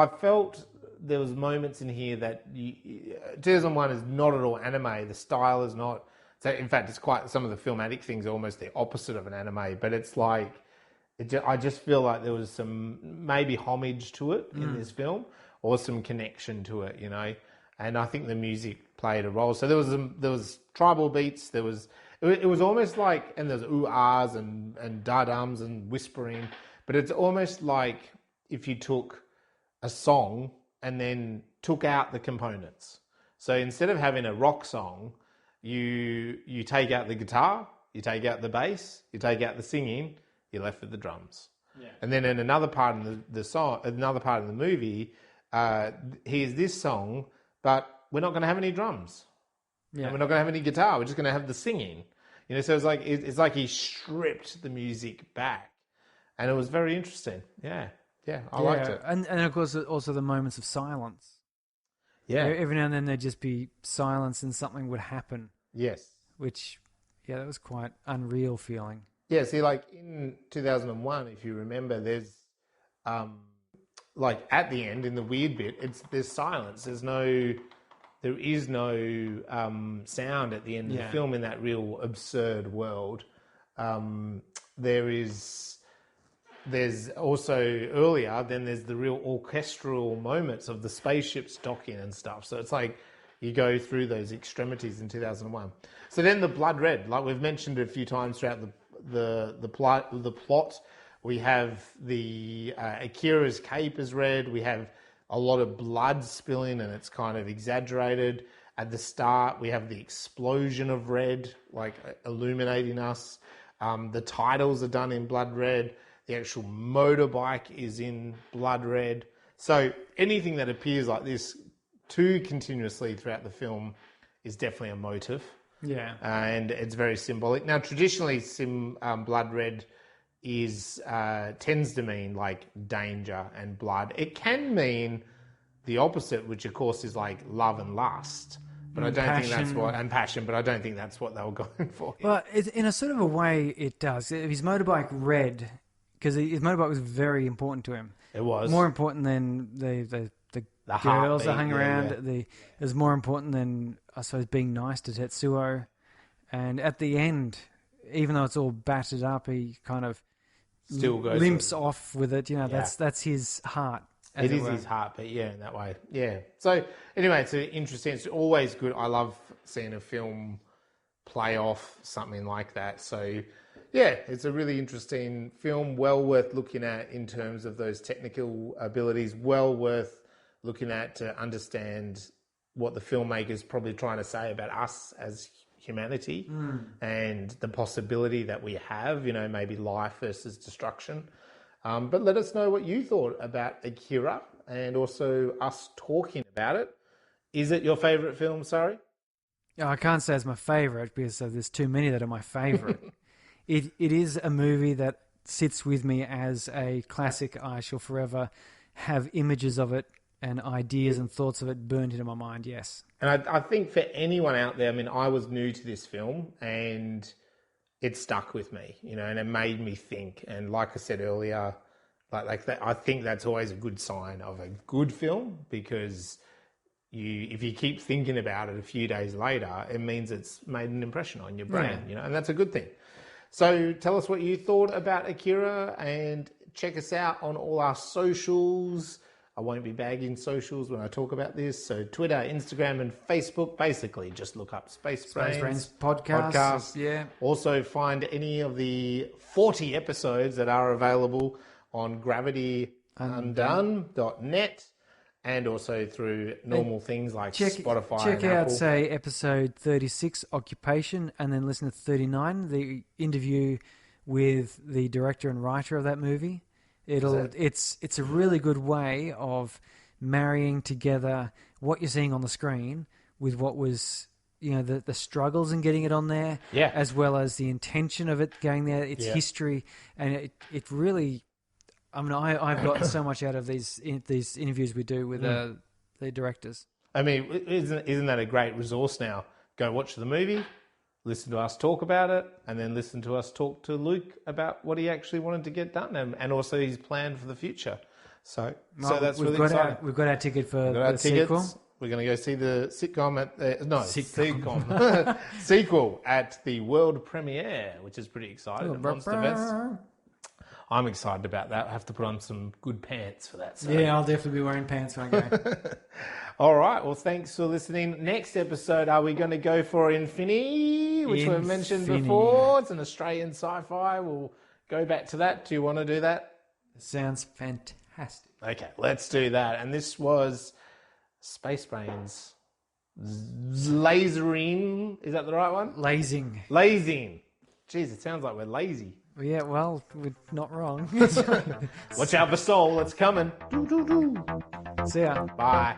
felt there was moments in here that 2001 is not at all anime. The style is not. So in fact, it's quite, some of the filmatic things are almost the opposite of an anime. But it's like, I just feel like there was some maybe homage to it in this film, or some connection to it, And I think the music played a role. So there was tribal beats. It was almost like, and there's ooh-ahs and da-dums and whispering, but it's almost like if you took a song and then took out the components. So instead of having a rock song, you take out the guitar, you take out the bass, you take out the singing, you're left with the drums. Yeah. And then in another part of the song, another part of the movie, here's this song, but we're not going to have any drums. Yeah. And we're not going to have any guitar. We're just going to have the singing. So it's like he stripped the music back, and it was very interesting. Yeah, I liked it. And of course also the moments of silence. Yeah, every now and then there'd just be silence and something would happen. Yes, which that was quite unreal feeling. Yeah, see, like in 2001, if you remember, there's like at the end in the weird bit, there's silence. There is no sound at the end of the film in that real absurd world. There is there's also earlier, then there's the real orchestral moments of the spaceships docking and stuff. So it's like you go through those extremities in 2001. So then the blood red, like we've mentioned a few times throughout the plot, we have the Akira's cape is red. We have a lot of blood spilling and it's kind of exaggerated. At the start, we have the explosion of red, like illuminating us. The titles are done in blood red. The actual motorbike is in blood red. So anything that appears like this too continuously throughout the film is definitely a motive. Yeah. And it's very symbolic. Now, traditionally, blood red tends to mean like danger and blood. It can mean the opposite, which of course is like love and lust. But I don't think that's what, and passion, but I don't think that's what they were going for. Well, in a sort of a way, it does. His motorbike red, because his motorbike was very important to him. It was. More important than the girls that hung around. Yeah. It was more important than, I suppose, being nice to Tetsuo. And at the end, even though it's all battered up, he kind of still goes limps off with it. You know, that's his heart. It is his heart, but yeah, in that way. Yeah. So anyway, it's interesting. It's always good. I love seeing a film play off something like that. So yeah, it's a really interesting film, well worth looking at in terms of those technical abilities, well worth looking at to understand what the filmmaker's probably trying to say about us as humanity and the possibility that we have, you know, maybe life versus destruction. But let us know what you thought about Akira and also us talking about it. Is it your favourite film, Surrey? I can't say it's my favourite because there's too many that are my favourite. It is a movie that sits with me as a classic. I shall forever have images of it and ideas and thoughts of it burned into my mind, yes. And I think for anyone out there, I mean, I was new to this film and it stuck with me, you know, and it made me think. And like I said earlier, like that, I think that's always a good sign of a good film because if you keep thinking about it a few days later, it means it's made an impression on your brain, you know, and that's a good thing. So tell us what you thought about Akira and check us out on all our socials. I won't be bagging socials when I talk about this. So Twitter, Instagram, and Facebook, basically just look up Space Brains podcast. Yeah. Also find any of the 40 episodes that are available on gravityundone.net and also through normal things like Spotify Check and out, Apple. say, episode 36, Occupation, and then listen to 39, the interview with the director and writer of that movie. It's a really good way of marrying together what you're seeing on the screen with what was, you know, the struggles in getting it on there, as well as the intention of it going there, its history, and it really. I mean, I've gotten so much out of these interviews we do with the directors. I mean, isn't that a great resource now? Go watch the movie, listen to us talk about it, and then listen to us talk to Luke about what he actually wanted to get done and also his plan for the future. So that's really exciting. We've got our ticket for the sequel. We're going to go see the sequel at the world premiere, which is pretty exciting at Monsterfest. I'm excited about that. I have to put on some good pants for that. So. Yeah, I'll definitely be wearing pants when I go. All right. Well, thanks for listening. Next episode, are we going to go for Infinity, which we've mentioned before? It's an Australian sci-fi. We'll go back to that. Do you want to do that? Sounds fantastic. Okay, let's do that. And this was Space Brains. Lasering. Is that the right one? Lazing. Jeez, it sounds like we're lazy. Yeah, well, we're not wrong. Watch out for Soul. It's coming. See ya. Bye.